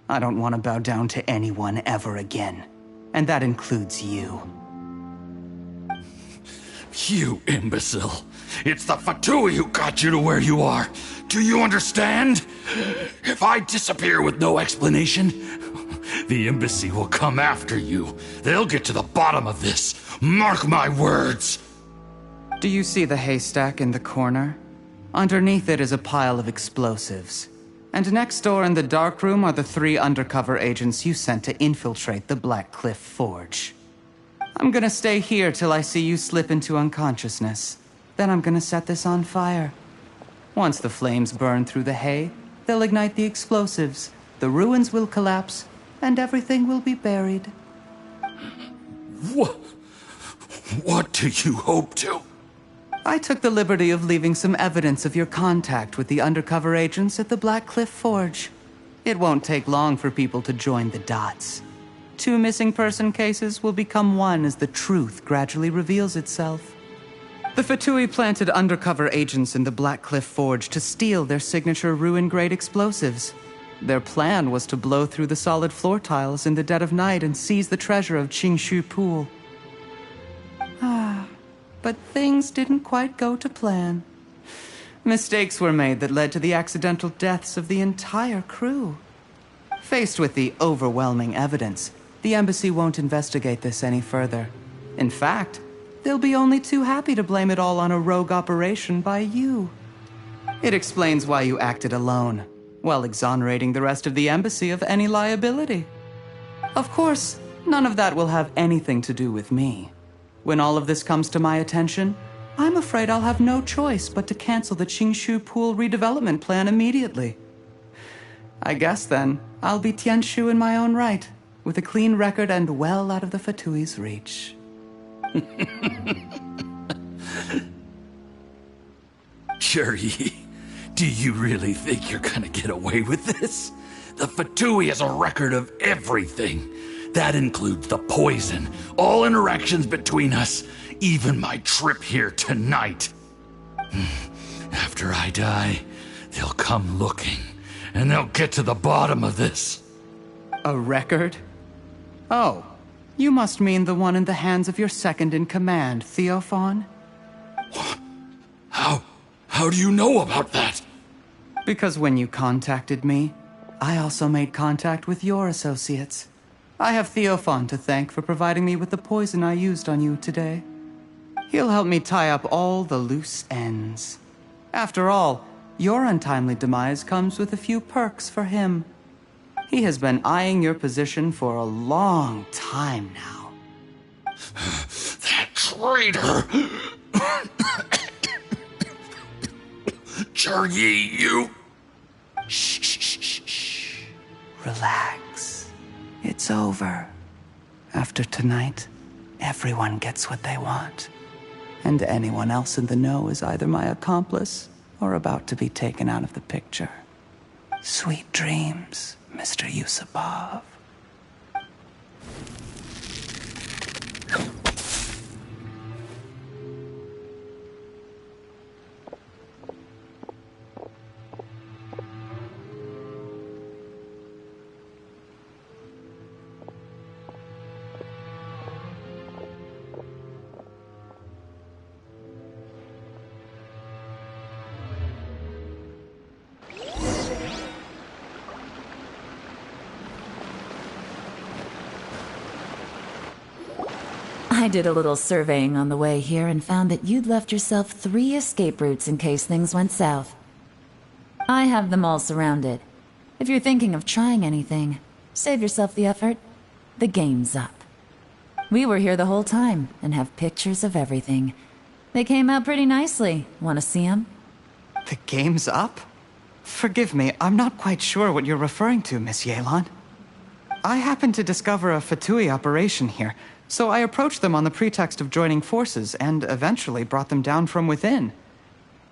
I don't want to bow down to anyone ever again. And that includes you. You imbecile. It's the Fatui who got you to where you are. Do you understand? If I disappear with no explanation, the embassy will come after you. They'll get to the bottom of this. Mark my words. Do you see the haystack in the corner? Underneath it is a pile of explosives. And next door in the dark room are the 3 undercover agents you sent to infiltrate the Black Cliff Forge. I'm gonna stay here till I see you slip into unconsciousness. Then I'm gonna set this on fire. Once the flames burn through the hay, they'll ignite the explosives, the ruins will collapse, and everything will be buried. What do you hope to? I took the liberty of leaving some evidence of your contact with the undercover agents at the Black Cliff Forge. It won't take long for people to join the dots. 2 missing person cases will become 1 as the truth gradually reveals itself. The Fatui planted undercover agents in the Black Cliff Forge to steal their signature ruin-grade explosives. Their plan was to blow through the solid floor tiles in the dead of night and seize the treasure of Qingshu Pool. But things didn't quite go to plan. Mistakes were made that led to the accidental deaths of the entire crew. Faced with the overwhelming evidence, the embassy won't investigate this any further. In fact, they'll be only too happy to blame it all on a rogue operation by you. It explains why you acted alone, while exonerating the rest of the embassy of any liability. Of course, none of that will have anything to do with me. When all of this comes to my attention, I'm afraid I'll have no choice but to cancel the Qingshu Pool redevelopment plan immediately. I guess then, I'll be Tianshu in my own right, with a clean record and well out of the Fatui's reach. Cherry, do you really think you're gonna get away with this? The Fatui has a record of everything. That includes the poison, all interactions between us, even my trip here tonight. After I die, they'll come looking, and they'll get to the bottom of this. A record? Oh, you must mean the one in the hands of your second-in-command, Theophan? How do you know about that? Because when you contacted me, I also made contact with your associates. I have Theophan to thank for providing me with the poison I used on you today. He'll help me tie up all the loose ends. After all, your untimely demise comes with a few perks for him. He has been eyeing your position for a long time now. That traitor! Cherry, you... Shh. Relax. It's over. After tonight, everyone gets what they want. And anyone else in the know is either my accomplice or about to be taken out of the picture. Sweet dreams, Mr. Yusupov. I did a little surveying on the way here and found that you'd left yourself 3 escape routes in case things went south. I have them all surrounded. If you're thinking of trying anything, save yourself the effort. The game's up. We were here the whole time and have pictures of everything. They came out pretty nicely. Want to see them? The game's up? Forgive me, I'm not quite sure what you're referring to, Miss Yelan. I happened to discover a Fatui operation here, so I approached them on the pretext of joining forces and eventually brought them down from within.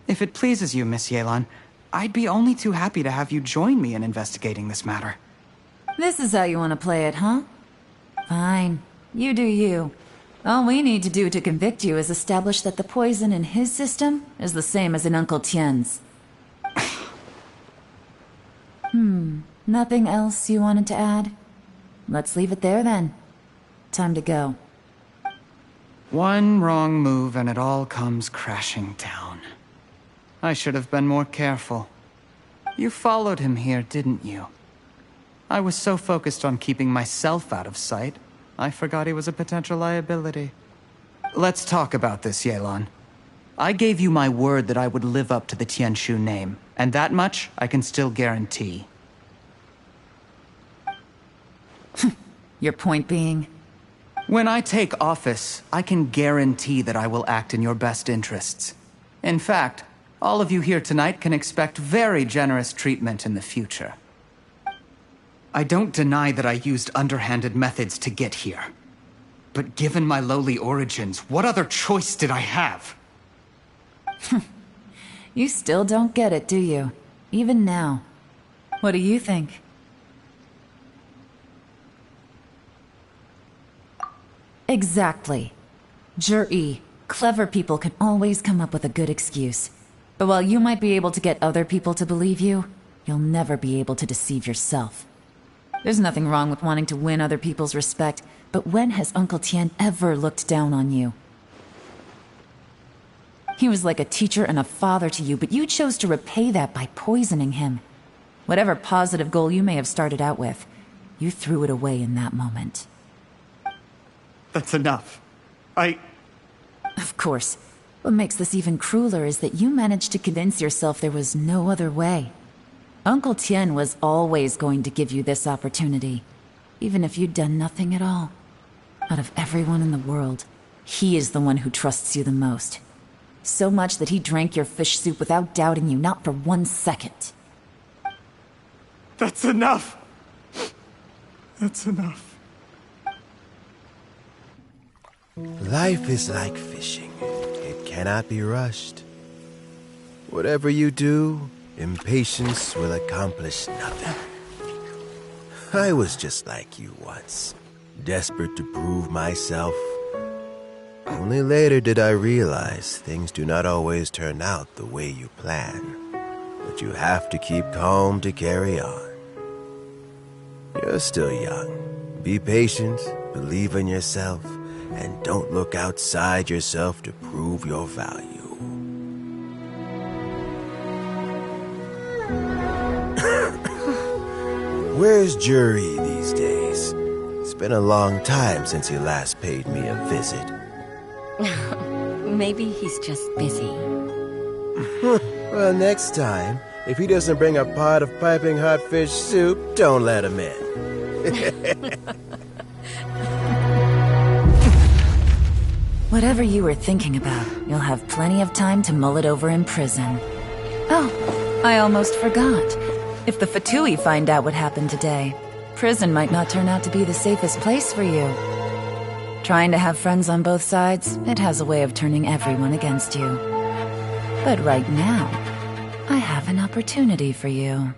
If it pleases you, Miss Yelan, I'd be only too happy to have you join me in investigating this matter. This is how you want to play it, huh? Fine. You do you. All we need to do to convict you is establish that the poison in his system is the same as in Uncle Tien's. Nothing else you wanted to add? Let's leave it there then. Time to go. One wrong move and it all comes crashing down. I should have been more careful. You followed him here, didn't you? I was so focused on keeping myself out of sight, I forgot he was a potential liability. Let's talk about this, Yelan. I gave you my word that I would live up to the Tianshu name, and that much I can still guarantee. Your point being? When I take office, I can guarantee that I will act in your best interests. In fact, all of you here tonight can expect very generous treatment in the future. I don't deny that I used underhanded methods to get here. But given my lowly origins, what other choice did I have? You still don't get it, do you? Even now. What do you think? Exactly. Juri, clever people can always come up with a good excuse. But while you might be able to get other people to believe you, you'll never be able to deceive yourself. There's nothing wrong with wanting to win other people's respect, but when has Uncle Tien ever looked down on you? He was like a teacher and a father to you, but you chose to repay that by poisoning him. Whatever positive goal you may have started out with, you threw it away in that moment. That's enough. Of course. What makes this even crueler is that you managed to convince yourself there was no other way. Uncle Tien was always going to give you this opportunity, even if you'd done nothing at all. Out of everyone in the world, he is the one who trusts you the most. So much that he drank your fish soup without doubting you, not for 1 second. That's enough! That's enough. Life is like fishing. It cannot be rushed. Whatever you do, impatience will accomplish nothing. I was just like you once, desperate to prove myself. Only later did I realize things do not always turn out the way you plan. But you have to keep calm to carry on. You're still young. Be patient, believe in yourself, and don't look outside yourself to prove your value. Where's Juri these days? It's been a long time since he last paid me a visit. Maybe he's just busy. Well, next time, if he doesn't bring a pot of piping hot fish soup, don't let him in. Whatever you were thinking about, you'll have plenty of time to mull it over in prison. Oh, I almost forgot. If the Fatui find out what happened today, prison might not turn out to be the safest place for you. Trying to have friends on both sides, it has a way of turning everyone against you. But right now, I have an opportunity for you.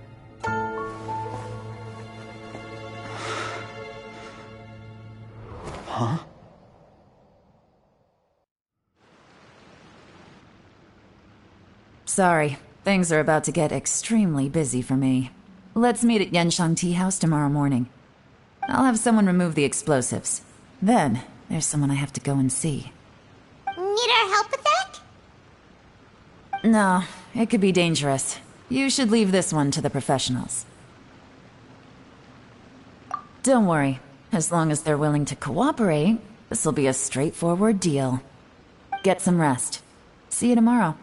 Huh? Sorry, things are about to get extremely busy for me. Let's meet at Yenshang Tea House tomorrow morning. I'll have someone remove the explosives. Then, there's someone I have to go and see. Need our help with that? No, it could be dangerous. You should leave this one to the professionals. Don't worry. As long as they're willing to cooperate, this'll be a straightforward deal. Get some rest. See you tomorrow.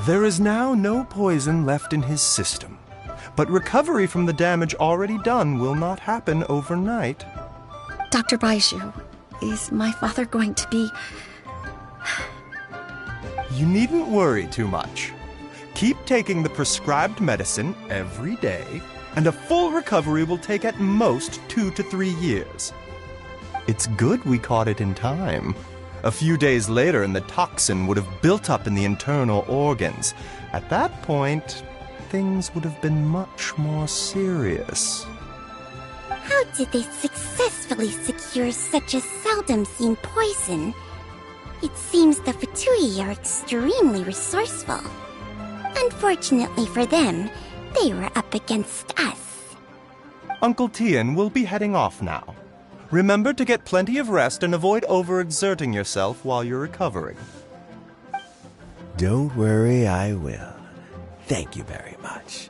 There is now no poison left in his system, but recovery from the damage already done will not happen overnight. Dr. Baishu, is my father going to be... You needn't worry too much. Keep taking the prescribed medicine every day, and a full recovery will take at most 2 to 3 years. It's good we caught it in time. A few days later, and the toxin would have built up in the internal organs. At that point, things would have been much more serious. How did they successfully secure such a seldom-seen poison? It seems the Fatui are extremely resourceful. Unfortunately for them, they were up against us. Uncle Tian will be heading off now. Remember to get plenty of rest and avoid overexerting yourself while you're recovering. Don't worry, I will. Thank you very much.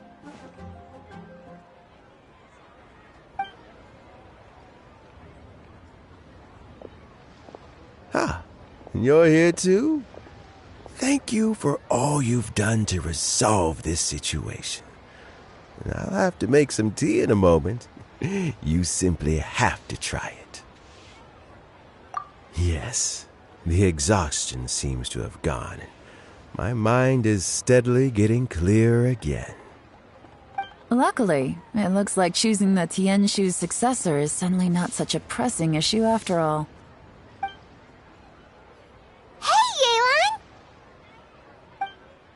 Ah, you're here too? Thank you for all you've done to resolve this situation. I'll have to make some tea in a moment. You simply have to try it. Yes, the exhaustion seems to have gone. My mind is steadily getting clearer again. Luckily, it looks like choosing the Tianshu's successor is suddenly not such a pressing issue after all.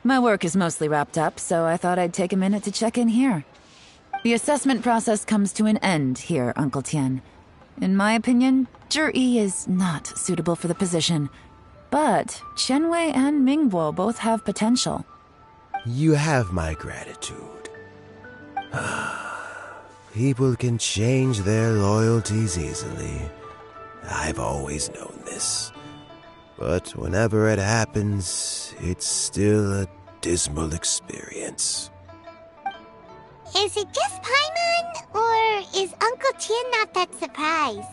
My work is mostly wrapped up, so I thought I'd take a minute to check in here. The assessment process comes to an end here, Uncle Tian. In my opinion, Zhi is not suitable for the position, but Qianwei and Mingbo both have potential. You have my gratitude. People can change their loyalties easily. I've always known this. But whenever it happens, it's still a dismal experience. Is it just Paimon, or is Uncle Tian not that surprised?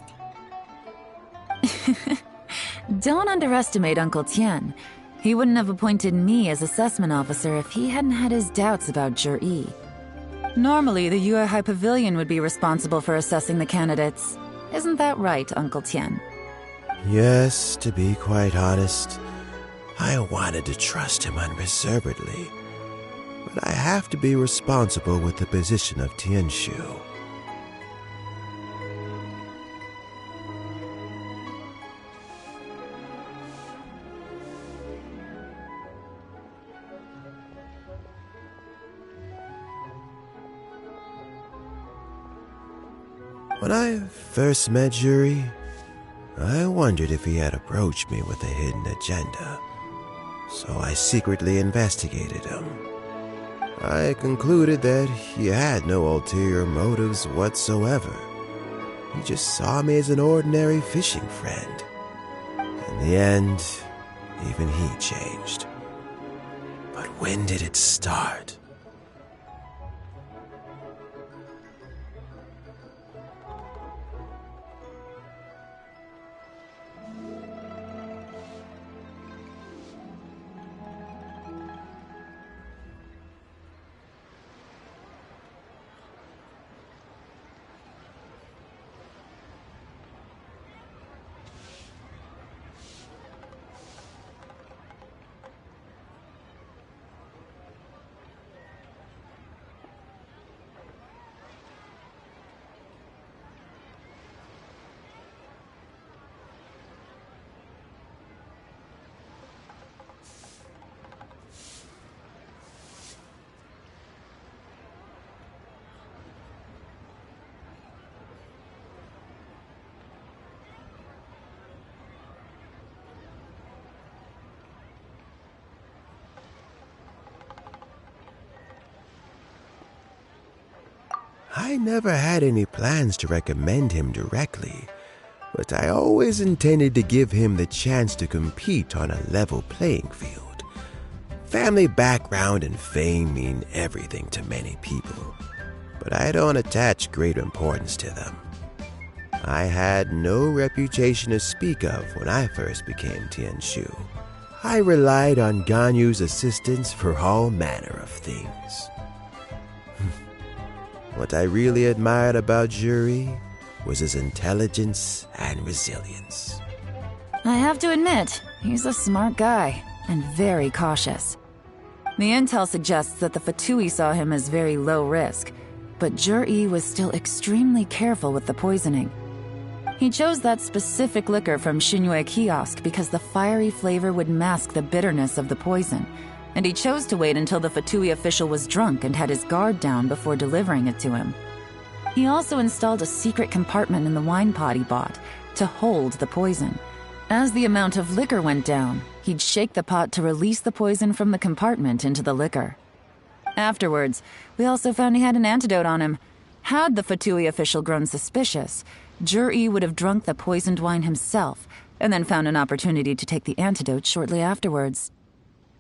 Don't underestimate Uncle Tian. He wouldn't have appointed me as assessment officer if he hadn't had his doubts about Zhi. Normally, the Yuehai Pavilion would be responsible for assessing the candidates. Isn't that right, Uncle Tian? Yes, to be quite honest, I wanted to trust him unreservedly. But I have to be responsible with the position of Tianshu. When I first met Zhi, I wondered if he had approached me with a hidden agenda, so I secretly investigated him. I concluded that he had no ulterior motives whatsoever. He just saw me as an ordinary fishing friend. In the end, even he changed. But when did it start? I never had any plans to recommend him directly, but I always intended to give him the chance to compete on a level playing field. Family background and fame mean everything to many people, but I don't attach great importance to them. I had no reputation to speak of when I first became Tianshu. I relied on Ganyu's assistance for all manner of things. What I really admired about Juri was his intelligence and resilience. I have to admit, he's a smart guy, and very cautious. The intel suggests that the Fatui saw him as very low risk, but Juri was still extremely careful with the poisoning. He chose that specific liquor from Shinue Kiosk because the fiery flavor would mask the bitterness of the poison, and he chose to wait until the Fatui official was drunk and had his guard down before delivering it to him. He also installed a secret compartment in the wine pot he bought to hold the poison. As the amount of liquor went down, he'd shake the pot to release the poison from the compartment into the liquor. Afterwards, we also found he had an antidote on him. Had the Fatui official grown suspicious, Juri would have drunk the poisoned wine himself, and then found an opportunity to take the antidote shortly afterwards.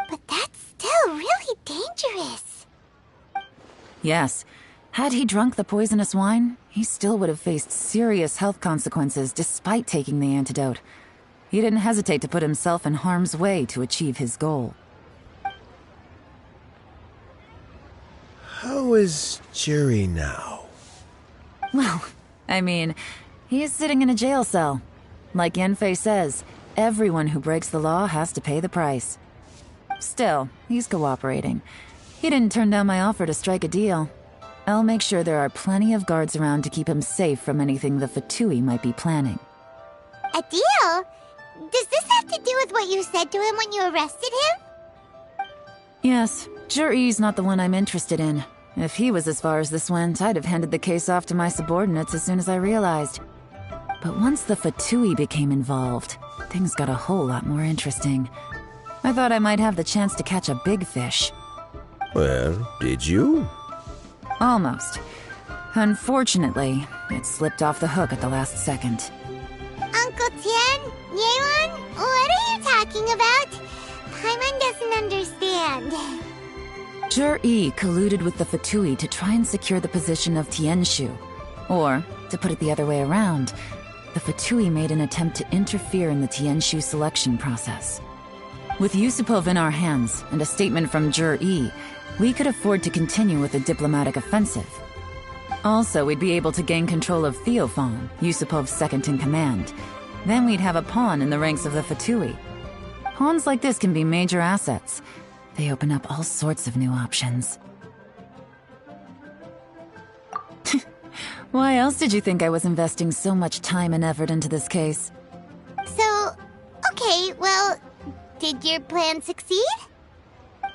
But that's still really dangerous. Yes. Had he drunk the poisonous wine, he still would have faced serious health consequences despite taking the antidote. He didn't hesitate to put himself in harm's way to achieve his goal. How is Juri now? Well, I mean, he's sitting in a jail cell. Like Yanfei says, everyone who breaks the law has to pay the price. Still, he's cooperating. He didn't turn down my offer to strike a deal. I'll make sure there are plenty of guards around to keep him safe from anything the Fatui might be planning. A deal? Does this have to do with what you said to him when you arrested him? Yes, Juri's not the one I'm interested in. If he was as far as this went, I'd have handed the case off to my subordinates as soon as I realized. But once the Fatui became involved, things got a whole lot more interesting. I thought I might have the chance to catch a big fish. Well, did you? Almost. Unfortunately, it slipped off the hook at the last second. Uncle Tian? Yeon? What are you talking about? Paimon doesn't understand. Jur-E colluded with the Fatui to try and secure the position of Tianshu. Or, to put it the other way around, the Fatui made an attempt to interfere in the Tianshu selection process. With Yusupov in our hands and a statement from Jur-E, we could afford to continue with a diplomatic offensive. Also, we'd be able to gain control of Theophan, Yusupov's second-in-command. Then we'd have a pawn in the ranks of the Fatui. Pawns like this can be major assets. They open up all sorts of new options. Why else did you think I was investing so much time and effort into this case? So, okay, well, did your plan succeed?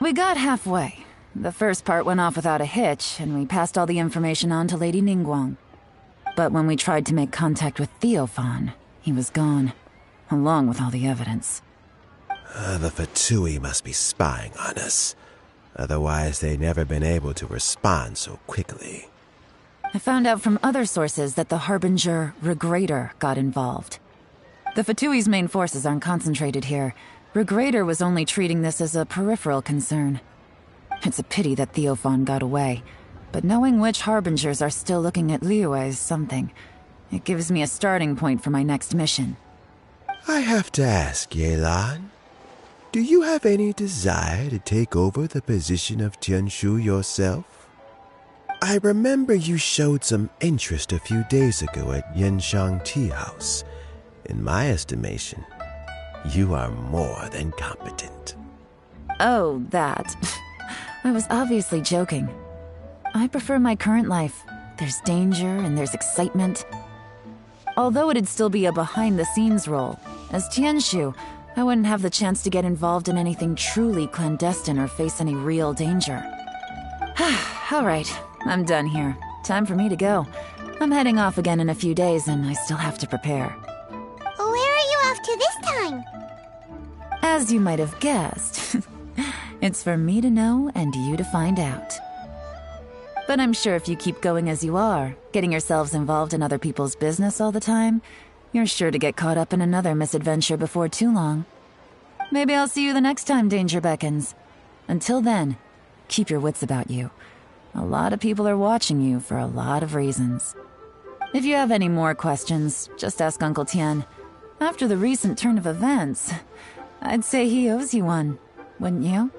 We got halfway. The first part went off without a hitch, and we passed all the information on to Lady Ningguang. But when we tried to make contact with Theophan, he was gone, along with all the evidence. The Fatui must be spying on us. Otherwise, they'd never been able to respond so quickly. I found out from other sources that the Harbinger Regrator got involved. The Fatui's main forces aren't concentrated here. Regrator was only treating this as a peripheral concern. It's a pity that Theophan got away, but knowing which Harbingers are still looking at Liyue is something. It gives me a starting point for my next mission. I have to ask, Yelan, do you have any desire to take over the position of Tianshu yourself? I remember you showed some interest a few days ago at Yenshang Tea House. In my estimation, you are more than competent. Oh, that. I was obviously joking. I prefer my current life. There's danger and there's excitement. Although it'd still be a behind-the-scenes role, as Tianshu, I wouldn't have the chance to get involved in anything truly clandestine or face any real danger. All right, I'm done here. Time for me to go. I'm heading off again in a few days, and I still have to prepare. Where are you off to this time? As you might have guessed, it's for me to know and you to find out. But I'm sure if you keep going as you are, getting yourselves involved in other people's business all the time, you're sure to get caught up in another misadventure before too long. Maybe I'll see you the next time danger beckons. Until then, keep your wits about you. A lot of people are watching you for a lot of reasons. If you have any more questions, just ask Uncle Tien. After the recent turn of events, I'd say he owes you one, wouldn't you?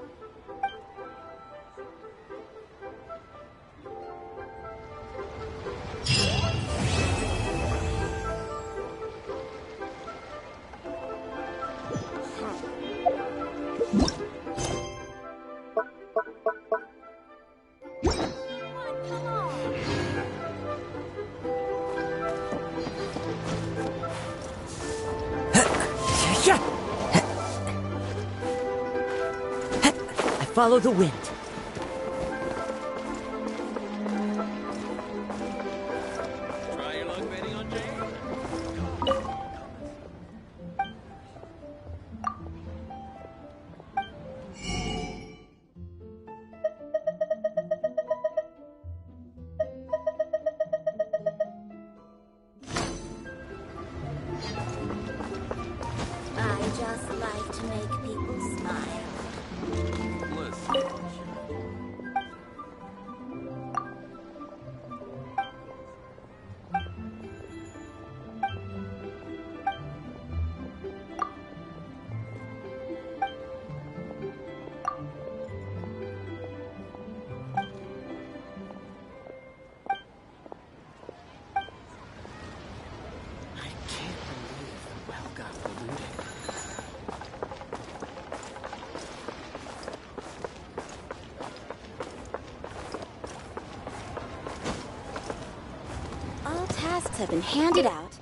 Follow the wind. I just like to make people smile. All tasks have been handed out.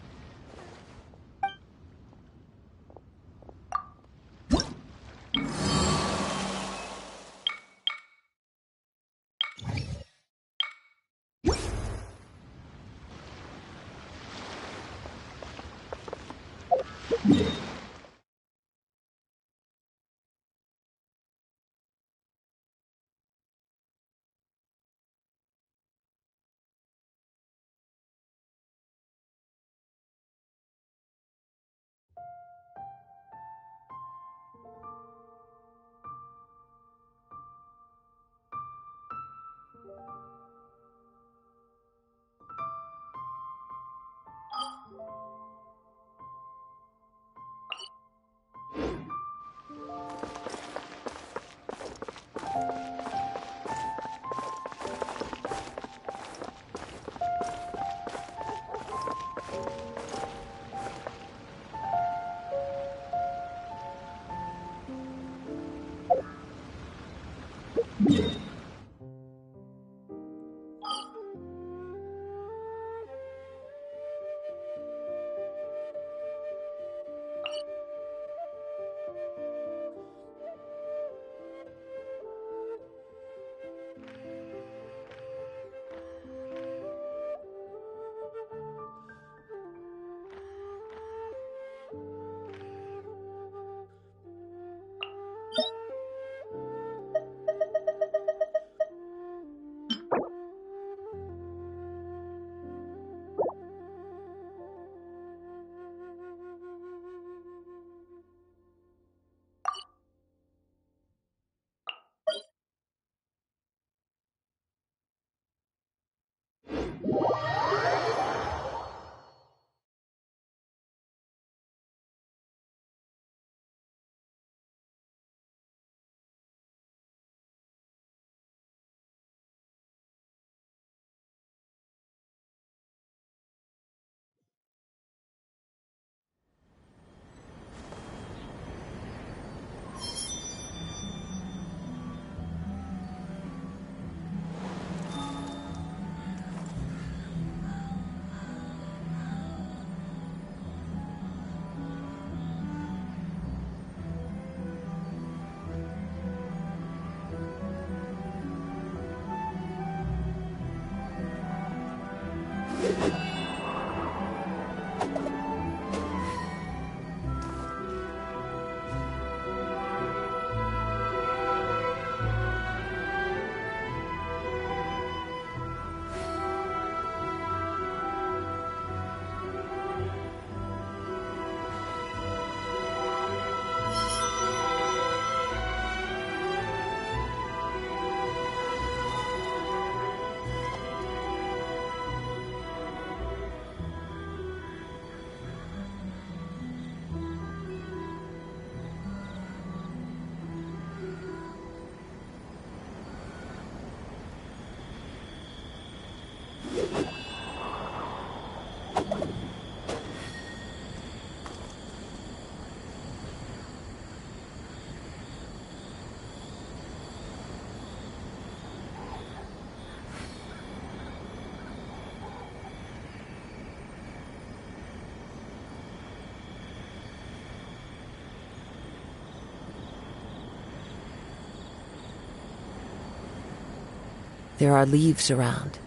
There are leaves around,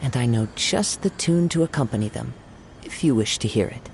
and I know just the tune to accompany them, if you wish to hear it.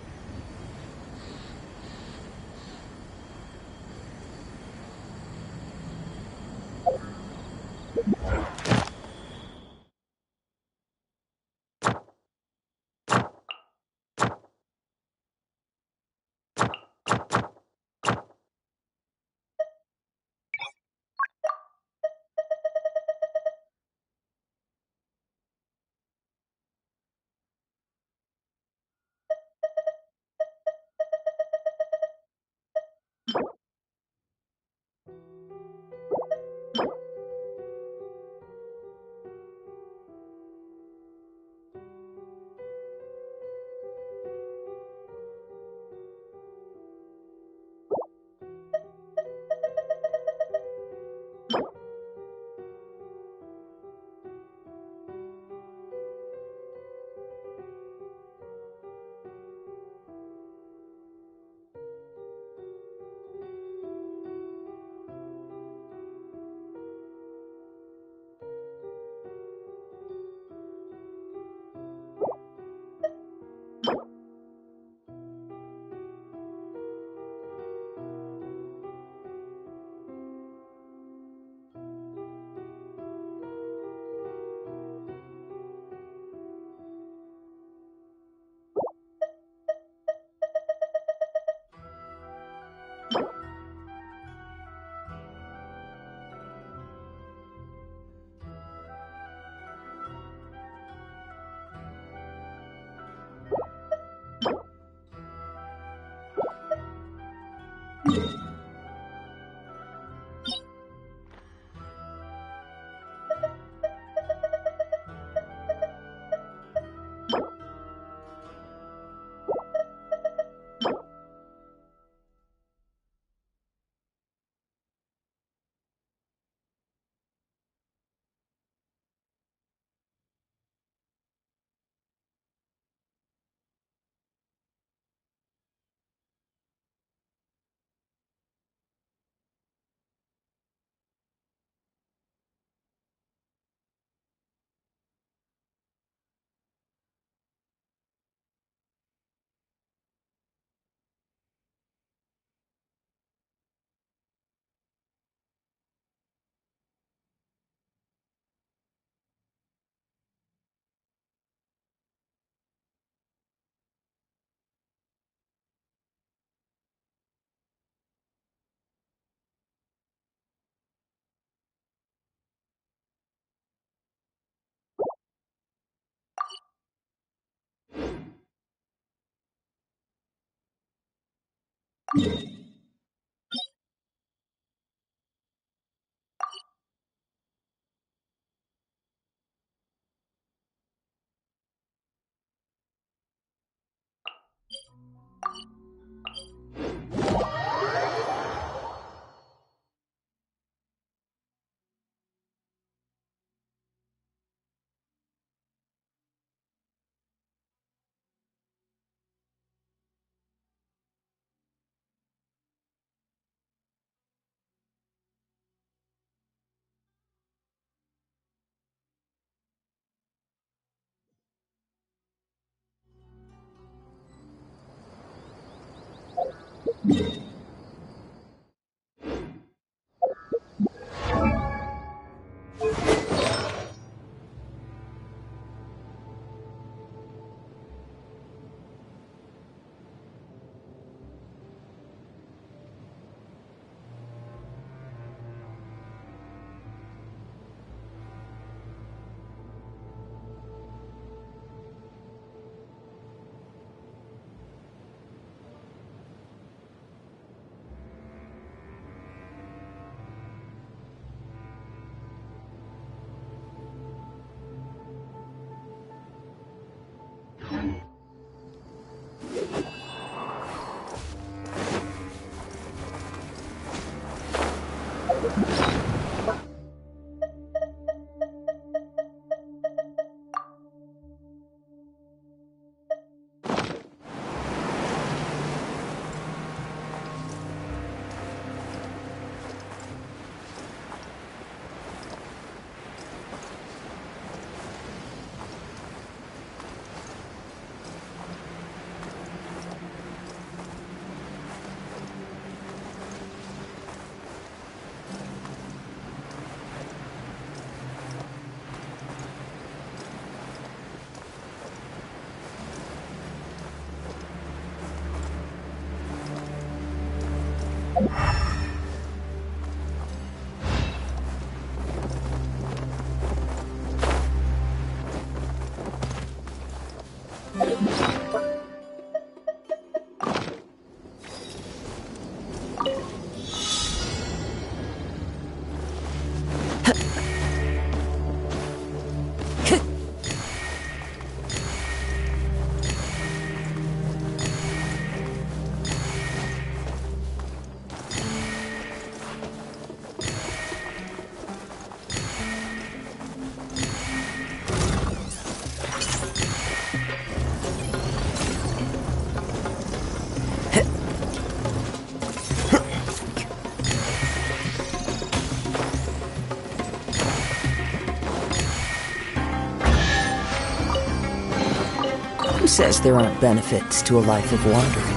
Who says there aren't benefits to a life of wandering?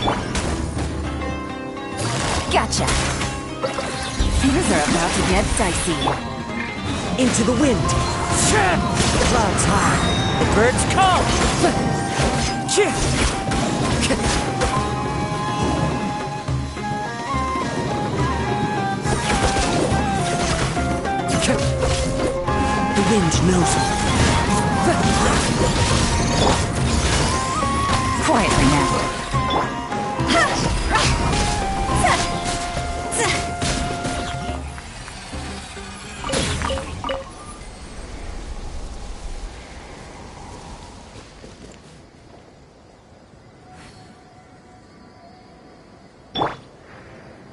Gotcha! Things are about to get dicey. Into the wind! The clouds high! The birds call! The wind knows it. Quietly now.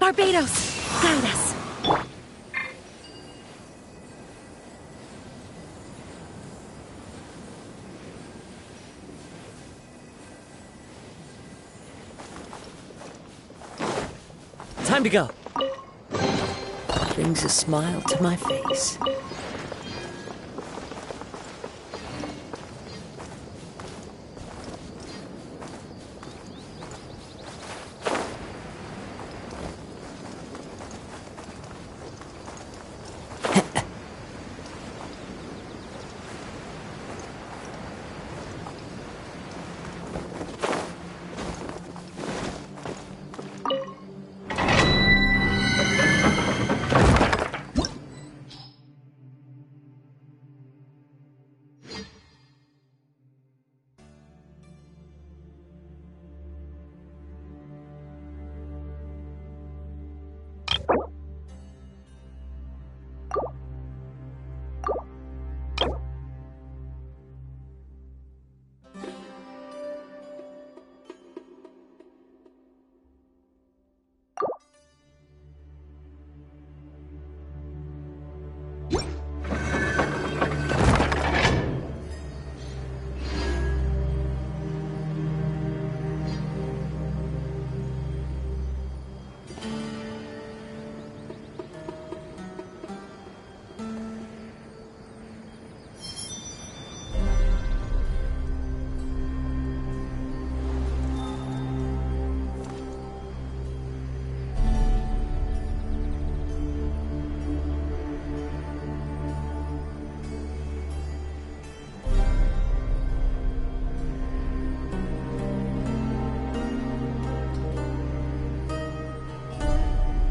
Barbados, guide us. Time to go. Brings a smile to my face.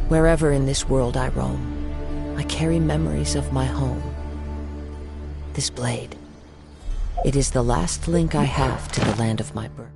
Wherever in this world I roam, I carry memories of my home. This blade, it is the last link I have to the land of my birth.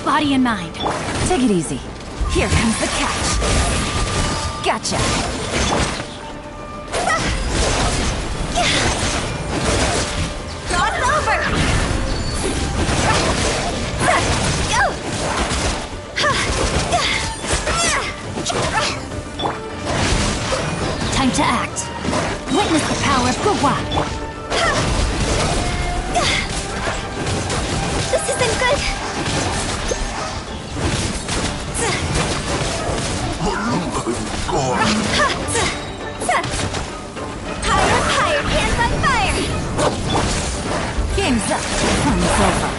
Body and mind. Take it easy. Here comes the catch. Gotcha. Cross over! Time to act. Witness the power of Gua. This isn't good. Higher, higher, hands on fire! Game's up. Fun's over.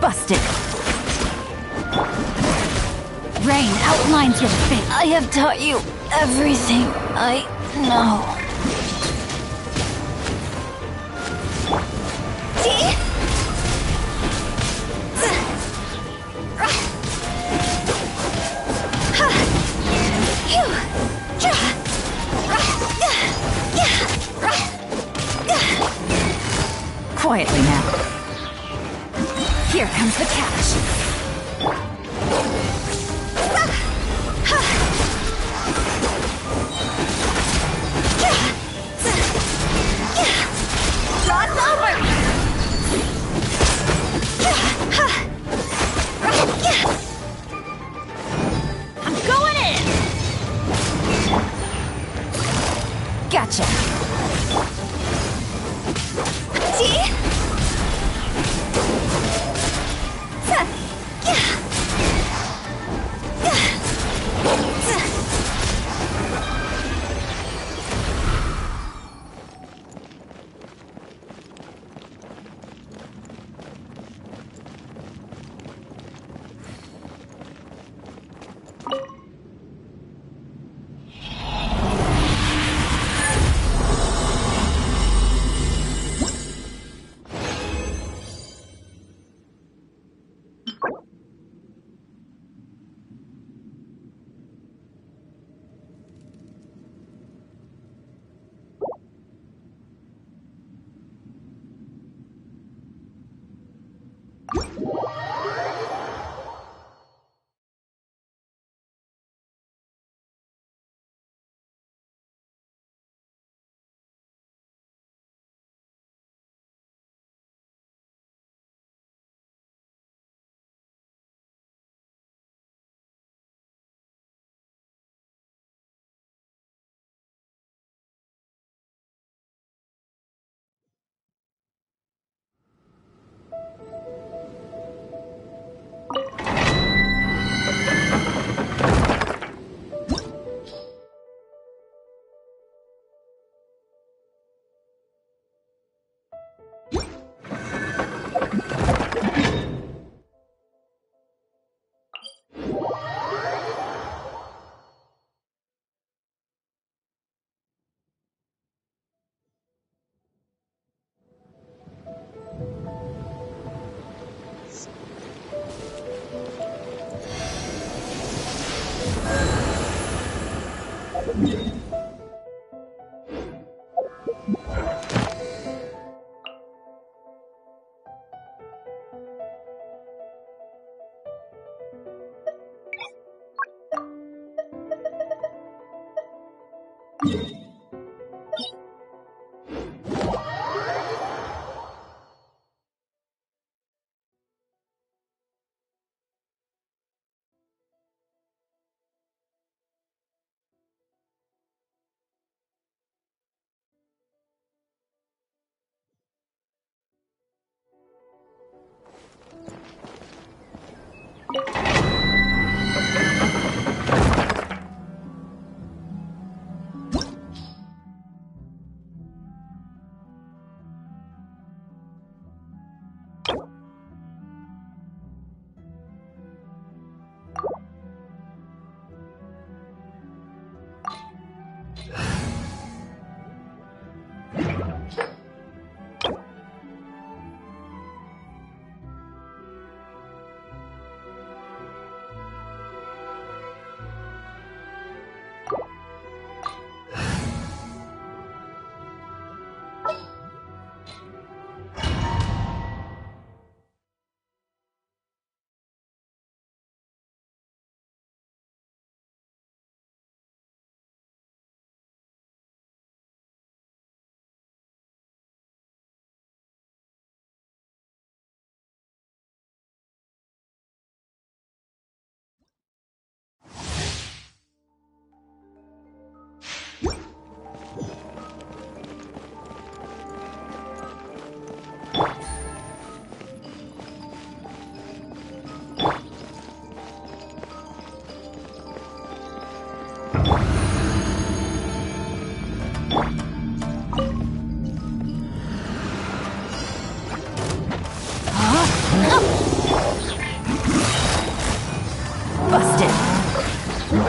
Busted. Rain outlines your fate. I have taught you everything I know. Quietly now. Here comes the catch. Cross over! I'm going in! Gotcha. Things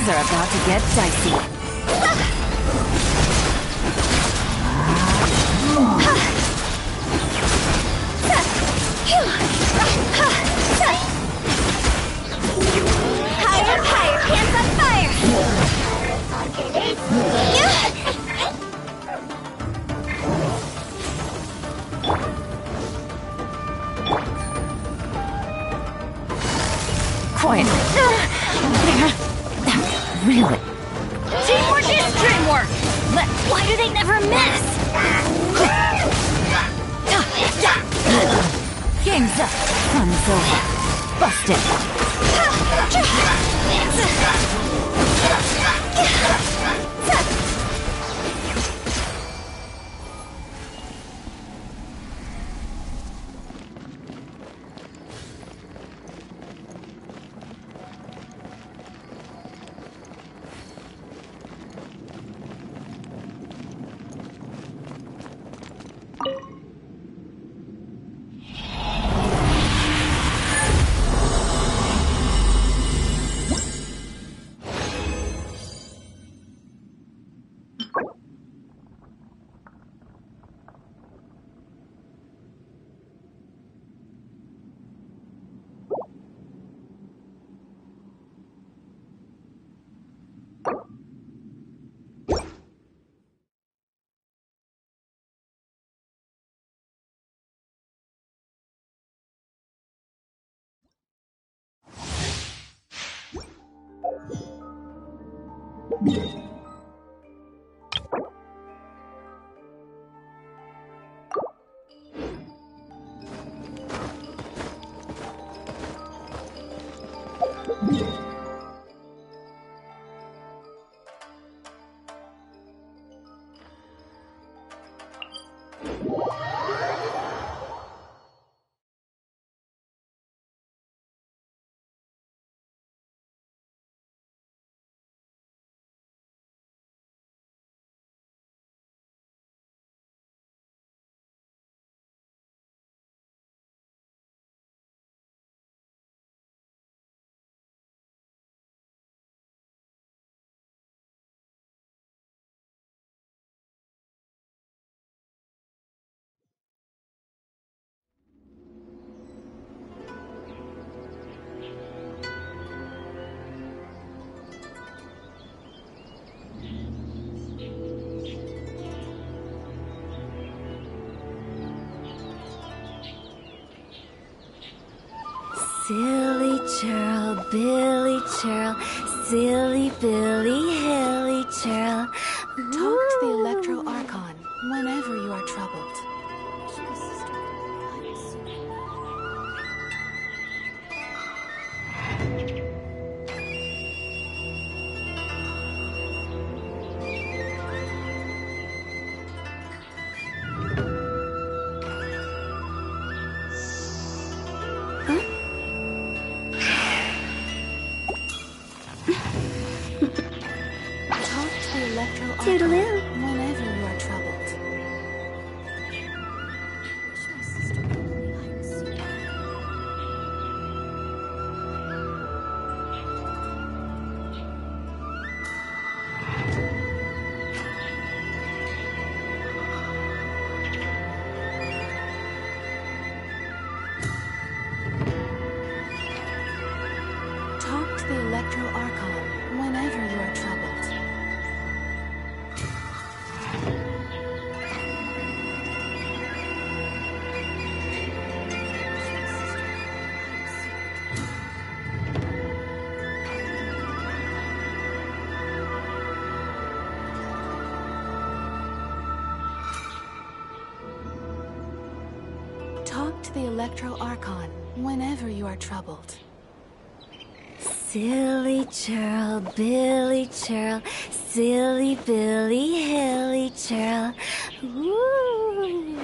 are about to get dicey. Higher, higher, pants on fire! Quiet. Really? Teamwork is dreamwork! Why do they never miss? Game's up. Fun's over. Busted. Silly churl, Billy churl, silly Billy, hilly churl. Talk to the Electro Archon whenever you are troubled. Toodaloo. Whenever you are troubled. Talk to the Electro Archon whenever you are troubled. Talk to the Electro Archon whenever you are troubled. Silly churl, Billy churl, silly Billy, hilly churl. Ooh.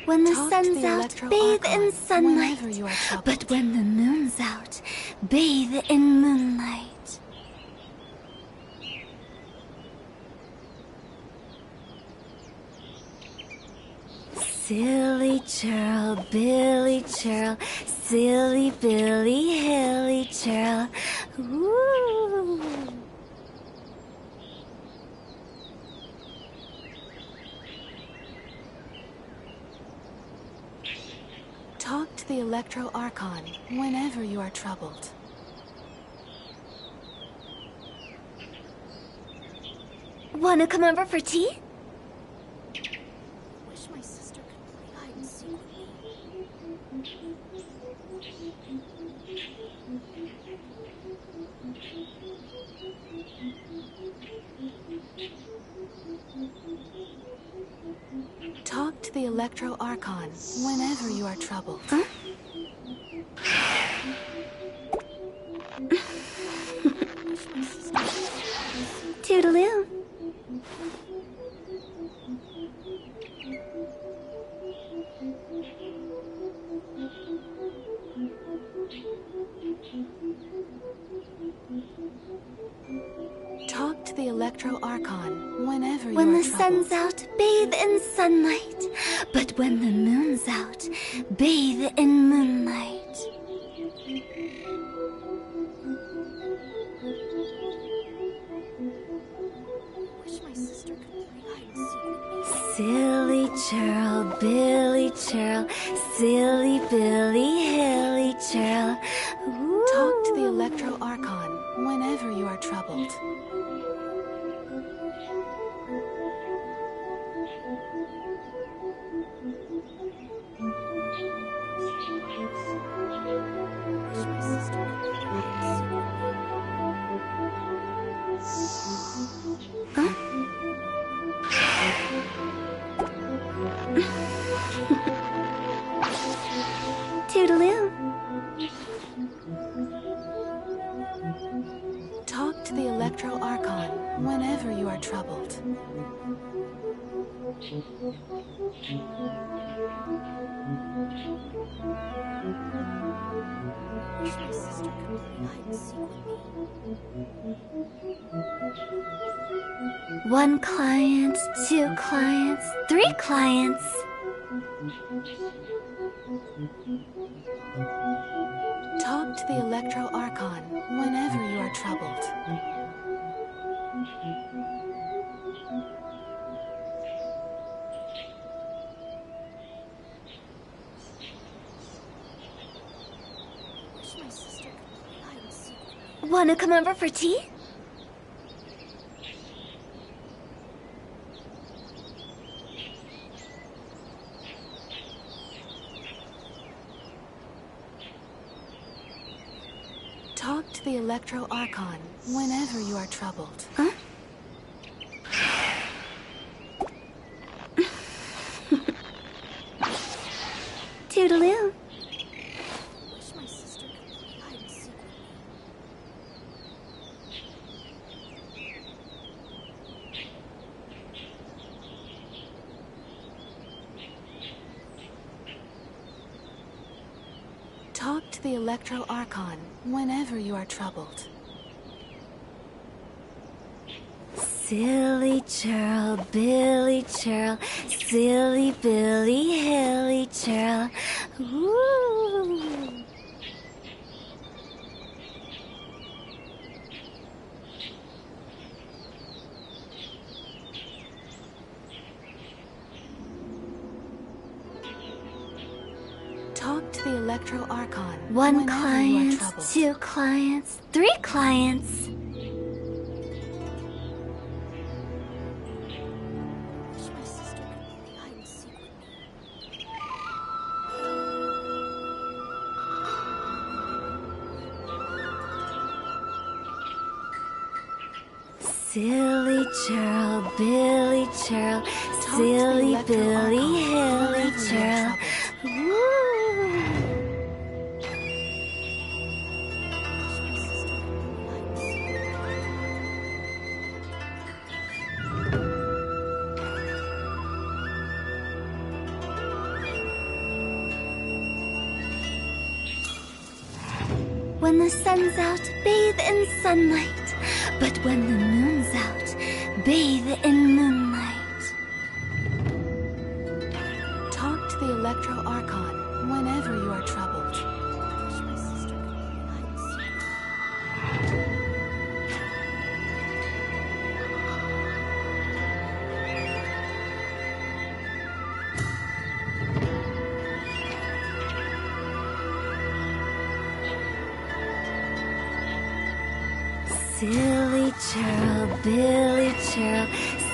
When the Talk to sun's the out, Electro bathe in Archon sunlight. whenever you are troubled. But when the moon's out, bathe in moonlight. Silly churl, Billy churl, silly Billy, hilly churl. Ooh. Talk to the Electro Archon whenever you are troubled. Wanna come over for tea? Wish my sister could play hide and seek with me. Talk to the Electro Archon whenever you are troubled. Toodaloo. Talk to the Electro Archon whenever you When are the troubled. sun's out, bathe in sunlight. But when the moon's out, bathe in moonlight. Wish my sister could play hide and seek with me. Silly churl, Billy churl, silly Billy, hilly churl. Ooh. Talk to the Electro Archon whenever you are troubled. Wish my sister could play hide and seek with me. Toodaloo. Talk to the Electro Archon whenever you are troubled. Wish my sister could play hide and seek with me. One client, two clients, three clients. Talk to the Electro Archon whenever you are troubled. Wish my sister could play hide and seek with me. Wanna come over for tea? Talk to the Electro Archon whenever you are troubled. Huh? Toodaloo. Wish my sister could play hide and seek with me. Talk to the Electro Archon whenever you are troubled. Silly churl, Billy churl, silly Billy, hilly churl. Ooh. Talk to the Electro Archon One whenever you are client, troubled. two clients, three clients. Wish my sister could play hide and seek with me. Silly churl, Billy churl, silly Electro Billy, Archon hilly whenever you are churl. troubled. Ooh. Wish my sister could play hide and seek with me. When the sun's out, bathe in sunlight. But when the moon's out, bathe in moonlight. Talk to the Electro Archon whenever you are troubled. Silly churl, Billy churl,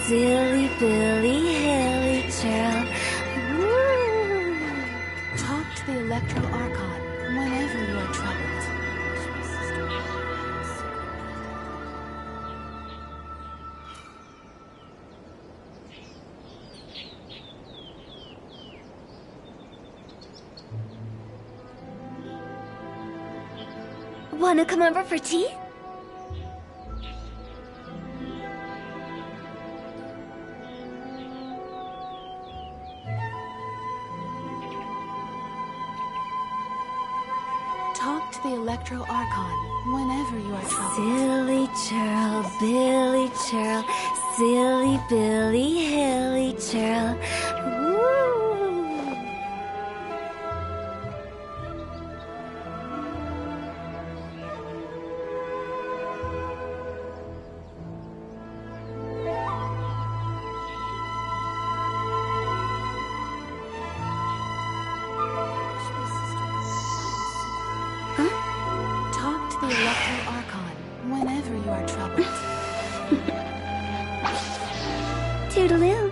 silly Billy, hilly churl. Woo! Talk to the Electro Archon whenever you are troubled. Wanna come over for tea? Talk to the Electro Archon whenever you are troubled. Silly churl, Billy churl, silly Billy, hilly churl. Woo! Talk to the Electro Archon whenever you are troubled. Toodaloo.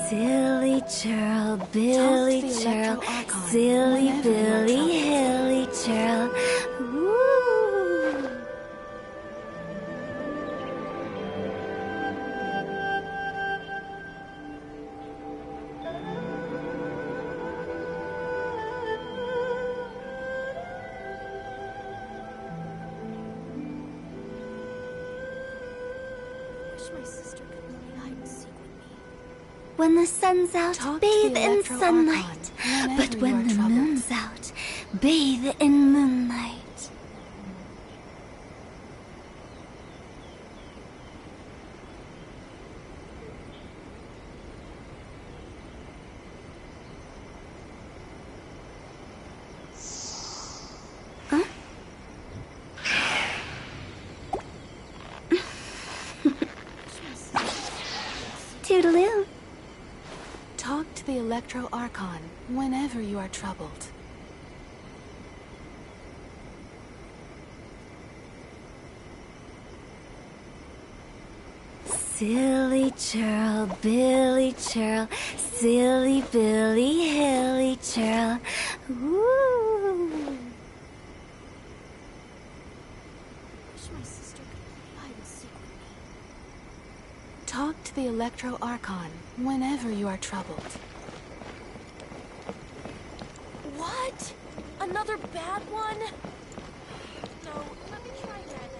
Silly churl, Billy churl, silly Billy, hilly churl. Woo! Wish my sister could play hide and seek with me. When the sun's out, bathe in sunlight. But when the moon's out, bathe in moonlight. Toodaloo. Talk to the Electro Archon whenever you are troubled. Silly churl, Billy churl, silly Billy, hilly churl. Woo! Wish my sister could play hide and seek with me. Talk to the Electro Archon whenever you are troubled. What? Another bad one? No, let me try that.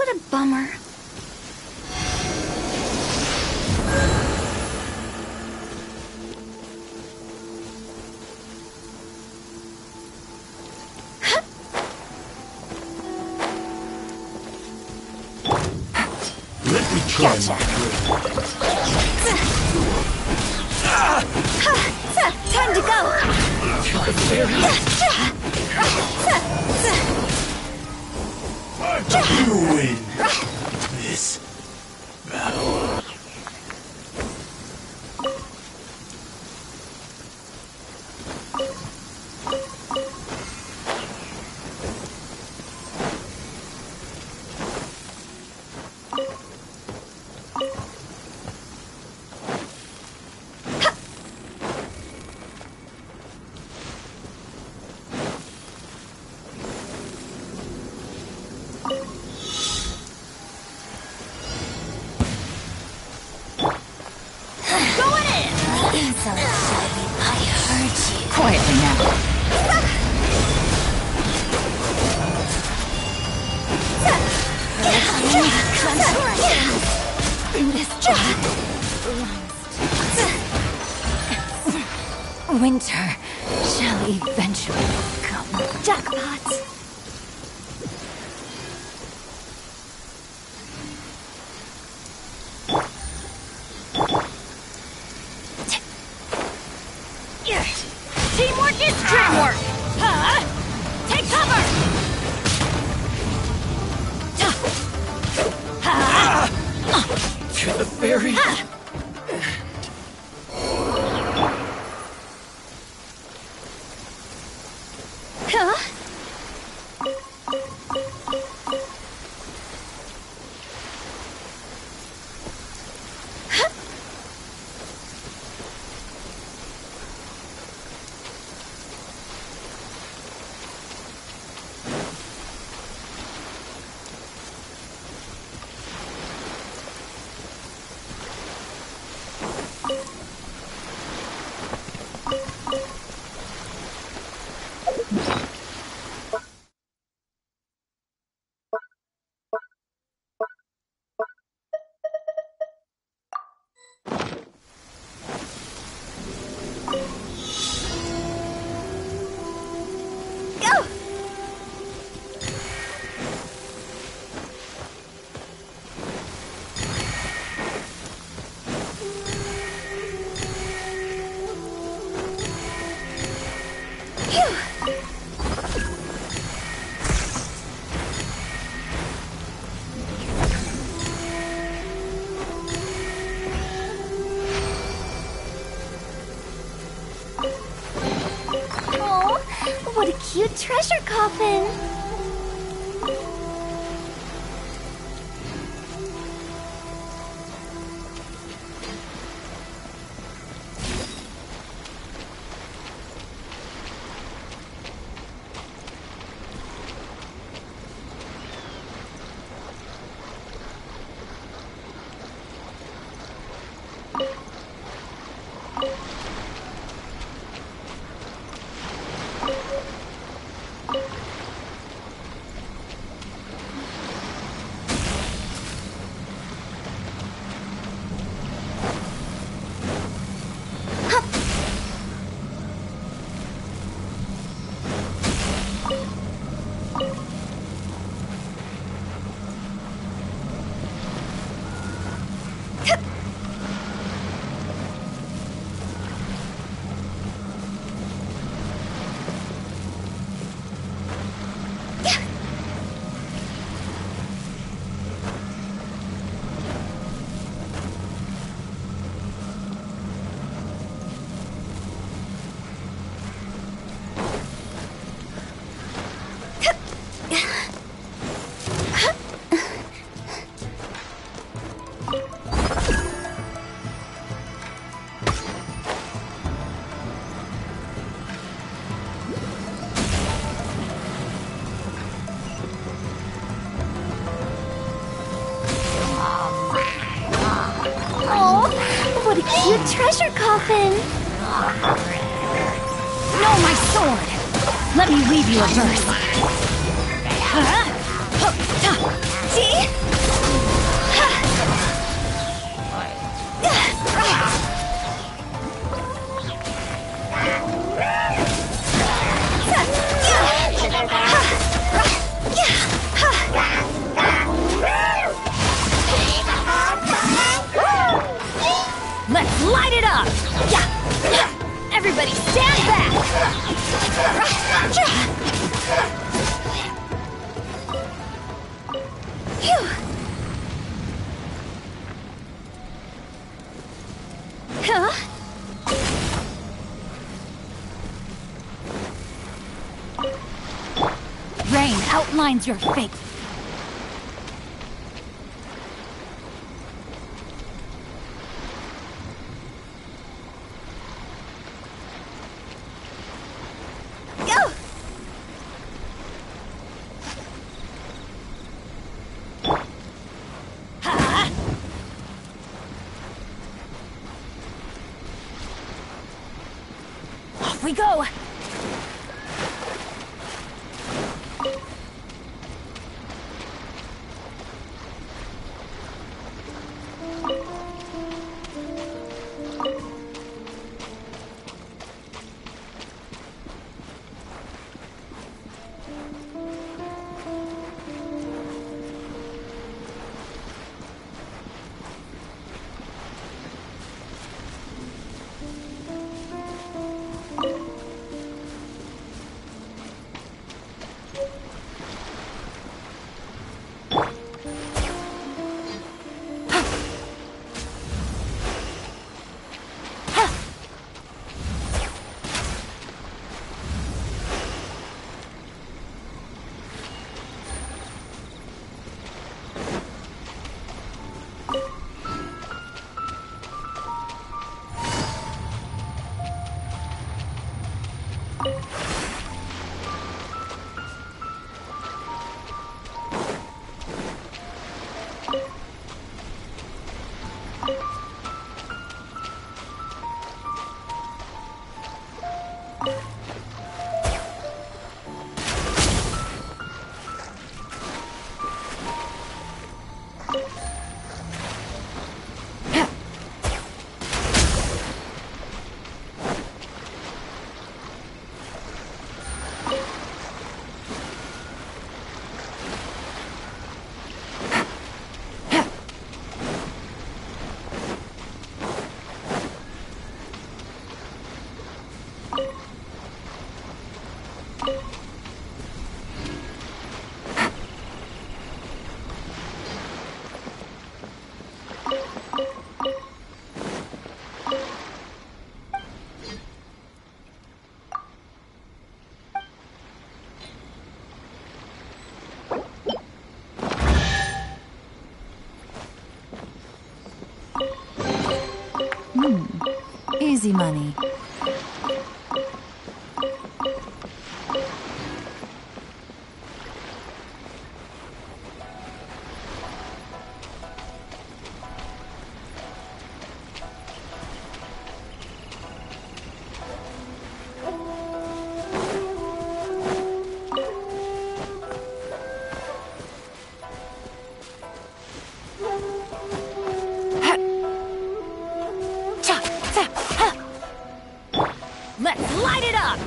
What a bummer. Let me try Gotcha. Time to go. You win this battle. Quietly now. Winter shall eventually come. Jackpot! Teamwork is dreamwork! Huh? Take cover! To the ferry. Huh? Oh, what a cute treasure coffin! What a cute treasure coffin! No, my sword! Let me weave you a verse. See? outlines your fate. We go! Easy money. Let's light it up!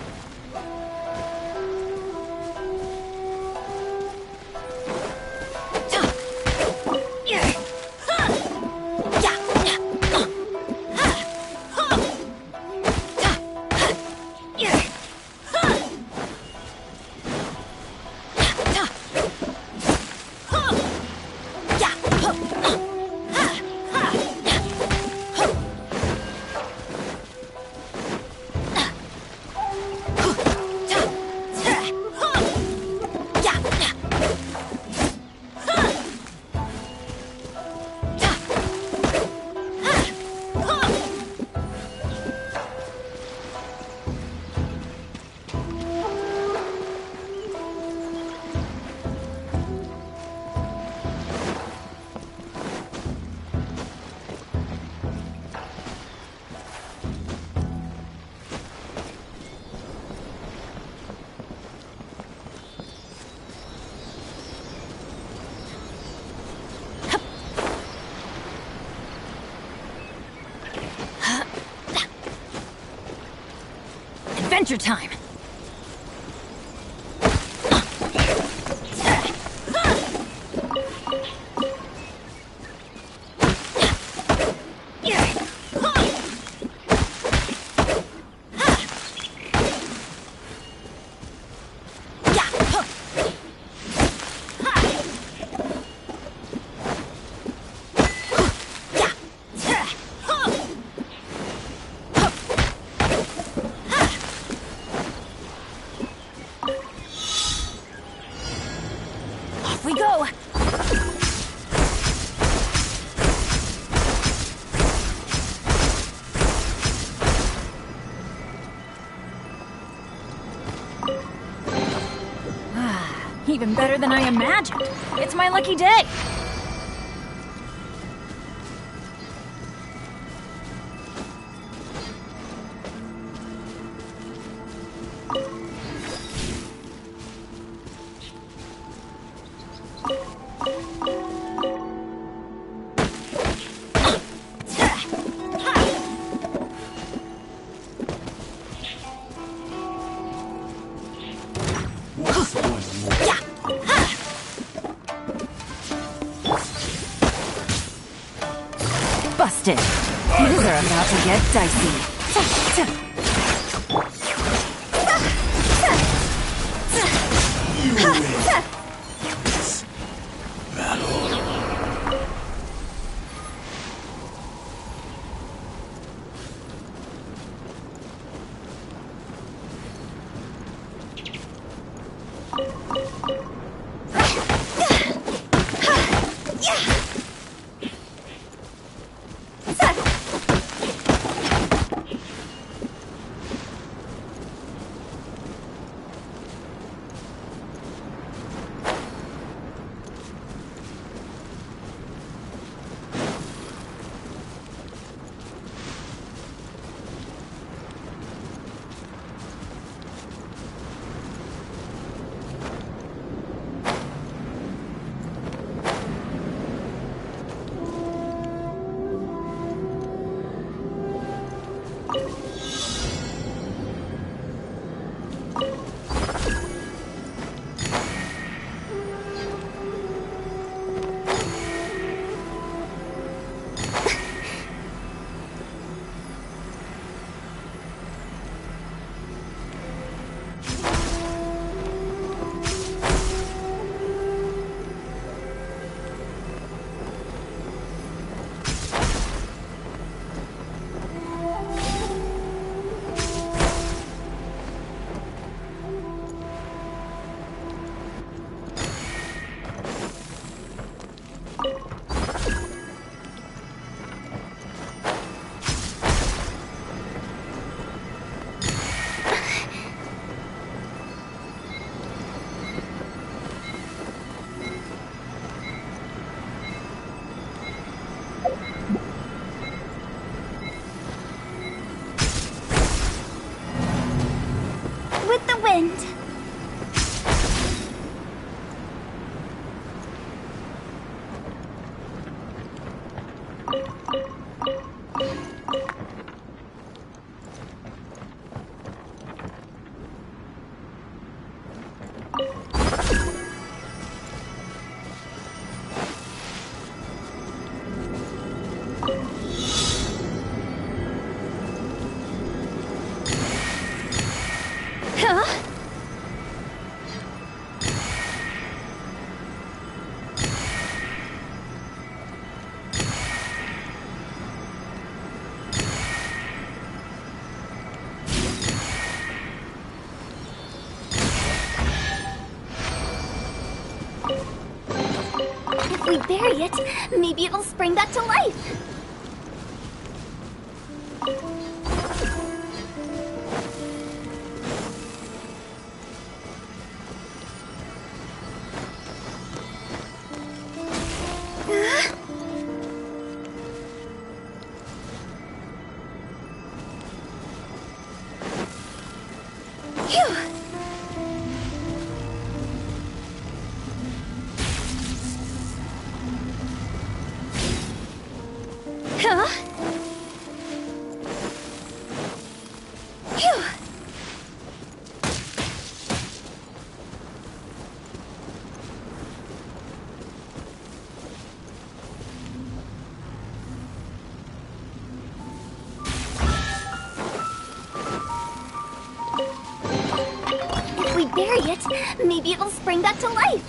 Adventure time! we go! Even better than I imagined. It's my lucky day. Busted. These are about to get dicey. If we bury it, maybe it'll spring back to life. If we bury it, maybe it'll spring back to life.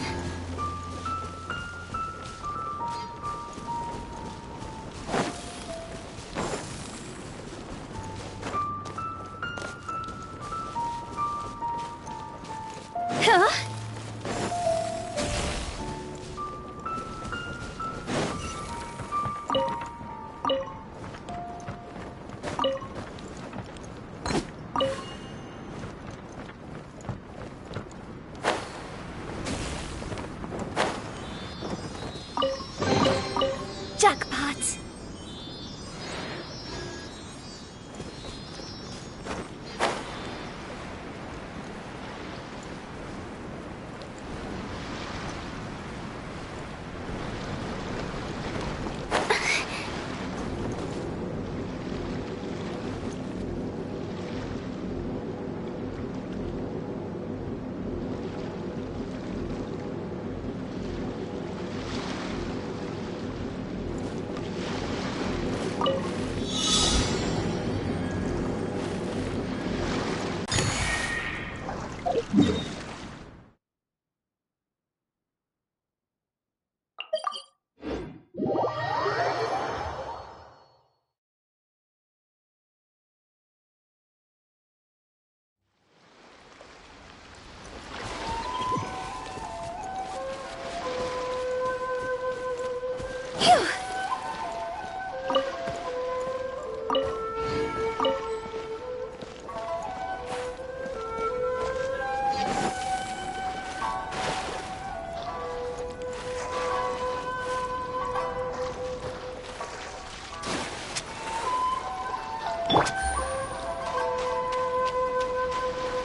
Phew.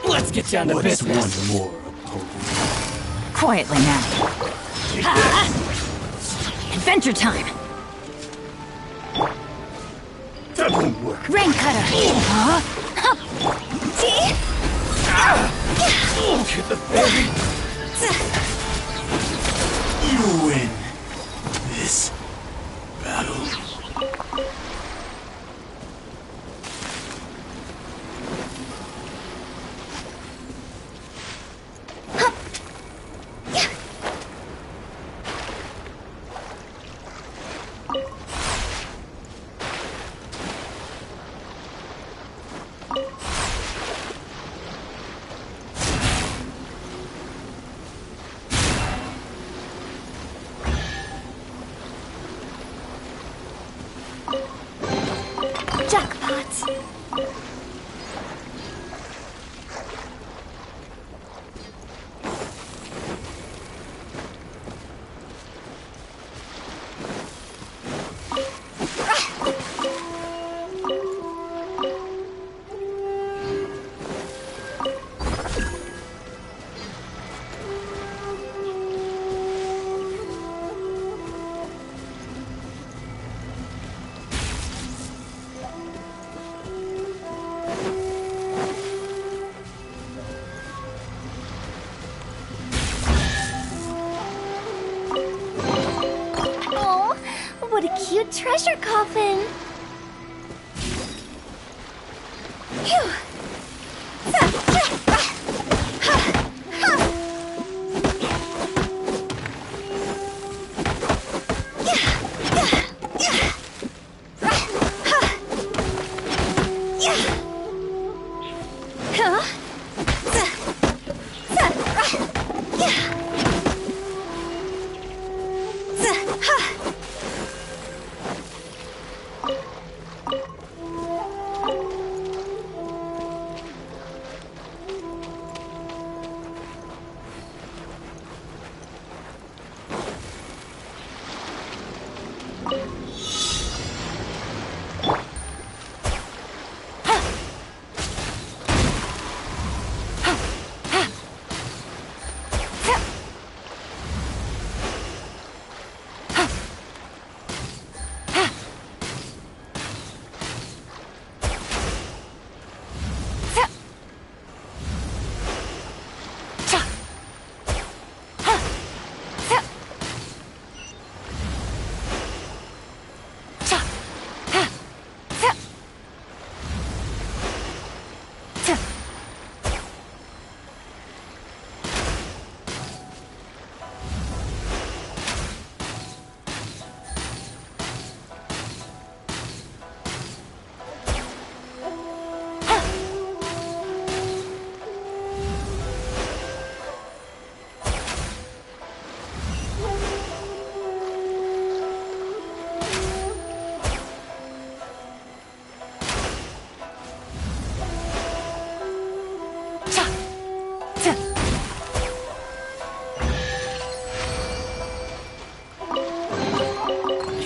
Let's get down to business. One more. Quietly now. Ha! Adventure time. That won't work. Rain cutter. See? Look at the baby. You win this battle. Jackpot. Oh, what a cute treasure coffin. Phew.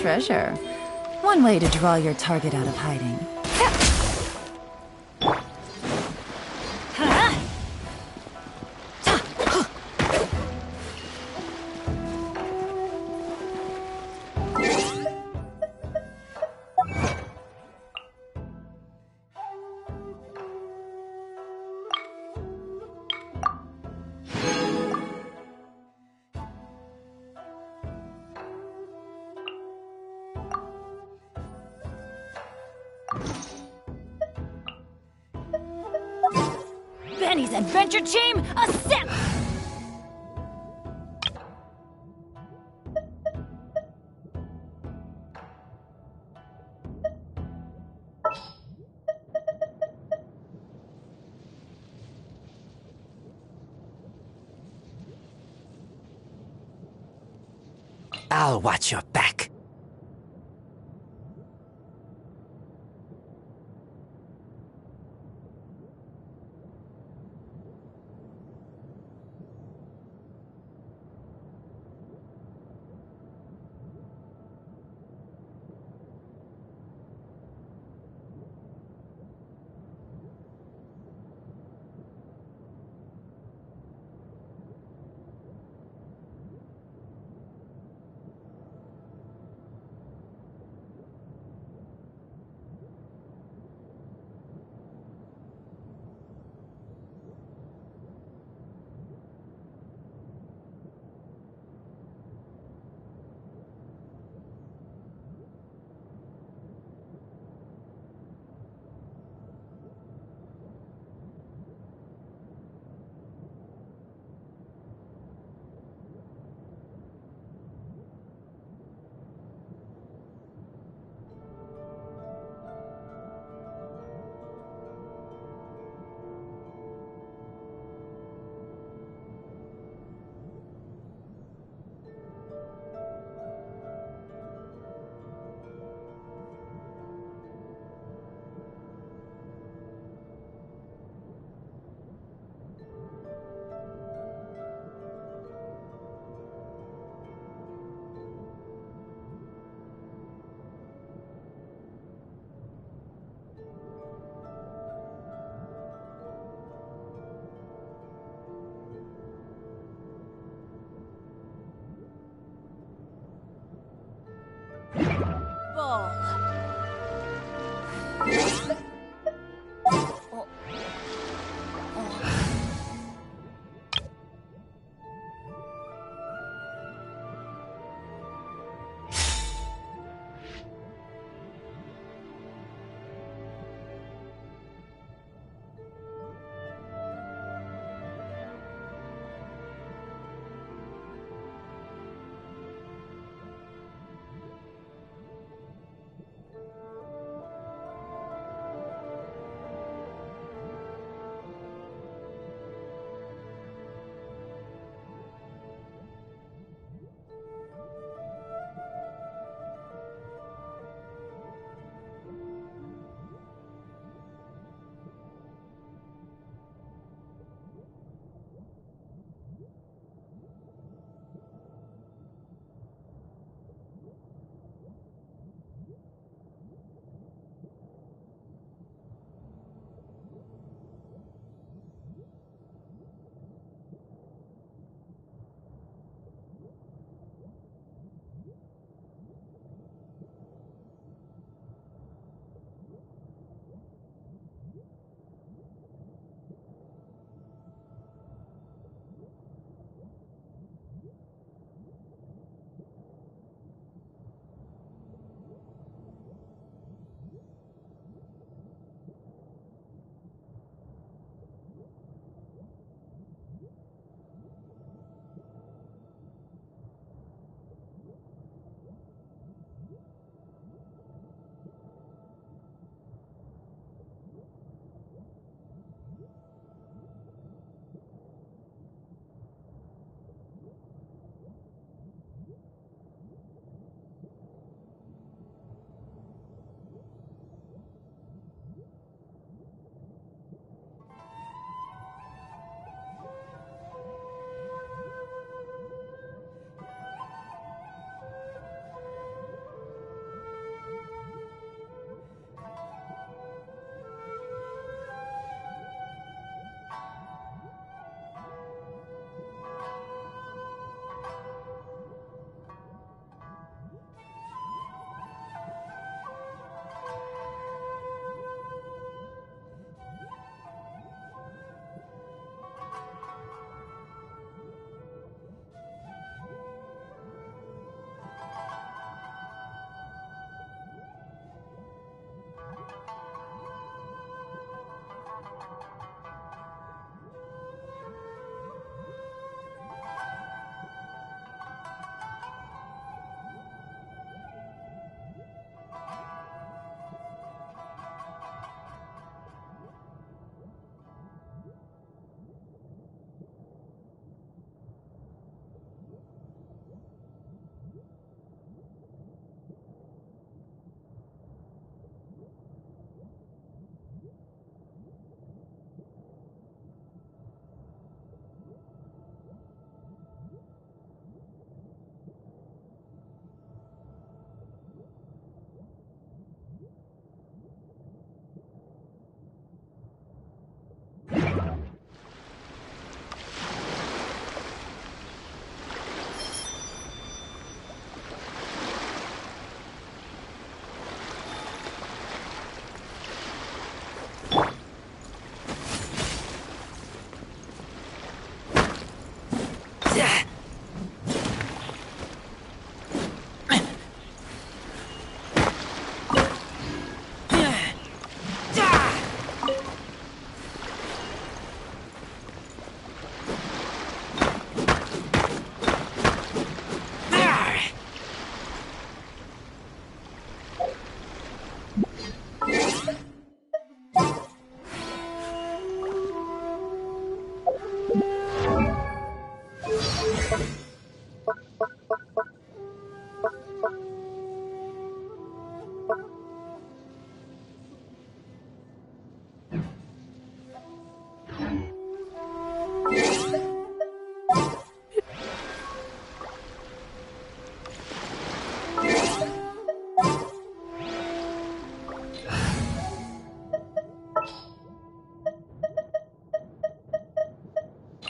Treasure. One way to draw your target out of hiding. Benny's adventure team, assemble! I'll watch your back. ball.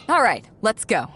All right, let's go.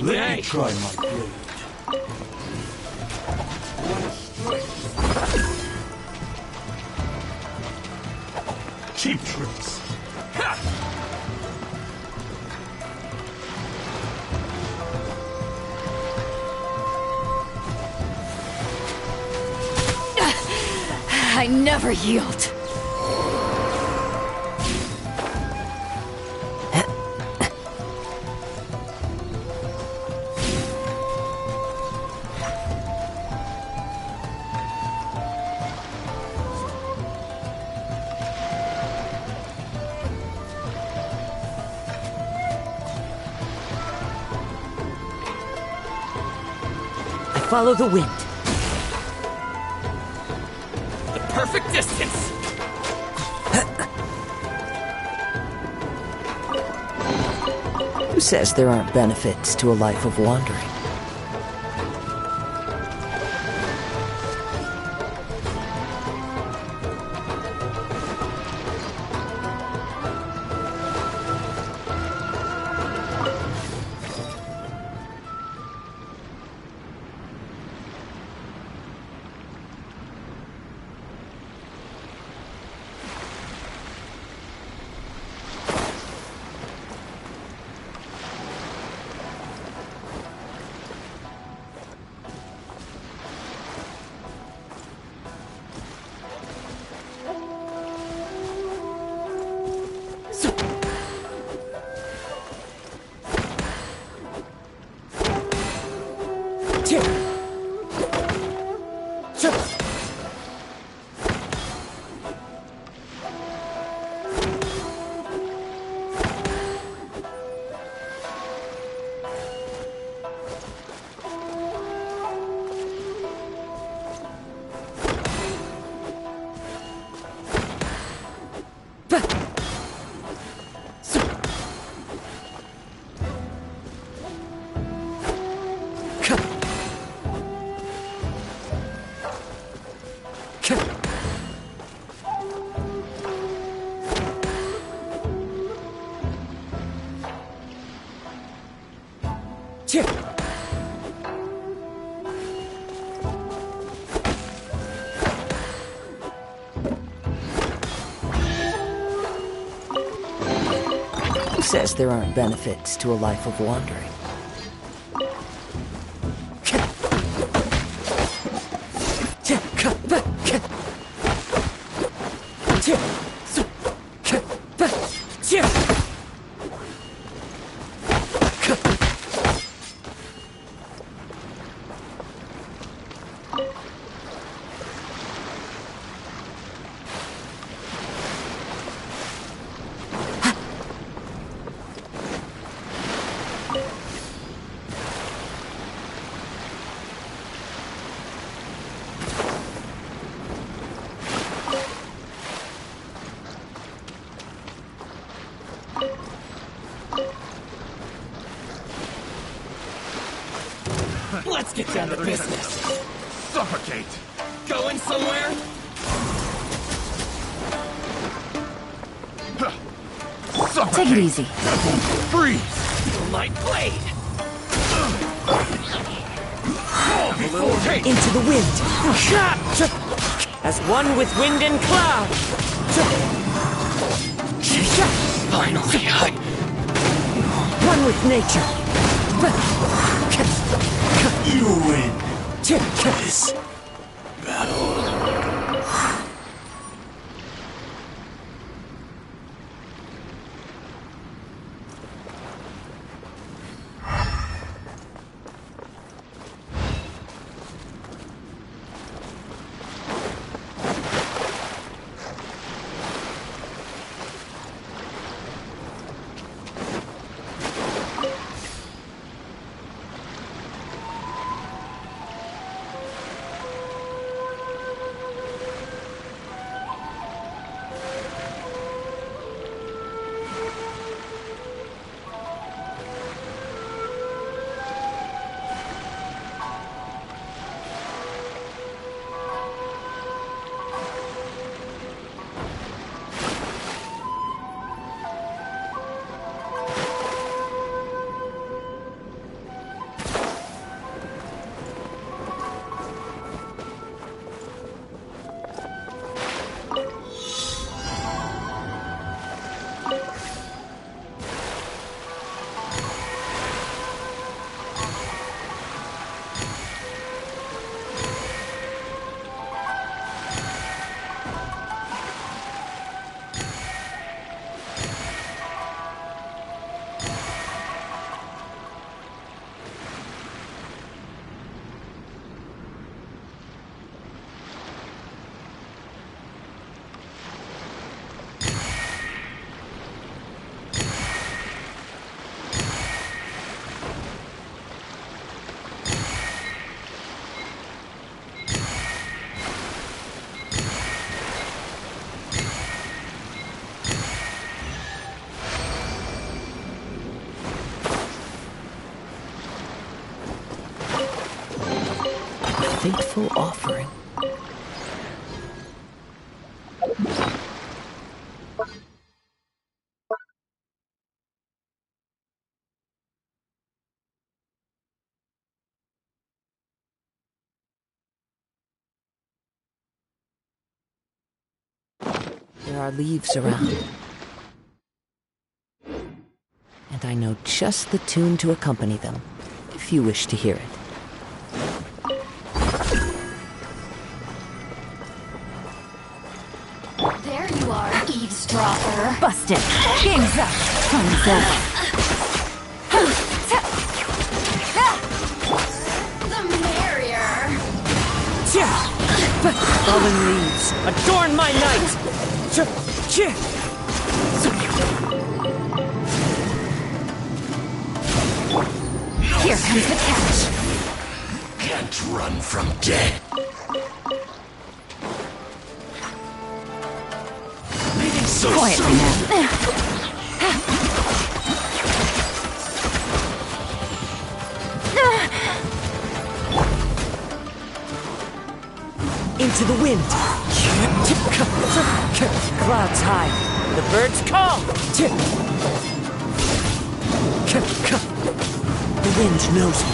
Let me try my blade. Cheap tricks. I never yield. Follow the wind. The perfect distance! Who says there aren't benefits to a life of wandering? Who says there aren't benefits to a life of wandering? Let's get down to business. Suffocate! Going somewhere? Suffocate! Take it easy. Freeze! My blade! Into the wind! As one with wind and cloud! Finally, One with nature. You win this battle. Fateful offering. There are leaves around. And I know just the tune to accompany them, if you wish to hear it. There you are, eavesdropper. Busted. Game's up. Time's up. The merrier. Fallen leaves, adorn my night! Here comes the catch. Can't run from death. So Quietly now. Into the wind! Clouds high, the birds call! The wind knows me.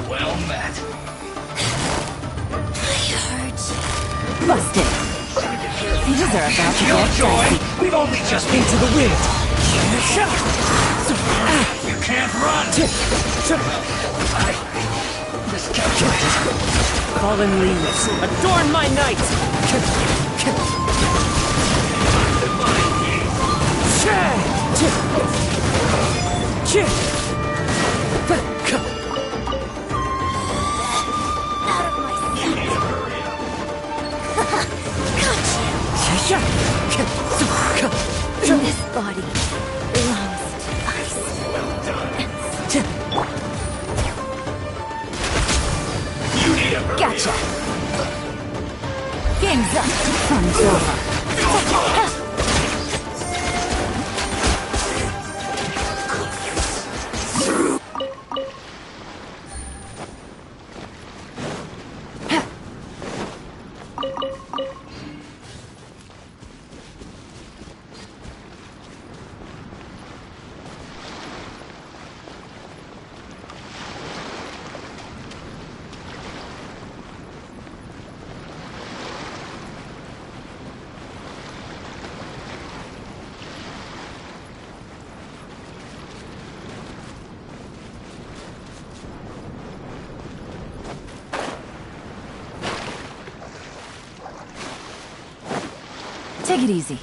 Well met. Busted. These are about to get dicey. We've only just Into the wind! You can't run. Fallen leaves, adorn my night! This body belongs to ice. Gotcha. Game's up. Fun's over. Take it easy.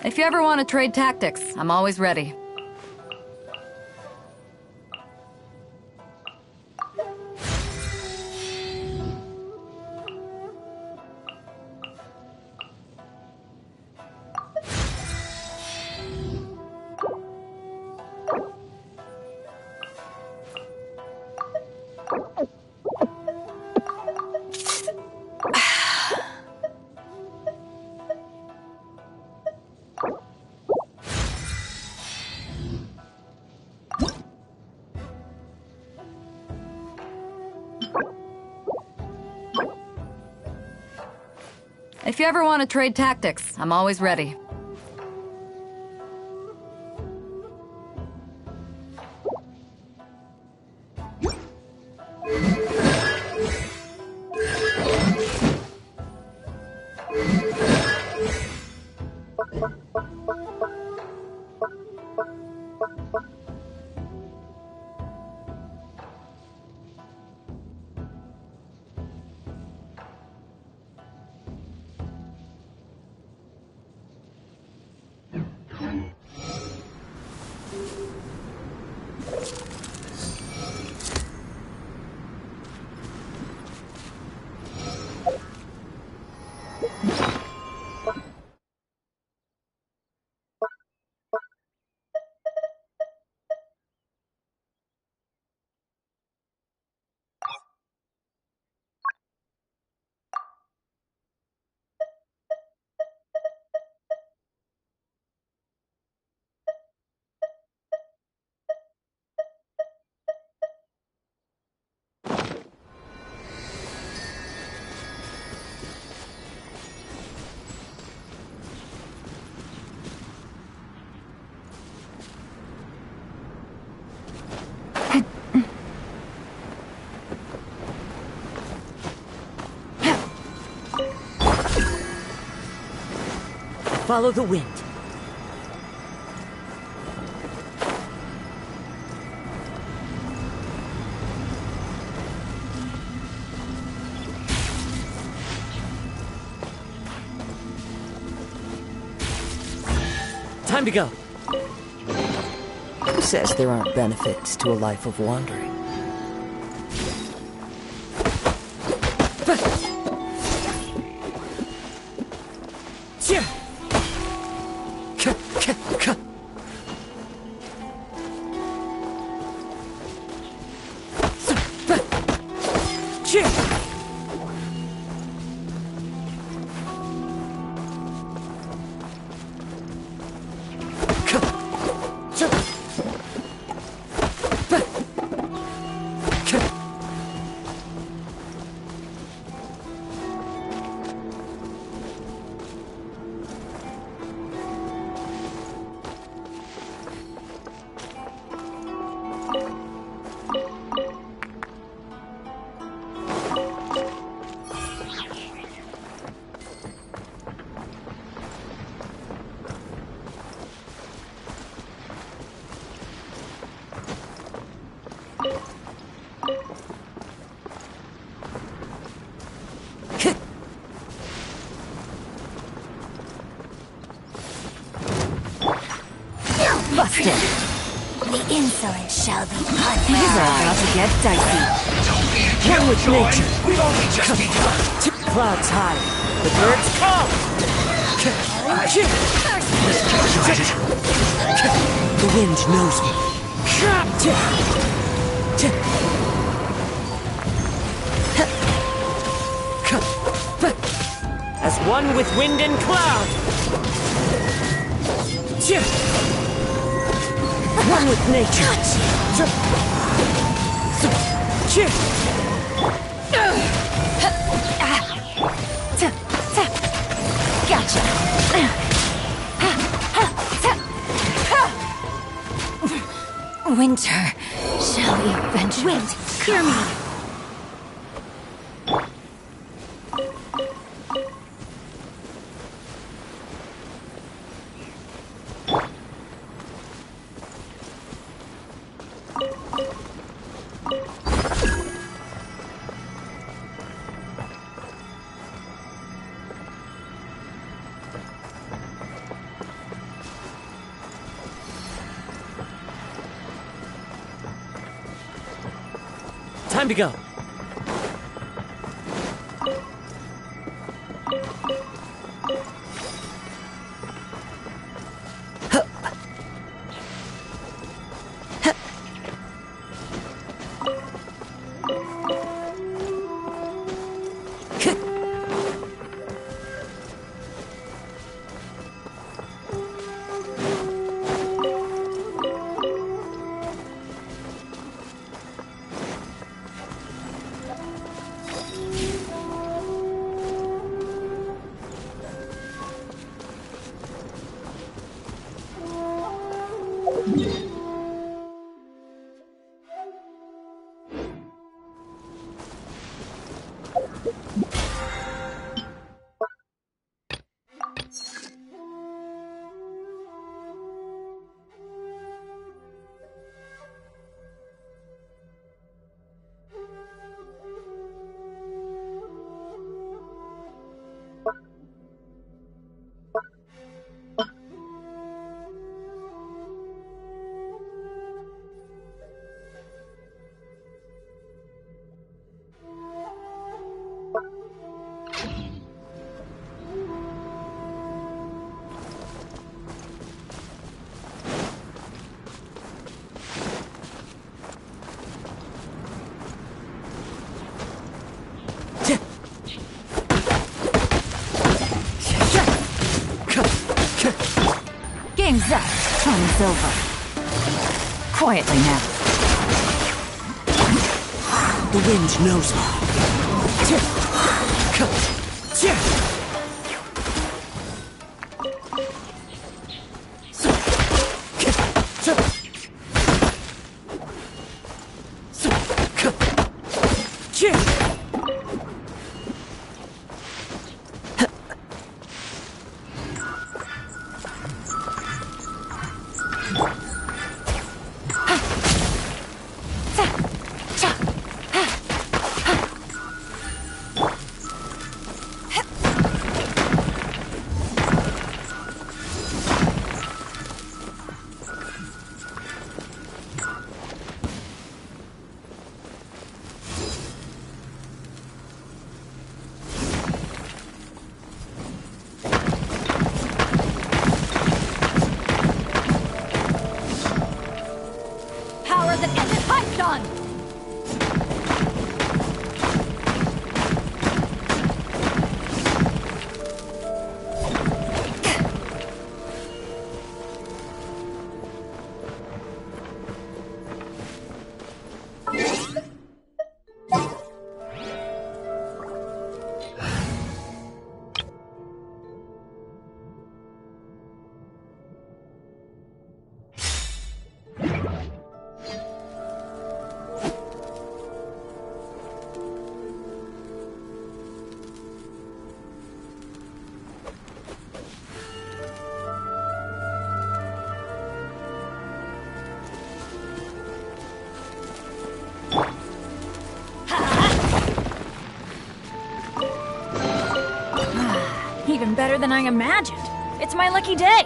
If you ever want to trade tactics, I'm always ready. If you ever want to trade tactics, I'm always ready. Follow the wind. Time to go. Who says there aren't benefits to a life of wandering? Busted. The insolent shall be punished. Things are about to get dicey. One with nature. We've only just begun. Clouds high. The birds call. The wind knows me. As one with wind and cloud. One with nature. Gotcha. Winter shall eventually. Wind, hear me. Time to go. Game's up. Time's over. Quietly now. The wind knows me. Even better than I imagined. It's my lucky day.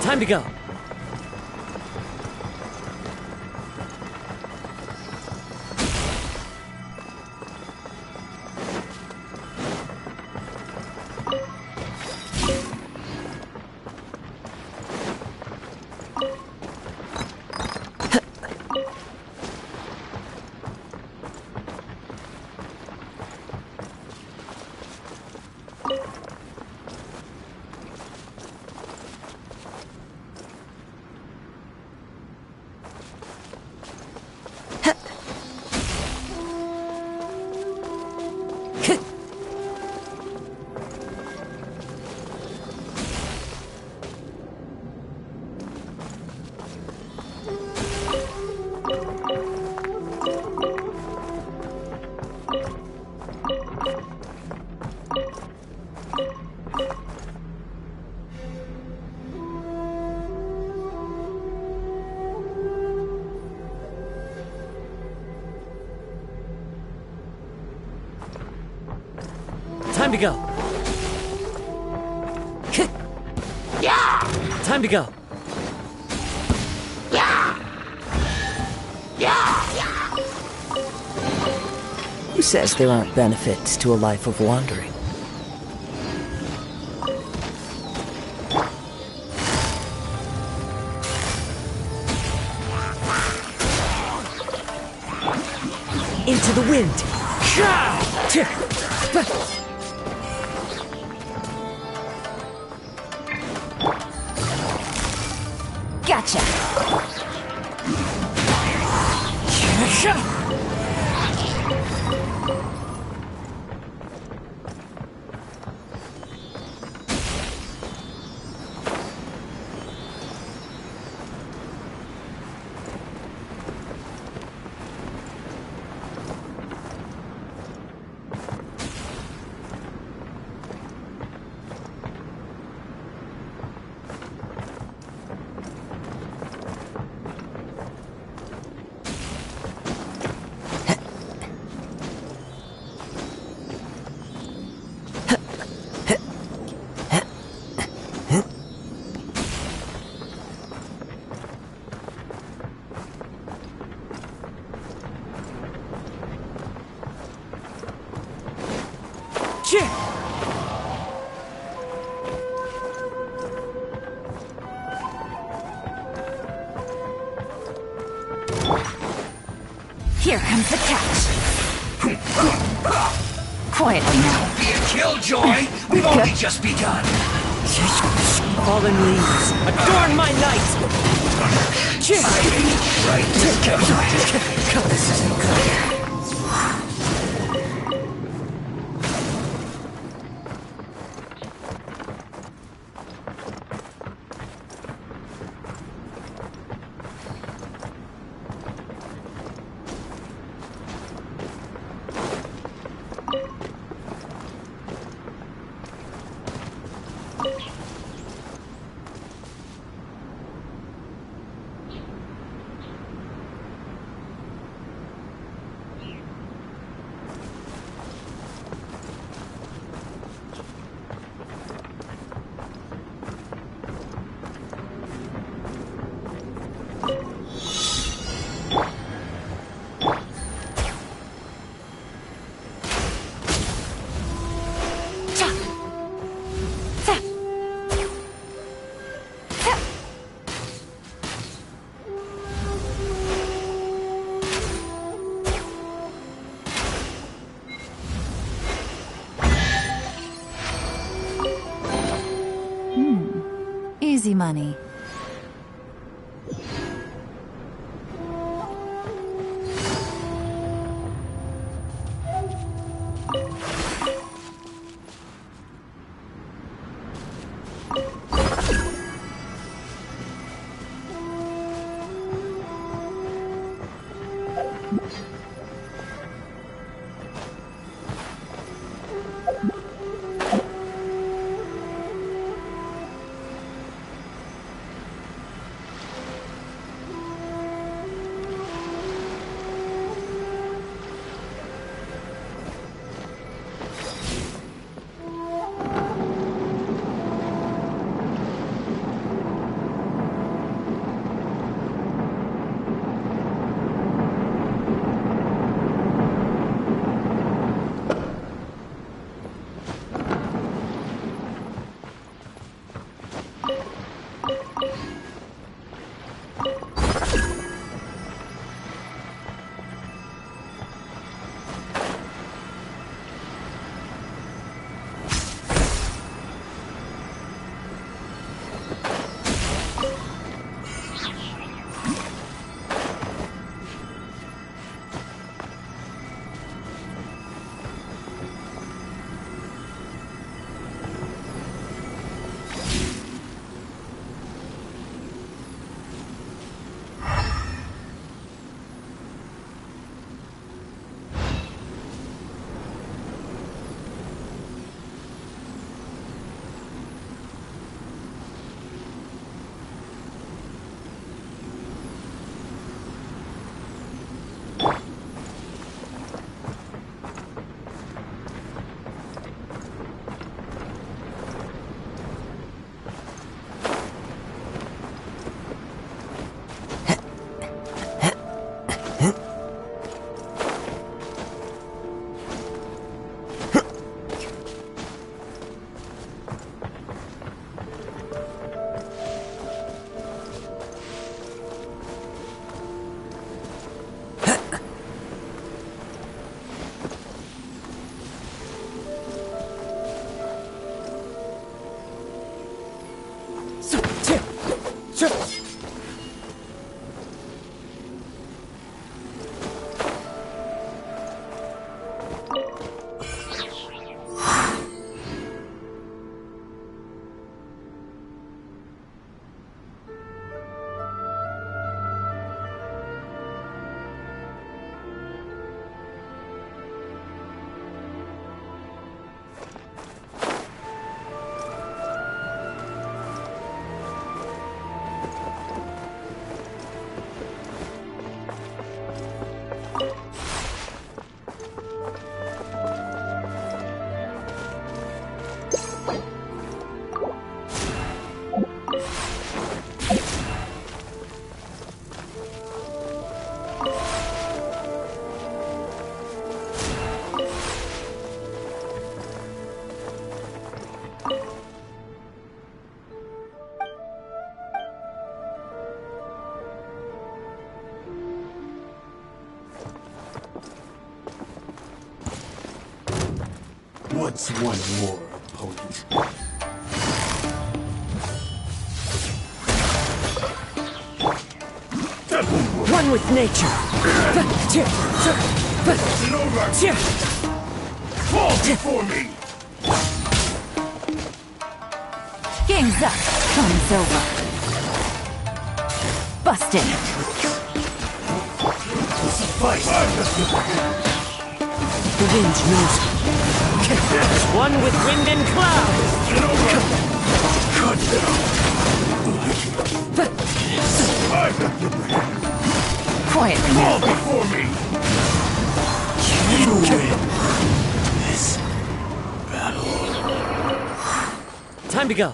Time to go. Time to go. Yeah. Time to go. Who says there aren't benefits to a life of wandering? Into the wind! Gotcha! Here comes the catch. Quietly now. Be a killjoy! We've only just begun! Fallen leaves, adorn my night! Right, this isn't good. Easy money. What's one more opponent? One with nature. Fall before me! Game's up. Time's over. Busted. The wind knows me. One with wind and cloud. Quietly Fall now. before me! You win this battle. Time to go.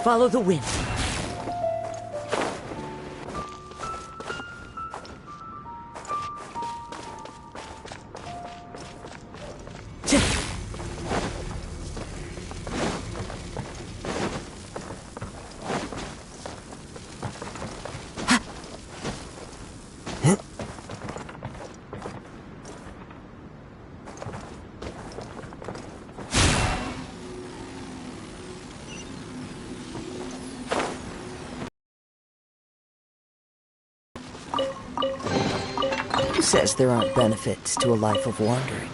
Follow the wind. Who says there aren't benefits to a life of wandering?